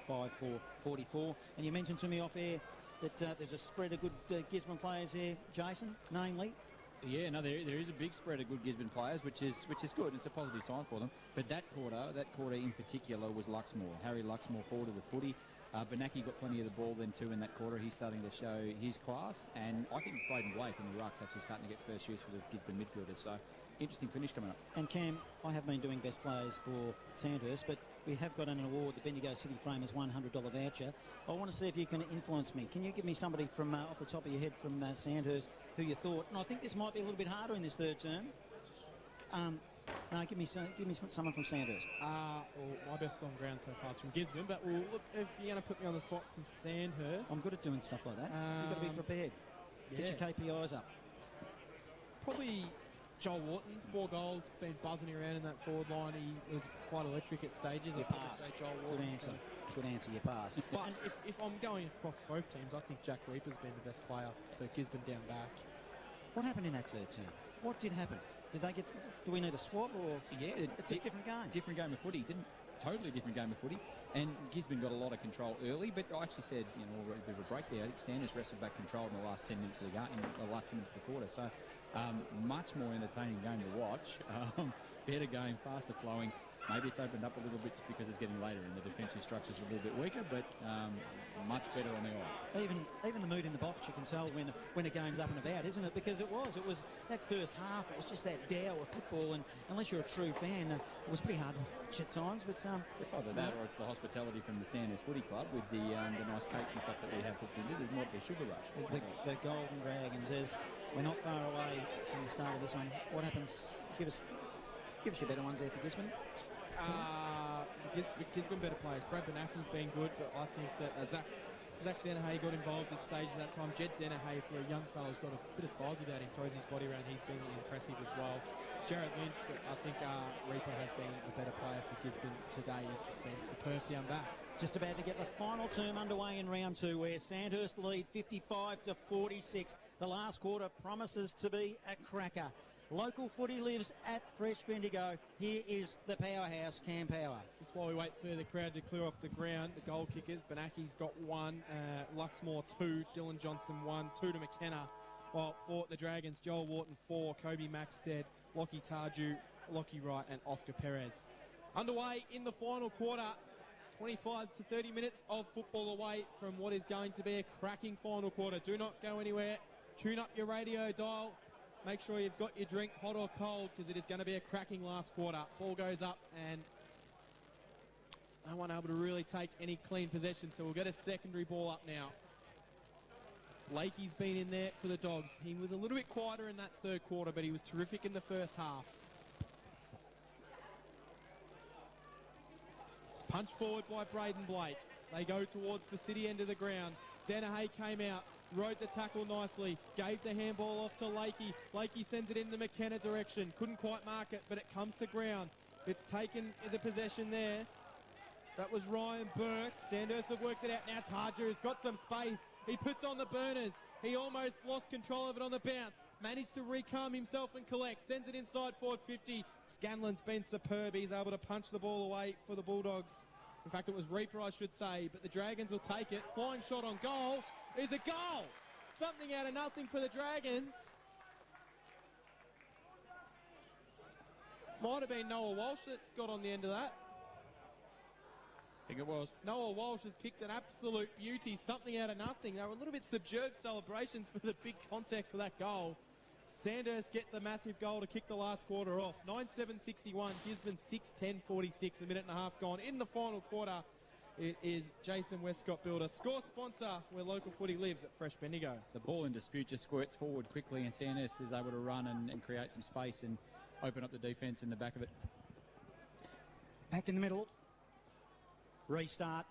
5-4-44. And you mentioned to me off air that there's a spread of good Gisborne players here, Jason, namely. Yeah, no, there is a big spread of good Gisborne players, which is good. It's a positive sign for them. But that quarter in particular was Luxmore. Harry Luxmore forward of the footy. Benaki got plenty of the ball then too in that quarter. He's starting to show his class, and I think Braden Blake in the ruck's actually starting to get first shoots for the Gisborne midfielders. So interesting finish coming up. And Cam, I have been doing best players for Sandhurst, but we have got an award, the Bendigo City Framers $100 voucher. I want to see if you can influence me. Can you give me somebody from off the top of your head from Sandhurst who you thought? And I think this might be a little bit harder in this third term. No, give me someone from Sandhurst. Well, my best on ground so far is from Gisborne, but look, if you're going to put me on the spot from Sandhurst, I'm good at doing stuff like that. You've got to be prepared. Get your KPIs up. Probably Joel Wharton, 4 goals, been buzzing around in that forward line. He was quite electric at stages. You I'd probably passed. say Joel Wharton. Good answer, you passed. But if I'm going across both teams, I think Jack Reaper's been the best player for Gisborne down back. What happened in that third term? What did happen? Did they get? Do we need a swap or? Yeah, it's a different game. Different game of footy. Totally different game of footy. And Gisborne got a lot of control early, but I actually said, a bit of a break there. I think Sanders wrestled back control in the last 10 minutes of the game, in the last 10 minutes of the quarter. So much more entertaining game to watch. Better game, faster flowing. Maybe it's opened up a little bit just because it's getting later and the defensive structure's a little bit weaker, but much better on the eye. Even the mood in the box, you can tell when a game's up and about, isn't it? Because it was that first half, it was just that dour of football, and unless you're a true fan, it was pretty hard to watch at times. But it's either that or it's the hospitality from the Sandhurst Footy Club with the nice cakes and stuff that we have hooked into. There's not the sugar rush. The Golden Dragons, we're not far away from the start of this one. What happens? Give us your better ones there for Gisborne. Gisborne better players. Brad Benaki's been good, but I think that Zach Dennehy got involved at stages at that time. Jed Dennehy, for a young fellow, has got a bit of size about him, throws his body around. He's been impressive as well. Jared Lynch, but I think Reaper has been the better player for Gisborne today. He's just been superb down back. Just about to get the final term underway in round 2, where Sandhurst lead 55-46. The last quarter promises to be a cracker. Local footy lives at Fresh Bendigo. Here is the powerhouse, Cam Power. Just while we wait for the crowd to clear off the ground, the goal kickers, Benaki's got 1, Luxmore 2, Dylan Johnson 1, 2 to McKenna. While for the Dragons, Joel Wharton 4, Kobe Maxted, Lockie Tarju, Lockie Wright and Oscar Perez. Underway in the final quarter, 25 to 30 minutes of football away from what is going to be a cracking final quarter. Do not go anywhere. Tune up your radio dial. Make sure you've got your drink hot or cold, because it is going to be a cracking last quarter. Ball goes up and no one able to really take any clean possession, so we'll get a secondary ball up now. Lakey's been in there for the Dogs. He was a little bit quieter in that third quarter, but he was terrific in the first half. It's punched forward by Braden Blake. They go towards the city end of the ground. Danahay came out, rode the tackle nicely, gave the handball off to Lakey. Lakey sends it in the McKenna direction. Couldn't quite mark it, but it comes to ground. It's taken the possession there. That was Ryan Burke. Sandhurst have worked it out. Now Tarju's got some space. He puts on the burners. He almost lost control of it on the bounce. Managed to recalm himself and collect. Sends it inside forward 50. Scanlon's been superb. He's able to punch the ball away for the Bulldogs. In fact, it was Reaper, I should say, but the Dragons will take it. Flying shot on goal is a goal. Something out of nothing for the Dragons. Might have been Noah Walsh that's got on the end of that. I think it was. Noah Walsh has kicked an absolute beauty, something out of nothing. They were a little bit subdued celebrations for the big context of that goal. Sandhurst get the massive goal to kick the last quarter off. 9-7-61, Gisborne 6-10-46, a minute and a half gone. In the final quarter, it is Jason Westcott Builder. Score sponsor, where local footy lives, at Fresh Bendigo. The ball in dispute just squirts forward quickly, and Sandhurst is able to run and create some space and open up the defence in the back of it. Back in the middle. Restart.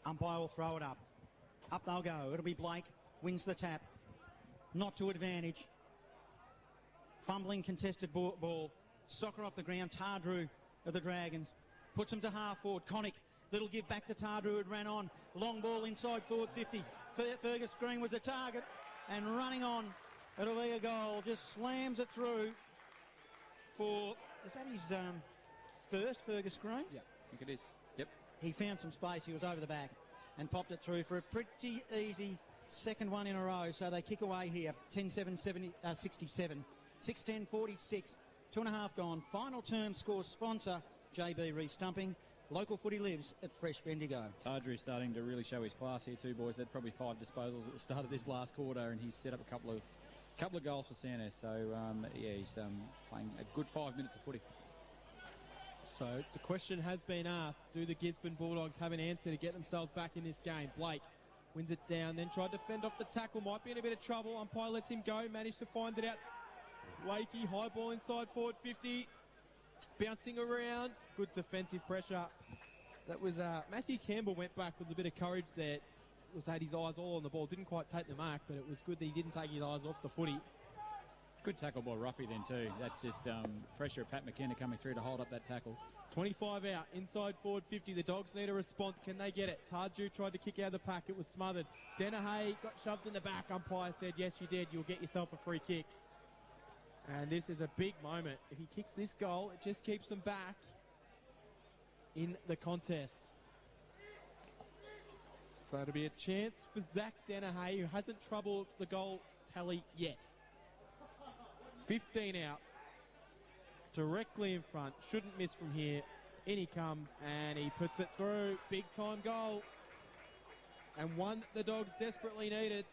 Umpire will throw it up. Up they'll go. It'll be Blake. Wins the tap. Not to advantage. Fumbling contested ball. Soccer off the ground. Tardrew of the Dragons. Puts him to half forward. Connick. Little give back to Tardrew. It ran on. Long ball inside forward 50. Fergus Green was the target. And running on. It'll be a goal. Just slams it through for... Is that his first, Fergus Green? Yeah, I think it is. Yep. He found some space. He was over the back and popped it through for a pretty easy second one in a row. So they kick away here. 10-7-67. 6-10-46. 2.5 gone. Final term score sponsor, JB Restumping. Local footy lives at Fresh Bendigo. Tardrew starting to really show his class here too, boys. They had probably 5 disposals at the start of this last quarter, and he's set up a couple of goals for Sandhurst. So, yeah, he's playing a good 5 minutes of footy. So the question has been asked, do the Gisborne Bulldogs have an answer to get themselves back in this game? Blake wins it down, then tried to fend off the tackle, might be in a bit of trouble. Umpire lets him go, managed to find it out. Lakey, high ball inside forward 50, bouncing around, good defensive pressure. That was Matthew Campbell went back with a bit of courage there. Had his eyes all on the ball, didn't quite take the mark, but it was good that he didn't take his eyes off the footy. Good tackle by Ruffy then too. That's just pressure of Pat McKenna coming through to hold up that tackle. 25 out, inside forward 50. The Dogs need a response. Can they get it? Tarju tried to kick out of the pack. It was smothered. Danahay got shoved in the back. Umpire said, yes, you did. You'll get yourself a free kick. And this is a big moment. If he kicks this goal, it just keeps them back in the contest. So it'll be a chance for Zach Danahay, who hasn't troubled the goal tally yet. 15 out, directly in front, shouldn't miss from here. In he comes and he puts it through. Big time goal, and one the Dogs desperately needed.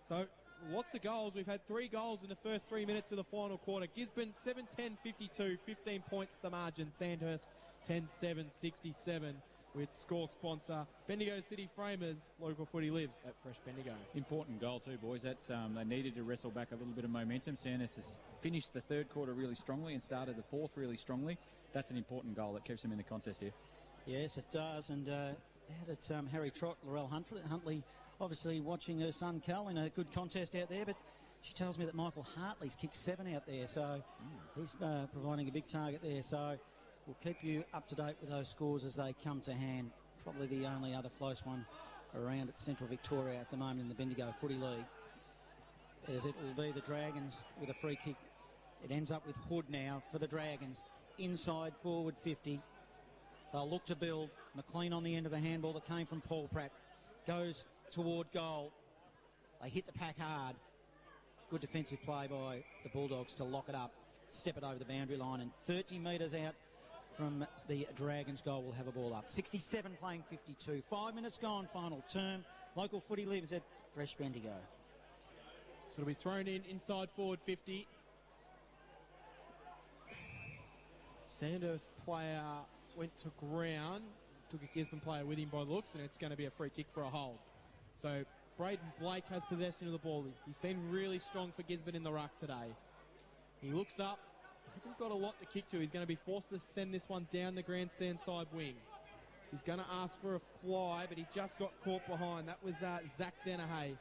So lots of goals. We've had 3 goals in the first 3 minutes of the final quarter. Gisborne 7-10-52, 15 points the margin. Sandhurst 10-7-67. With score sponsor Bendigo City Framers. Local footy lives at Fresh Bendigo. Important goal too, boys. That's they needed to wrestle back a little bit of momentum. Sandhurst has finished the third quarter really strongly and started the fourth really strongly. That's an important goal that keeps them in the contest here. Yes, it does. And out at Harry Trott, Laurel Huntley, obviously watching her son Cal in a good contest out there, but she tells me that Michael Hartley's kicked 7 out there, so he's providing a big target there. So we'll keep you up to date with those scores as they come to hand. Probably the only other close one around at Central Victoria at the moment in the Bendigo Footy League, as it will be the Dragons with a free kick. It ends up with Hood now for the Dragons. Inside forward 50. They'll look to build. McLean on the end of a handball that came from Paul Pratt. Goes toward goal. They hit the pack hard. Good defensive play by the Bulldogs to lock it up. Step it over the boundary line, and 30 metres out from the Dragons goal will have a ball up. 67 playing 52. 5 minutes gone, final term. Local footy lives at Fresh Bendigo. So it'll be thrown in inside forward 50. Sandhurst player went to ground. Took a Gisborne player with him by looks, and it's going to be a free kick for a hold. So Braden Blake has possession of the ball. He's been really strong for Gisborne in the ruck today. He looks up. Hasn't got a lot to kick to. He's going to be forced to send this one down the grandstand side wing. He's going to ask for a fly, but he just got caught behind. That was Zach Dennehy.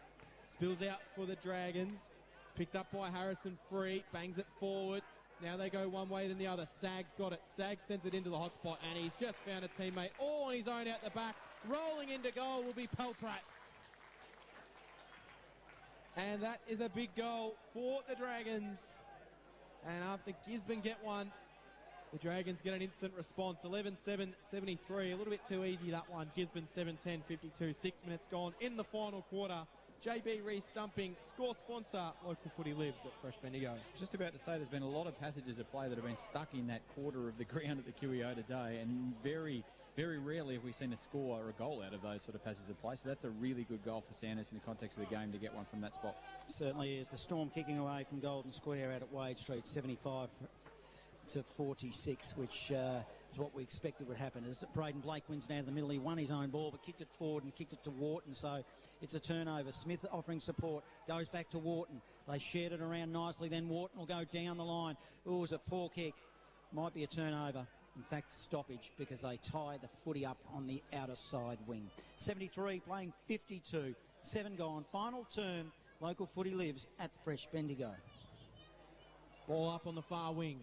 Spills out for the Dragons. Picked up by Harrison Free. Bangs it forward. Now they go one way than the other. Stagg's got it. Stagg sends it into the hot spot, and he's just found a teammate all on his own out the back. Rolling into goal will be Pelprat. And that is a big goal for the Dragons. And after Gisborne get one, the Dragons get an instant response. 11-7-73. A little bit too easy, that one. Gisborne 7-10-52. 6 minutes gone in the final quarter. JB re-stumping. Score sponsor, Local Footy Lives at Fresh Bendigo. Just about to say there's been a lot of passages of play that have been stuck in that quarter of the ground at the QEO today, and very, very rarely have we seen a score or a goal out of those sort of passages of play. So that's a really good goal for Sandhurst in the context of the game to get one from that spot. Certainly is. The Storm kicking away from Golden Square out at Wade Street, 75 to 46, which is what we expected would happen. As Braden Blake wins down the middle, he won his own ball but kicked it forward and kicked it to Wharton, so it's a turnover. Smith offering support, goes back to Wharton. They shared it around nicely, then Wharton will go down the line. Oh, it was a poor kick. Might be a turnover. In fact, stoppage, because they tie the footy up on the outer side wing. 73 playing 52. 7 gone. Final term. Local Footy Lives at Fresh Bendigo. Ball up on the far wing.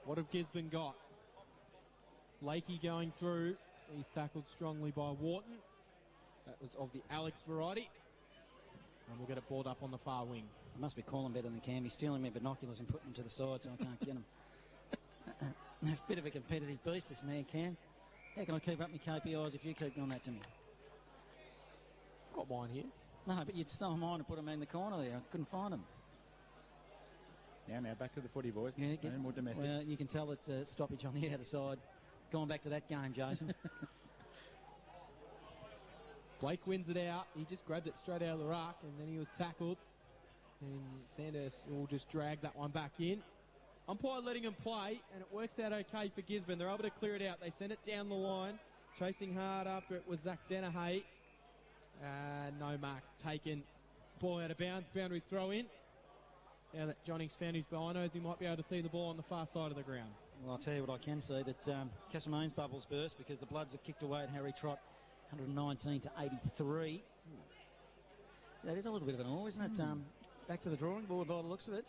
What have Gisborne got? Lakey going through. He's tackled strongly by Wharton. That was of the Alex variety. And we'll get it balled up on the far wing. I must be calling better than Cam. He's stealing my binoculars and putting them to the side so I can't get them. A bit of a competitive beast, this man, Cam. How can I keep up my KPIs if you keep doing that to me? I've got mine here. No, but you'd stole mine and put them in the corner there. I couldn't find them. Now back to the footy, boys. Yeah, And more domestic. Well, you can tell it's a stoppage on the outer side. Going back to that game, Jason. Blake wins it out. He just grabbed it straight out of the ruck, and then he was tackled. And Sandhurst will just drag that one back in. Umpire letting him play, and it works out okay for Gisborne. They're able to clear it out. They send it down the line. Chasing hard after it was Zach Dennehy. No mark taken. Ball out of bounds. Boundary throw in. Now that Johnny's found his binos, he might be able to see the ball on the far side of the ground. Well, I'll tell you what I can see, that Castleman's bubbles burst because the Bloods have kicked away at Harry Trott, 119 to 83. That is a little bit of an awe, isn't it? Back to the drawing board by the looks of it.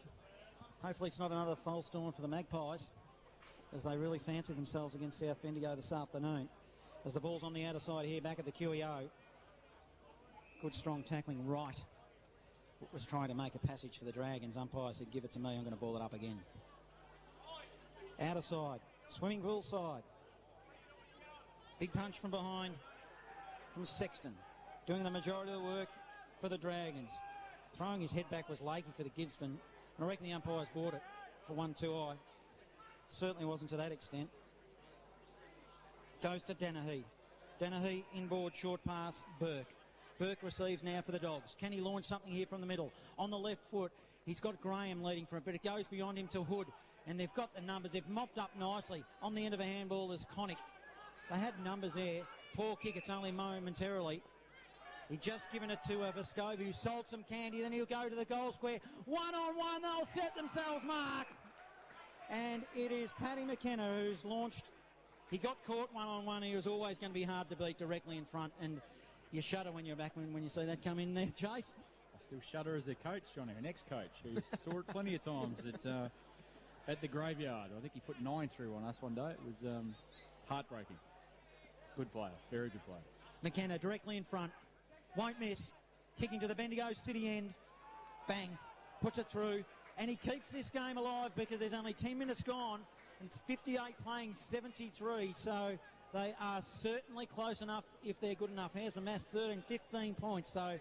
Hopefully it's not another false dawn for the Magpies, as they really fancy themselves against South Bendigo this afternoon. As the ball's on the outer side here, back at the QEO. Good strong tackling right. Was trying to make a passage for the Dragons. Umpire said, give it to me, I'm going to ball it up again. Outer side, swimming pool side. Big punch from behind from Sexton. Doing the majority of the work for the Dragons. Throwing his head back was Lakey for the Gisborne. And I reckon the umpires bought it for 1-2-eye. Certainly wasn't to that extent. Goes to Dennehy. Dennehy inboard, short pass, Burke. Burke receives now for the Dogs. Can he launch something here from the middle? On the left foot, he's got Graham leading for it, but it goes beyond him to Hood. And they've got the numbers. They've mopped up nicely. On the end of a handball is Connick. They had numbers there. Poor kick, it's only momentarily. He'd just given it to Vescovi, who sold some candy. Then he'll go to the goal square. 1-on-1, they'll set themselves mark. And it is Paddy McKenna who's launched. He got caught 1-on-1. He was always going to be hard to beat directly in front. And you shudder when you're back when you see that come in there, Chase. I still shudder as a coach, Johnny, an ex-coach who saw it plenty of times at the graveyard. I think he put 9 through on us one day. It was heartbreaking. Good player, very good player. McKenna directly in front. Won't miss. Kicking to the Bendigo City end. Bang. Puts it through. And he keeps this game alive because there's only 10 minutes gone. And it's 58 playing 73. So they are certainly close enough if they're good enough. Here's the maths, 15 points. So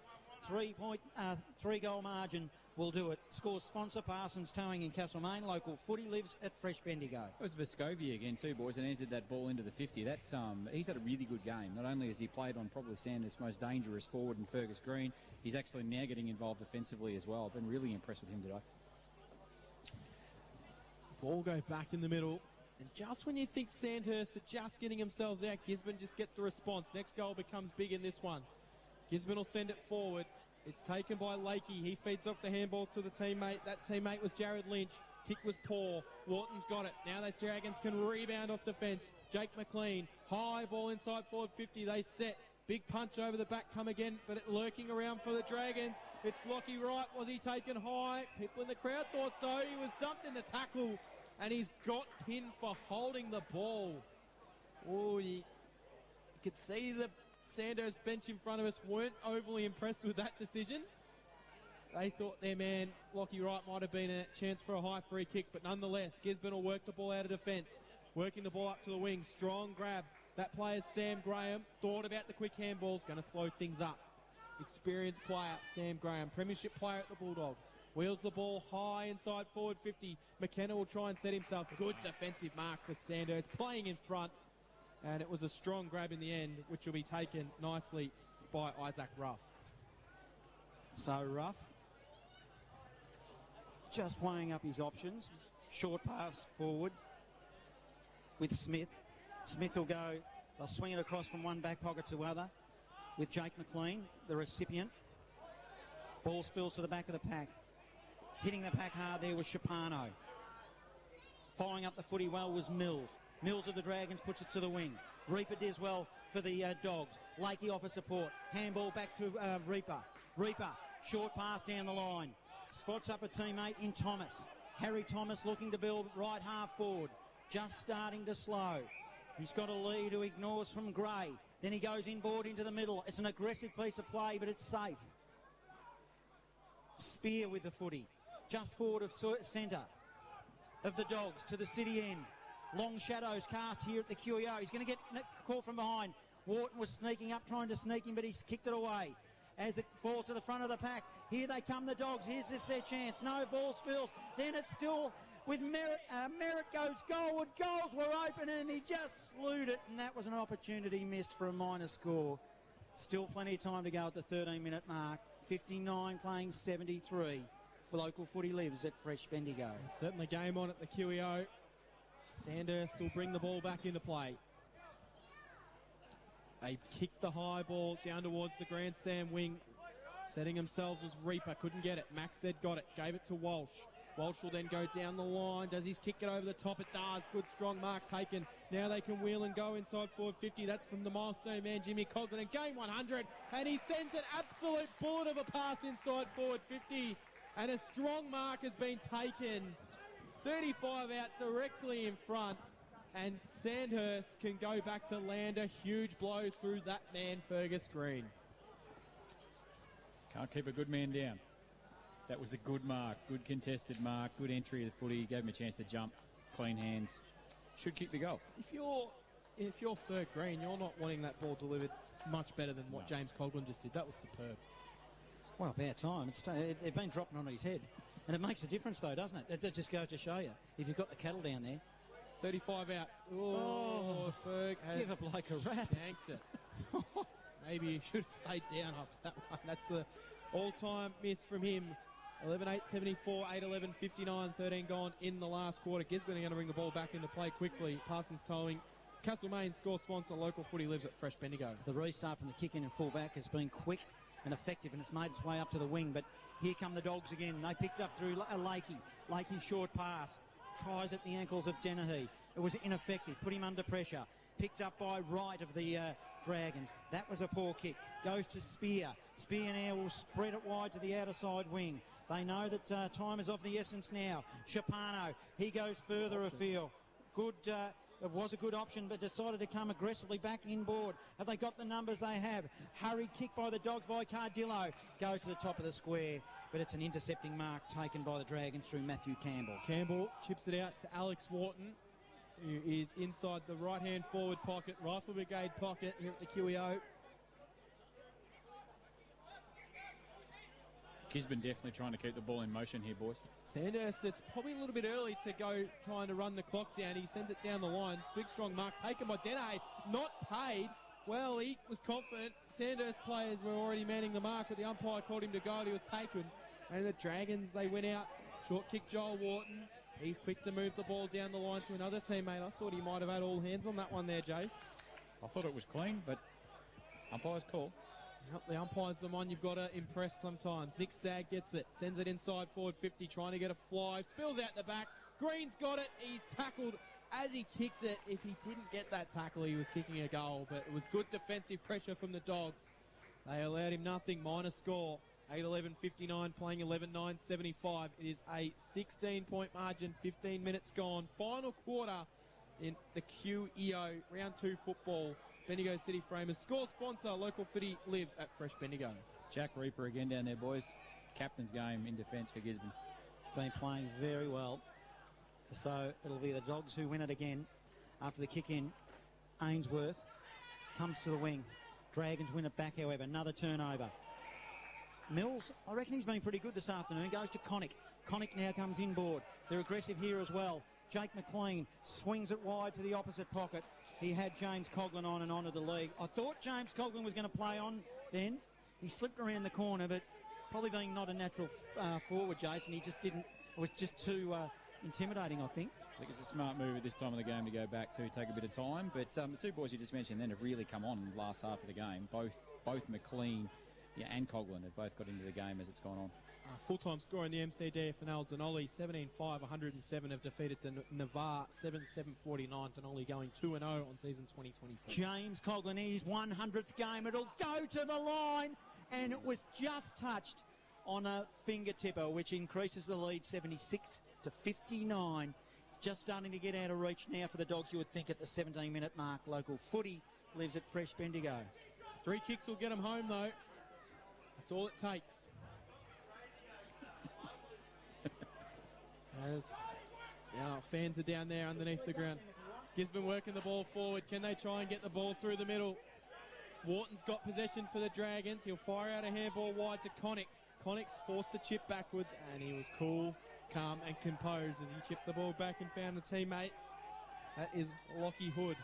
3-goal margin will do it. Score sponsor Parsons Towing in Castlemaine. Local Footy Lives at Fresh Bendigo. It was Vescovi again too, boys, and entered that ball into the 50. That's he's had a really good game. Not only has he played on probably Sandhurst's most dangerous forward in Fergus Green, he's actually now getting involved defensively as well. I've been really impressed with him today. Ball go back in the middle. And just when you think Sandhurst are just getting themselves out, Gisborne just get the response. Next goal becomes big in this one. Gisborne will send it forward. It's taken by Lakey. He feeds off the handball to the teammate. That teammate was Jared Lynch. Kick was poor. Wharton's got it. Now the Dragons can rebound off defence. Jake McLean, high ball inside forward 50. They set. Big punch over the back, come again, but it lurking around for the Dragons. It's Lockie Wright. Was he taken high? People in the crowd thought so. He was dumped in the tackle, and he's got pinned for holding the ball. Oh, you could see the Sandhurst bench in front of us weren't overly impressed with that decision. They thought their man, Lockie Wright, might have been a chance for a high free kick, but nonetheless, Gisborne will work the ball out of defence. Working the ball up to the wing. Strong grab. That player's Sam Graham. Thought about the quick handballs. Going to slow things up. Experienced player, Sam Graham. Premiership player at the Bulldogs. Wheels the ball high inside forward 50. McKenna will try and set himself. Good defensive mark for Sandhurst. Playing in front. And it was a strong grab in the end, which will be taken nicely by Isaac Ruff. So Ruff just weighing up his options. Short pass forward with Smith. Smith will go, they'll swing it across from one back pocket to other with Jake McLean, the recipient. Ball spills to the back of the pack. Hitting the pack hard there was Shapano. Following up the footy well was Mills. Mills of the Dragons puts it to the wing. Reaper does well for the Dogs. Lakey offers support. Handball back to Reaper. Reaper, short pass down the line. Spots up a teammate in Thomas. Harry Thomas looking to build right half forward. Just starting to slow. He's got a lead who ignores from Gray. Then he goes inboard into the middle. It's an aggressive piece of play, but it's safe. Spear with the footy. Just forward of centre of the Dogs to the city end. Long shadows cast here at the QEO. He's going to get caught from behind. Wharton was sneaking up, trying to sneak him, but he's kicked it away. As it falls to the front of the pack. Here they come, the Dogs. Here's this their chance. No, ball spills. Then it's still with Merritt. Merritt goes goalward. Goals were open and he just slewed it. And that was an opportunity missed for a minor score. Still plenty of time to go at the 13-minute mark. 59 playing 73. For local footy lives at Fresh Bendigo. Certainly game on at the QEO. Sandhurst will bring the ball back into play. They kicked the high ball down towards the grandstand wing. Setting themselves was Reaper. Couldn't get it. Maxted got it. Gave it to Walsh. Walsh will then go down the line. Does he kick it over the top? It does. Good strong mark taken. Now they can wheel and go inside forward 50. That's from the milestone man, Jimmy Coglan. And game 100. And he sends an absolute bullet of a pass inside forward 50. And a strong mark has been taken. 35 out directly in front. And Sandhurst can go back to land a huge blow through that man, Fergus Green. Can't keep a good man down. That was a good mark, good contested mark, good entry of the footy. Gave him a chance to jump, clean hands. Should kick the goal. If you're Ferg Green, you're not wanting that ball delivered much better than what James Coglan just did. That was superb. Well, about time. They've been dropping on his head. And it makes a difference, though, doesn't it? That just goes to show you. If you've got the cattle down there. 35 out. Oh, Ferg has give a bloke a rap. Shanked it. Maybe he should have stayed down after that one. That's an all-time miss from him. 11-8, 74, 8-11, 59, 13 gone in the last quarter. Gisborne are going to bring the ball back into play quickly. Passes towing. Castlemaine score sponsor. Local footy lives at Fresh Bendigo. The restart from the kick-in and full-back has been quick and effective, and it's made its way up to the wing. But here come the Dogs again. They picked up through Lakey. Lakey short pass. Tries at the ankles of Dennehy. It was ineffective. Put him under pressure. Picked up by Wright of the Dragons. That was a poor kick. Goes to Spear. Spear now will spread it wide to the outer side wing. They know that time is of the essence now. Shapano, he goes further afield. Good, it was a good option, but decided to come aggressively back inboard. Have they got the numbers they have? Hurried kick by the Dogs by Cardillo. Goes to the top of the square, but it's an intercepting mark taken by the Dragons through Matthew Campbell. Campbell chips it out to Alex Wharton, who is inside the right-hand forward pocket, Rifle Brigade pocket here at the QEO. Gisborne definitely trying to keep the ball in motion here, boys. Sandhurst, it's probably a little bit early to go trying to run the clock down. He sends it down the line. Big, strong mark taken by Dennehy. Not paid. Well, he was confident. Sandhurst players were already manning the mark, but the umpire called him to go and he was taken. And the Dragons, they went out. Short kick, Joel Wharton. He's quick to move the ball down the line to another teammate. I thought he might have had all hands on that one there, Jace. I thought it was clean, but umpire's call. Yep, the umpire's the one you've got to impress sometimes. Nick Stagg gets it, sends it inside forward 50, trying to get a fly, spills out the back. Green's got it, he's tackled as he kicked it. If he didn't get that tackle, he was kicking a goal, but it was good defensive pressure from the Dogs. They allowed him nothing, minor score. 8-11-59, playing 11-9-75. It is a 16-point margin, 15 minutes gone. Final quarter in the QEO Round 2 football. Bendigo City Framers. Score sponsor, local footy lives at Fresh Bendigo. Jack Reaper again down there, boys. Captain's game in defence for Gisborne. Been playing very well. So it'll be the Dogs who win it again after the kick in. Ainsworth comes to the wing. Dragons win it back, however. Another turnover. Mills, I reckon he's been pretty good this afternoon. Goes to Connick. Connick now comes inboard. They're aggressive here as well. Jake McLean swings it wide to the opposite pocket. He had James Coughlin on and onto the league. I thought James Coughlin was going to play on then. He slipped around the corner, but probably being not a natural forward, Jason, he just didn't. It was just too intimidating, I think. I think it's a smart move at this time of the game to go back to take a bit of time. But the two boys you just mentioned then have really come on in the last half of the game. Both McLean and Coughlin have both got into the game as it's gone on. Full-time score in the MCDFNL. Denali 17-5, 107 have defeated Navarre 7-7-49. Denali going 2-0 on season 2024. James Coughlin, his 100th game. It'll go to the line, and it was just touched on a fingertipper, which increases the lead 76-59. It's just starting to get out of reach now for the Dogs, you would think, at the 17-minute mark. Local footy lives at Fresh Bendigo. 3 kicks will get them home, though. That's all it takes. As fans are down there underneath the ground. Gisborne working the ball forward. Can they try and get the ball through the middle? Wharton's got possession for the Dragons. He'll fire out a handball wide to Connick. Connick's forced to chip backwards, and he was cool, calm and composed as he chipped the ball back and found a teammate. That is Lockie Hood.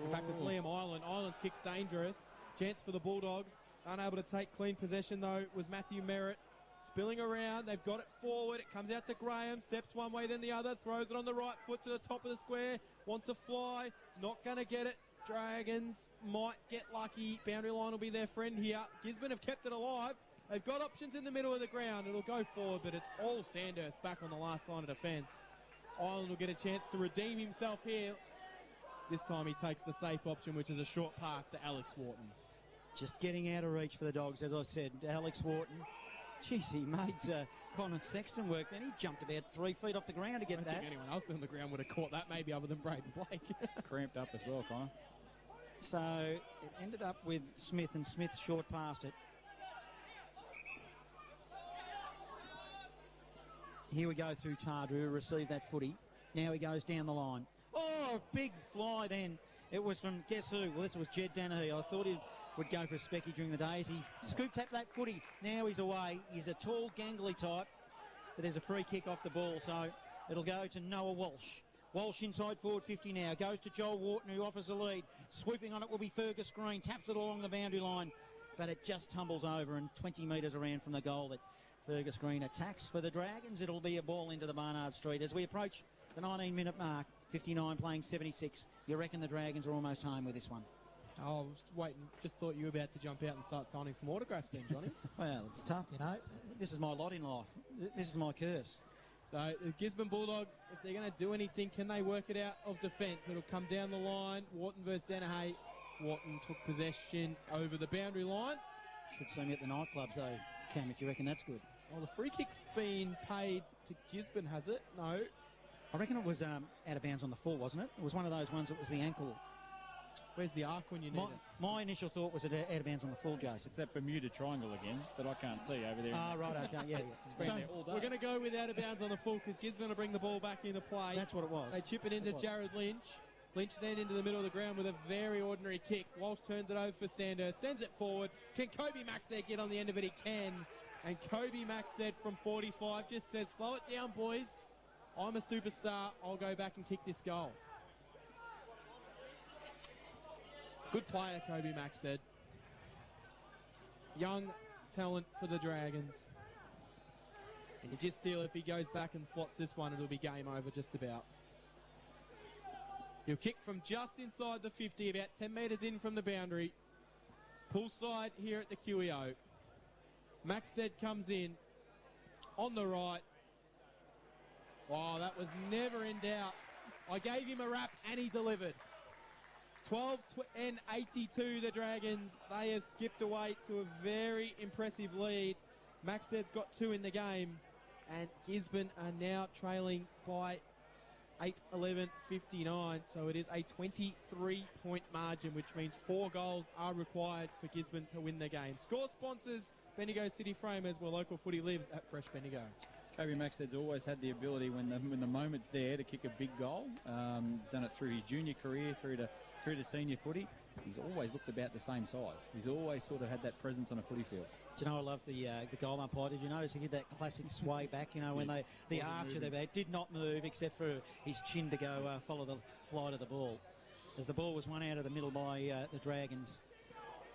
In fact, it's Liam Ireland. Ireland's kick's dangerous. Chance for the Bulldogs. Unable to take clean possession, though, was Matthew Merritt. Spilling around, they've got it forward. It comes out to Graham, steps one way then the other, throws it on the right foot to the top of the square. Wants a fly, not going to get it. Dragons might get lucky. Boundary line will be their friend here. Gisborne have kept it alive. They've got options in the middle of the ground. It'll go forward, but it's all Sandhurst back on the last line of defence. Ireland will get a chance to redeem himself here. This time he takes the safe option, which is a short pass to Alex Wharton. Just getting out of reach for the Dogs, as I said. Alex Wharton. Jeez, he made Connor Sexton work. Then he jumped about 3 feet off the ground to get that. I don't think anyone else on the ground would have caught that, maybe other than Braden Blake. Cramped up as well, Connor. So it ended up with Smith, and Smith short past it. Here we go through Tardru, receive that footy. Now he goes down the line. Oh, big fly then. It was from, guess who? Well, this was Jed Danahy. I thought he would go for a specky during the days. He scooped up that footy. Now he's away. He's a tall, gangly type. But there's a free kick off the ball, so it'll go to Noah Walsh. Walsh inside forward 50 now. Goes to Joel Wharton, who offers the lead. Swooping on it will be Fergus Green. Taps it along the boundary line. But it just tumbles over, and 20 metres around from the goal that Fergus Green attacks for the Dragons. It'll be a ball into the Barnard Street as we approach the 19-minute mark. 59 playing 76. You reckon the Dragons are almost home with this one? Oh, I was waiting. Just thought you were about to jump out and start signing some autographs then, Johnny. Well, it's tough, you know. This is my lot in life. This is my curse. So the Gisborne Bulldogs, if they're going to do anything, can they work it out of defence? It'll come down the line. Wharton versus Danahy. Wharton took possession over the boundary line. Should see me at the nightclubs, though, Cam, if you reckon that's good. Well, the free kick's been paid to Gisborne, has it? No. I reckon it was out of bounds on the full, wasn't it? It was one of those ones that was the ankle. Where's the arc when you need it? My initial thought was it out of bounds on the full, Jason. It's that Bermuda Triangle again that I can't see over there. Ah, right, okay, yeah. It's been there all day. We're going to go with out of bounds on the full because Gisborne will bring the ball back into play. That's what it was. They chip it into Jared Lynch. Lynch then into the middle of the ground with a very ordinary kick. Walsh turns it over for Sandhurst, sends it forward. Can Kobe Maxted get on the end of it? He can. And Kobe Maxted from 45 just says, slow it down, boys. I'm a superstar. I'll go back and kick this goal. Good player, Kobe Maxted. Young talent for the Dragons. And you just feel if he goes back and slots this one, it'll be game over just about. He'll kick from just inside the 50, about 10 metres in from the boundary. Pull side here at the QEO. Maxted comes in on the right. Wow, that was never in doubt. I gave him a wrap and he delivered. 12-82 the Dragons. They have skipped away to a very impressive lead. Maxted's got 2 in the game, and Gisborne are now trailing by 8-11-59. So it is a 23-point margin, which means 4 goals are required for Gisborne to win the game. Score sponsors, Bendigo City Framers, where local footy lives at Fresh Bendigo. Kobe Maxted's always had the ability when the moment's there to kick a big goal. Done it through his junior career, through to senior footy. He's always looked about the same size. He's always sort of had that presence on a footy field. Do you know, I love the goal umpire. Did you notice he did that classic sway back, you know, when the archer there did not move except for his chin to go follow the flight of the ball. As the ball was won out of the middle by the Dragons.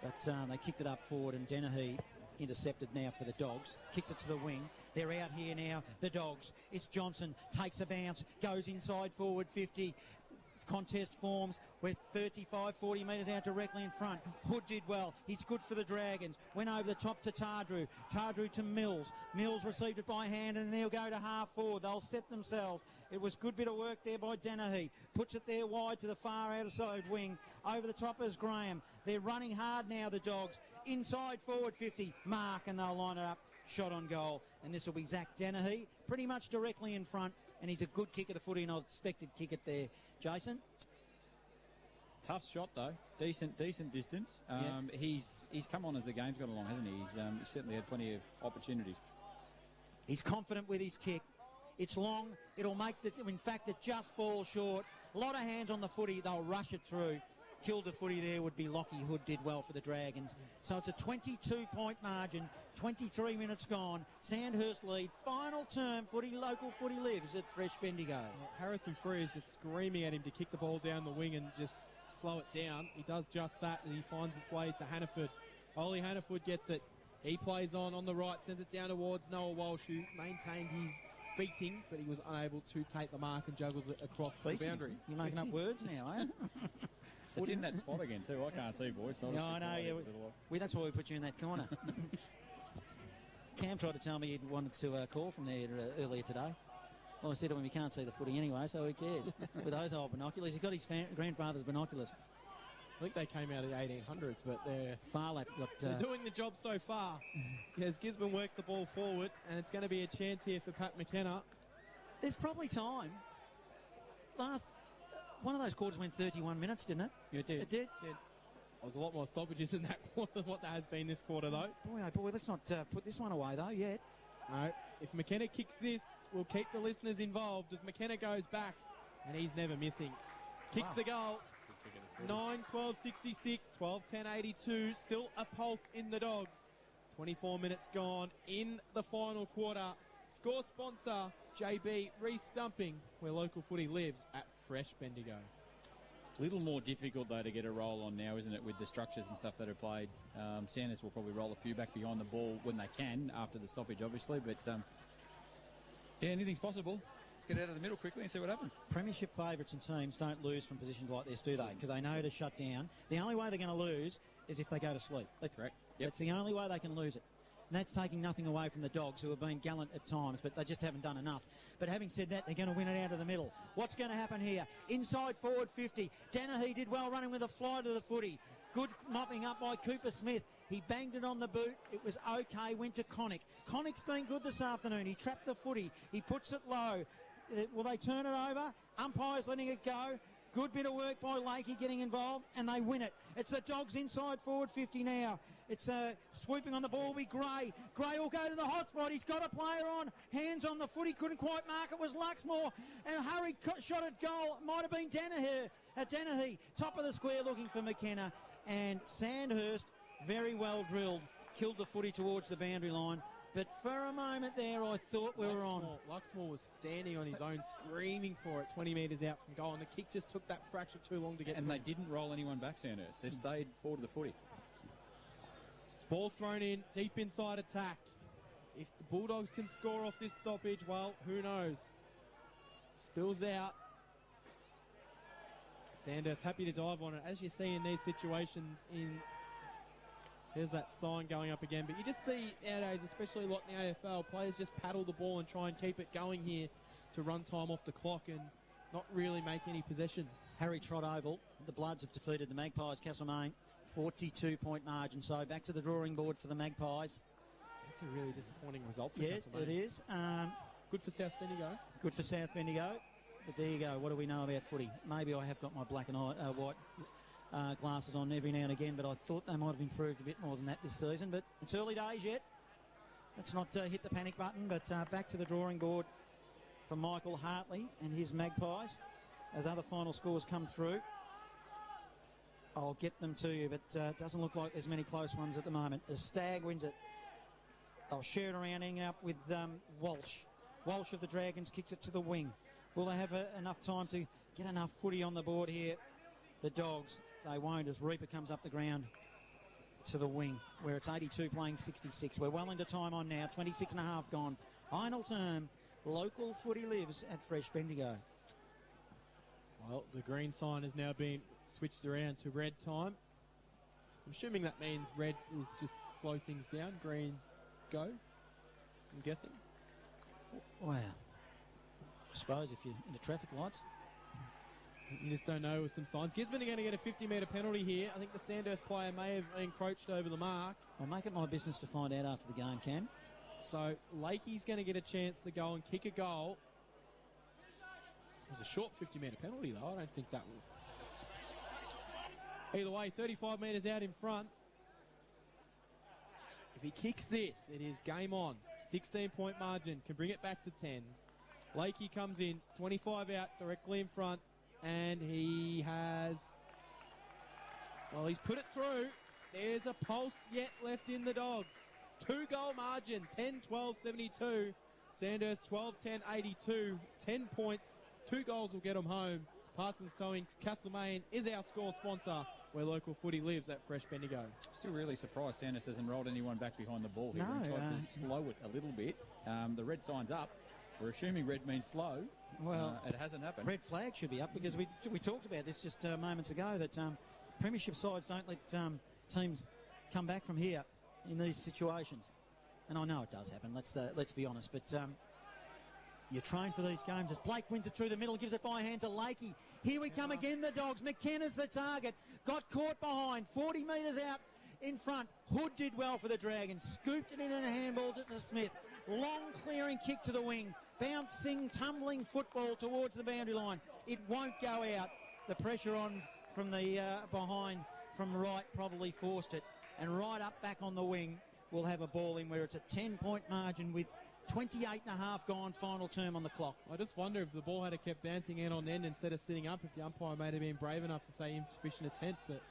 But they kicked it up forward, and Dennehy intercepted now for the Dogs. Kicks it to the wing. They're out here now, the Dogs. It's Johnson, takes a bounce, goes inside forward 50. Contest forms. We're 35, 40 metres out directly in front. Hood did well. He's good for the Dragons. Went over the top to Tardrew. Tardrew to Mills. Mills received it by hand, and they'll go to half forward. They'll set themselves. It was good bit of work there by Dennehy. Puts it there wide to the far outside wing. Over the top is Graham. They're running hard now, the Dogs. Inside forward 50. Mark, and they'll line it up. Shot on goal. And this will be Zach Dennehy. Pretty much directly in front. And he's a good kick of the footy, and I expected kick it there. Jason? Tough shot though, decent distance. He's come on as the game's gone along, hasn't he? He's certainly had plenty of opportunities. He's confident with his kick. It's long. It'll make in fact, it just falls short. A lot of hands on the footy. They'll rush it through. Killed the footy there would be Lockie. Hood did well for the Dragons. So it's a 22-point margin. 23 minutes gone. Sandhurst lead. Final term. Local footy lives at Fresh Bendigo. Well, Harrison Free is just screaming at him to kick the ball down the wing and just slow it down. He does just that, and he finds its way to Hannaford. Ollie Hannaford gets it. He plays on the right, sends it down towards Noah Walsh, who maintained his feeting, but he was unable to take the mark and juggles it across the boundary. You're making up words now, eh? It's in that spot again too. I can't see, boys. So no, I know. Yeah, that's why we put you in that corner. Cam tried to tell me he wanted to call from there earlier today. Well, I said to him, he can't see the footy anyway, so who cares? With those old binoculars. He's got his grandfather's binoculars. I think they came out of the 1800s, but they're they're doing the job so far. As Gisborne worked the ball forward, and it's going to be a chance here for Pat McKenna. There's probably time. One of those quarters went 31 minutes, didn't it? Yeah, it did. It did? There was a lot more stoppages in that quarter than what there has been this quarter, though. Boy, oh boy, let's not put this one away, though, yet. No, if McKenna kicks this, we'll keep the listeners involved as McKenna goes back, and he's never missing. Kicks the goal. 9-12-66, 12-10-82. Still a pulse in the Dogs. 24 minutes gone in the final quarter. Score sponsor, JB Re-Stumping, where local footy lives at Fresh Bendigo. Little more difficult, though, to get a roll on now, isn't it, with the structures and stuff that are played. Sanders will probably roll a few back behind the ball when they can, after the stoppage, obviously. But, yeah, anything's possible. Let's get out of the middle quickly and see what happens. Premiership favourites and teams don't lose from positions like this, do they? Because they know to shut down. The only way they're going to lose is if they go to sleep. That's correct. Yep. That's the only way they can lose it. And that's taking nothing away from the Dogs, who have been gallant at times, but they just haven't done enough. But having said that, they're going to win it out of the middle. What's going to happen here? Inside forward 50. Dennehy did well running with a fly to the footy. Good mopping up by Cooper Smith. He banged it on the boot. It was okay. Went to Connick. Connick's been good this afternoon. He trapped the footy. He puts it low. Will they turn it over? Umpire's letting it go. Good bit of work by Lakey getting involved, and they win it. It's the Dogs inside forward 50 now. It's swooping on the ball will be Gray. Gray will go to the hot spot. He's got a player on. Hands on the footy. Couldn't quite mark it. Was Luxmore. And hurried shot at goal. Might have been Dennehy. Top of the square looking for McKenna. And Sandhurst, very well drilled. Killed the footy towards the boundary line. But for a moment there, I thought we were on. Luxmore was standing on his own, screaming for it 20 metres out from goal, and the kick just took that fraction too long to get to. And they didn't roll anyone back, Sandhurst. They've stayed forward to the footy. Ball thrown in, deep inside attack. If the Bulldogs can score off this stoppage, well, who knows? Spills out. Sandhurst happy to dive on it. As you see in these situations in There's that sign going up again. But you just see nowadays, especially like in the AFL, players just paddle the ball and try and keep it going here to run time off the clock and not really make any possession. Harry Trott Oval, the Bloods have defeated the Magpies, Castlemaine, 42-point margin. So back to the drawing board for the Magpies. That's a really disappointing result for Yes, Castlemaine. it is. Good for South Bendigo. Good for South Bendigo. But there you go. What do we know about footy? Maybe I have got my black and white glasses on every now and again, but I thought they might have improved a bit more than that this season. But it's early days yet. Let's not hit the panic button, but back to the drawing board for Michael Hartley and his Magpies as other final scores come through. I'll get them to you, but it doesn't look like there's many close ones at the moment. The Stag wins it. They'll share it around, ending up with Walsh. Walsh of the Dragons kicks it to the wing. Will they have enough time to get enough footy on the board here? The Dogs, they won't, as Reaper comes up the ground to the wing, where it's 82 playing 66. We're well into time on now, 26 and a half gone. Final term, local footy lives at Fresh Bendigo. Well, the green sign has now been switched around to red time. I'm assuming that means red is just slow things down, green go, I'm guessing. Wow. I suppose if you're into traffic lights. You just don't know with some signs. Gisborne are going to get a 50-metre penalty here. I think the Sandhurst player may have encroached over the mark. I'll make it my business to find out after the game, Cam. So Lakey's going to get a chance to go and kick a goal. It was a short 50-metre penalty, though. I don't think that will. Either way, 35 metres out in front. If he kicks this, it is game on. 16-point margin. Can bring it back to 10. Lakey comes in. 25 out, directly in front. And he has... Well, he's put it through. There's a pulse yet left in the Dogs. 2-goal margin. 10-12-72. Sandhurst 12-10-82. 10 points. 2 goals will get them home. Parsons Towing Castlemaine is our score sponsor, where local footy lives at Fresh Bendigo. Still really surprised Sandhurst hasn't rolled anyone back behind the ball here and tried to slow it a little bit. The red sign's up. We're assuming red means slow. Well, it hasn't happened. Red flag should be up because we talked about this just moments ago that premiership sides don't let teams come back from here in these situations. And I know it does happen, let's be honest, but you train for these games as Blake wins it through the middle, gives it by hand to Lakey. Here we come again, the Dogs. McKenna's the target. Got caught behind, 40 metres out in front. Hood did well for the Dragons. Scooped it in and a handball to Smith. Long clearing kick to the wing. Bouncing, tumbling football towards the boundary line. It won't go out. The pressure on from the behind from right probably forced it. And right up back on the wing, we'll have a ball in where it's a 10-point margin with 28 and a half gone, final term on the clock. I just wonder if the ball had kept bouncing end on end instead of sitting up, if the umpire may have been brave enough to say insufficient attempt, but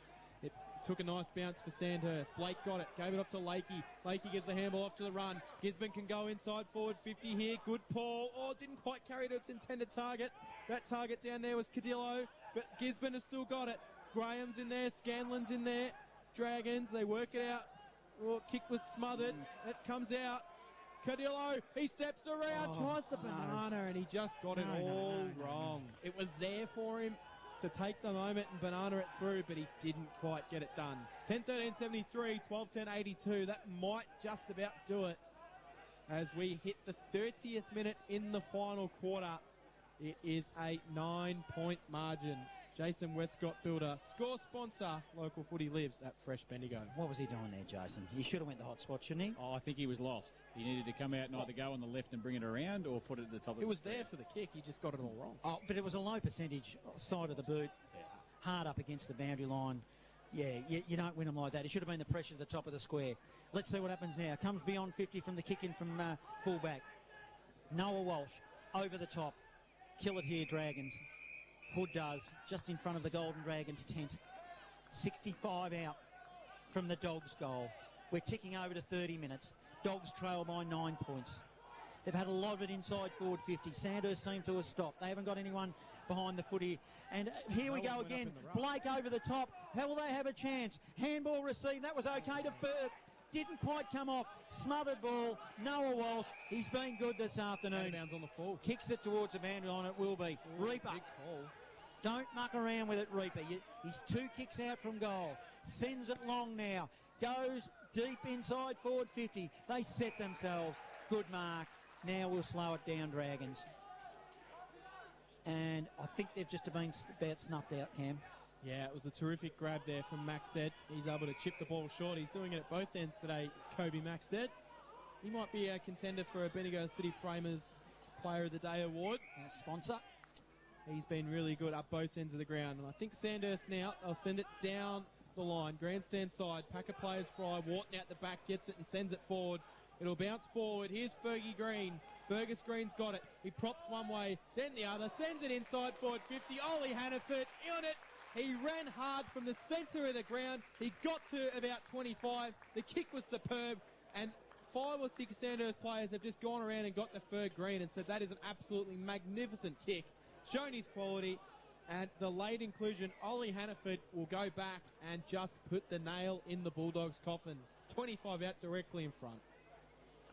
it took a nice bounce for Sandhurst. Blake got it, gave it off to Lakey. Lakey gives the handball off to the run. Gisborne can go inside forward 50 here. Good Paul. Oh, didn't quite carry to its intended target. That target down there was Cadillo, but Gisborne has still got it. Graham's in there, Scanlon's in there. Dragons, they work it out. Oh, kick was smothered. It comes out. Cadillo, he steps around, tries the banana, and he just got it all wrong. It was there for him to take the moment and banana it through, but he didn't quite get it done. 10-13-73, 12-10-82. That might just about do it as we hit the 30th minute in the final quarter. It is a 9-point margin. Jason Westcott Builder, score sponsor, local footy lives at Fresh Bendigo. What was he doing there, Jason? He should have went the hot spot, shouldn't he? Oh, I think he was lost. He needed to come out and either go on the left and bring it around or put it at the top of the It was there for the kick, he just got it all wrong. Oh, but it was a low percentage side of the boot, hard up against the boundary line. Yeah, you don't win them like that. It should have been the pressure at the top of the square. Let's see what happens now. Comes beyond 50 from the kick-in from fullback. Noah Walsh, over the top. Kill it here, Dragons. Hood does, just in front of the Golden Dragons tent. 65 out from the Dogs' goal. We're ticking over to 30 minutes. Dogs trail by 9 points. They've had a lot of it inside forward 50. Sandhurst seem to have stopped. They haven't got anyone behind the footy. And here we go again. Blake over the top. How will they have a chance? Handball received. That was okay to Burke. Didn't quite come off. Smothered ball. Noah Walsh. He's been good this afternoon. Bounds on the full. Kicks it towards the boundary line. It will be. Ooh, Reaper. big call. Don't muck around with it, Reaper. He's 2 kicks out from goal. Sends it long now. Goes deep inside forward 50. They set themselves. Good mark. Now we'll slow it down, Dragons. And I think they've just been about snuffed out, Cam. Yeah, it was a terrific grab there from Maxted. He's able to chip the ball short. He's doing it at both ends today, Kobe Maxted. He might be a contender for a Bendigo City Framers Player of the Day award. Our sponsor. He's been really good up both ends of the ground. And I think Sandhurst now, they'll send it down the line. Grandstand side. Packer players fry. Wharton out the back gets it and sends it forward. It'll bounce forward. Here's Fergie Green. Fergus Green's got it. He props one way, then the other. Sends it inside forward 50. Ollie Hannaford on it. He ran hard from the centre of the ground. He got to about 25. The kick was superb. And 5 or 6 Sandhurst players have just gone around and got to Ferg Green and said that is an absolutely magnificent kick. Shown his quality. And the late inclusion, Ollie Hannaford, will go back and just put the nail in the Bulldogs' coffin. 25 out directly in front.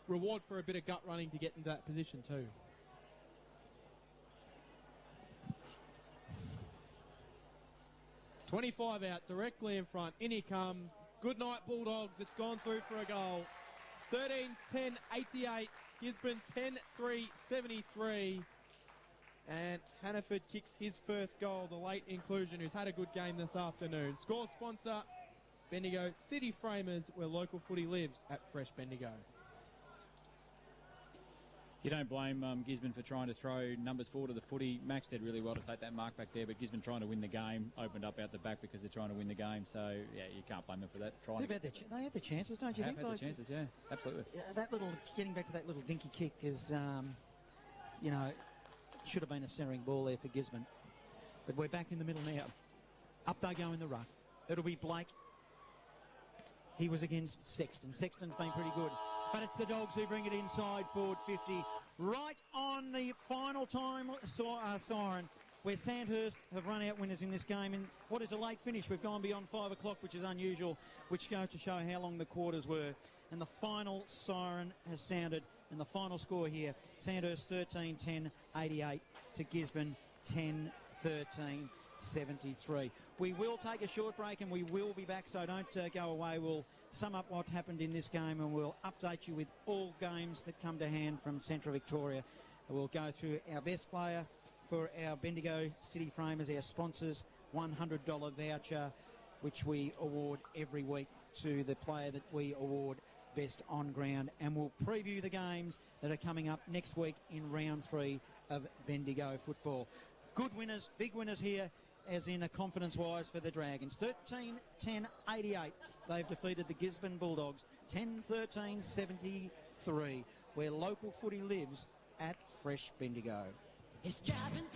Reward for a bit of gut running to get into that position too. .25 out directly in front. In he comes. Good night, Bulldogs. It's gone through for a goal. 13-10-88. Gisborne 10-3-73. And Hannaford kicks his first goal, the late inclusion, who's had a good game this afternoon. Score sponsor, Bendigo City Framers, where local footy lives at Fresh Bendigo. You don't blame Gisborne for trying to throw numbers forward of the footy. Max did really well to take that mark back there, but Gisborne trying to win the game, opened up out the back because they're trying to win the game. So, yeah, you can't blame them for that. They had the chances, don't you think? They had the chances, yeah, absolutely. That little, getting back to that little dinky kick is, you know, should have been a centering ball there for Gisborne. But we're back in the middle now. Up they go in the ruck. It'll be Blake. He was against Sexton. Sexton's been pretty good. But it's the Dogs who bring it inside forward 50. Right on the final time siren, where Sandhurst have run out winners in this game. And what is a late finish? We've gone beyond 5 o'clock, which is unusual, which goes to show how long the quarters were. And the final siren has sounded. And the final score here, Sandhurst 13-10-88 to Gisborne 10-13-73. We will take a short break and we will be back, so don't go away. We'll sum up what happened in this game and we'll update you with all games that come to hand from Central Victoria. We'll go through our best player for our Bendigo City Framers, our sponsors, $100 voucher, which we award every week to the player that we award best on ground, and we'll preview the games that are coming up next week in round 3 of Bendigo football. Good winners, big winners here, as in a confidence-wise for the Dragons. 13-10-88. They've defeated the Gisborne Bulldogs 10-13-73, where local footy lives at Fresh Bendigo. It's driving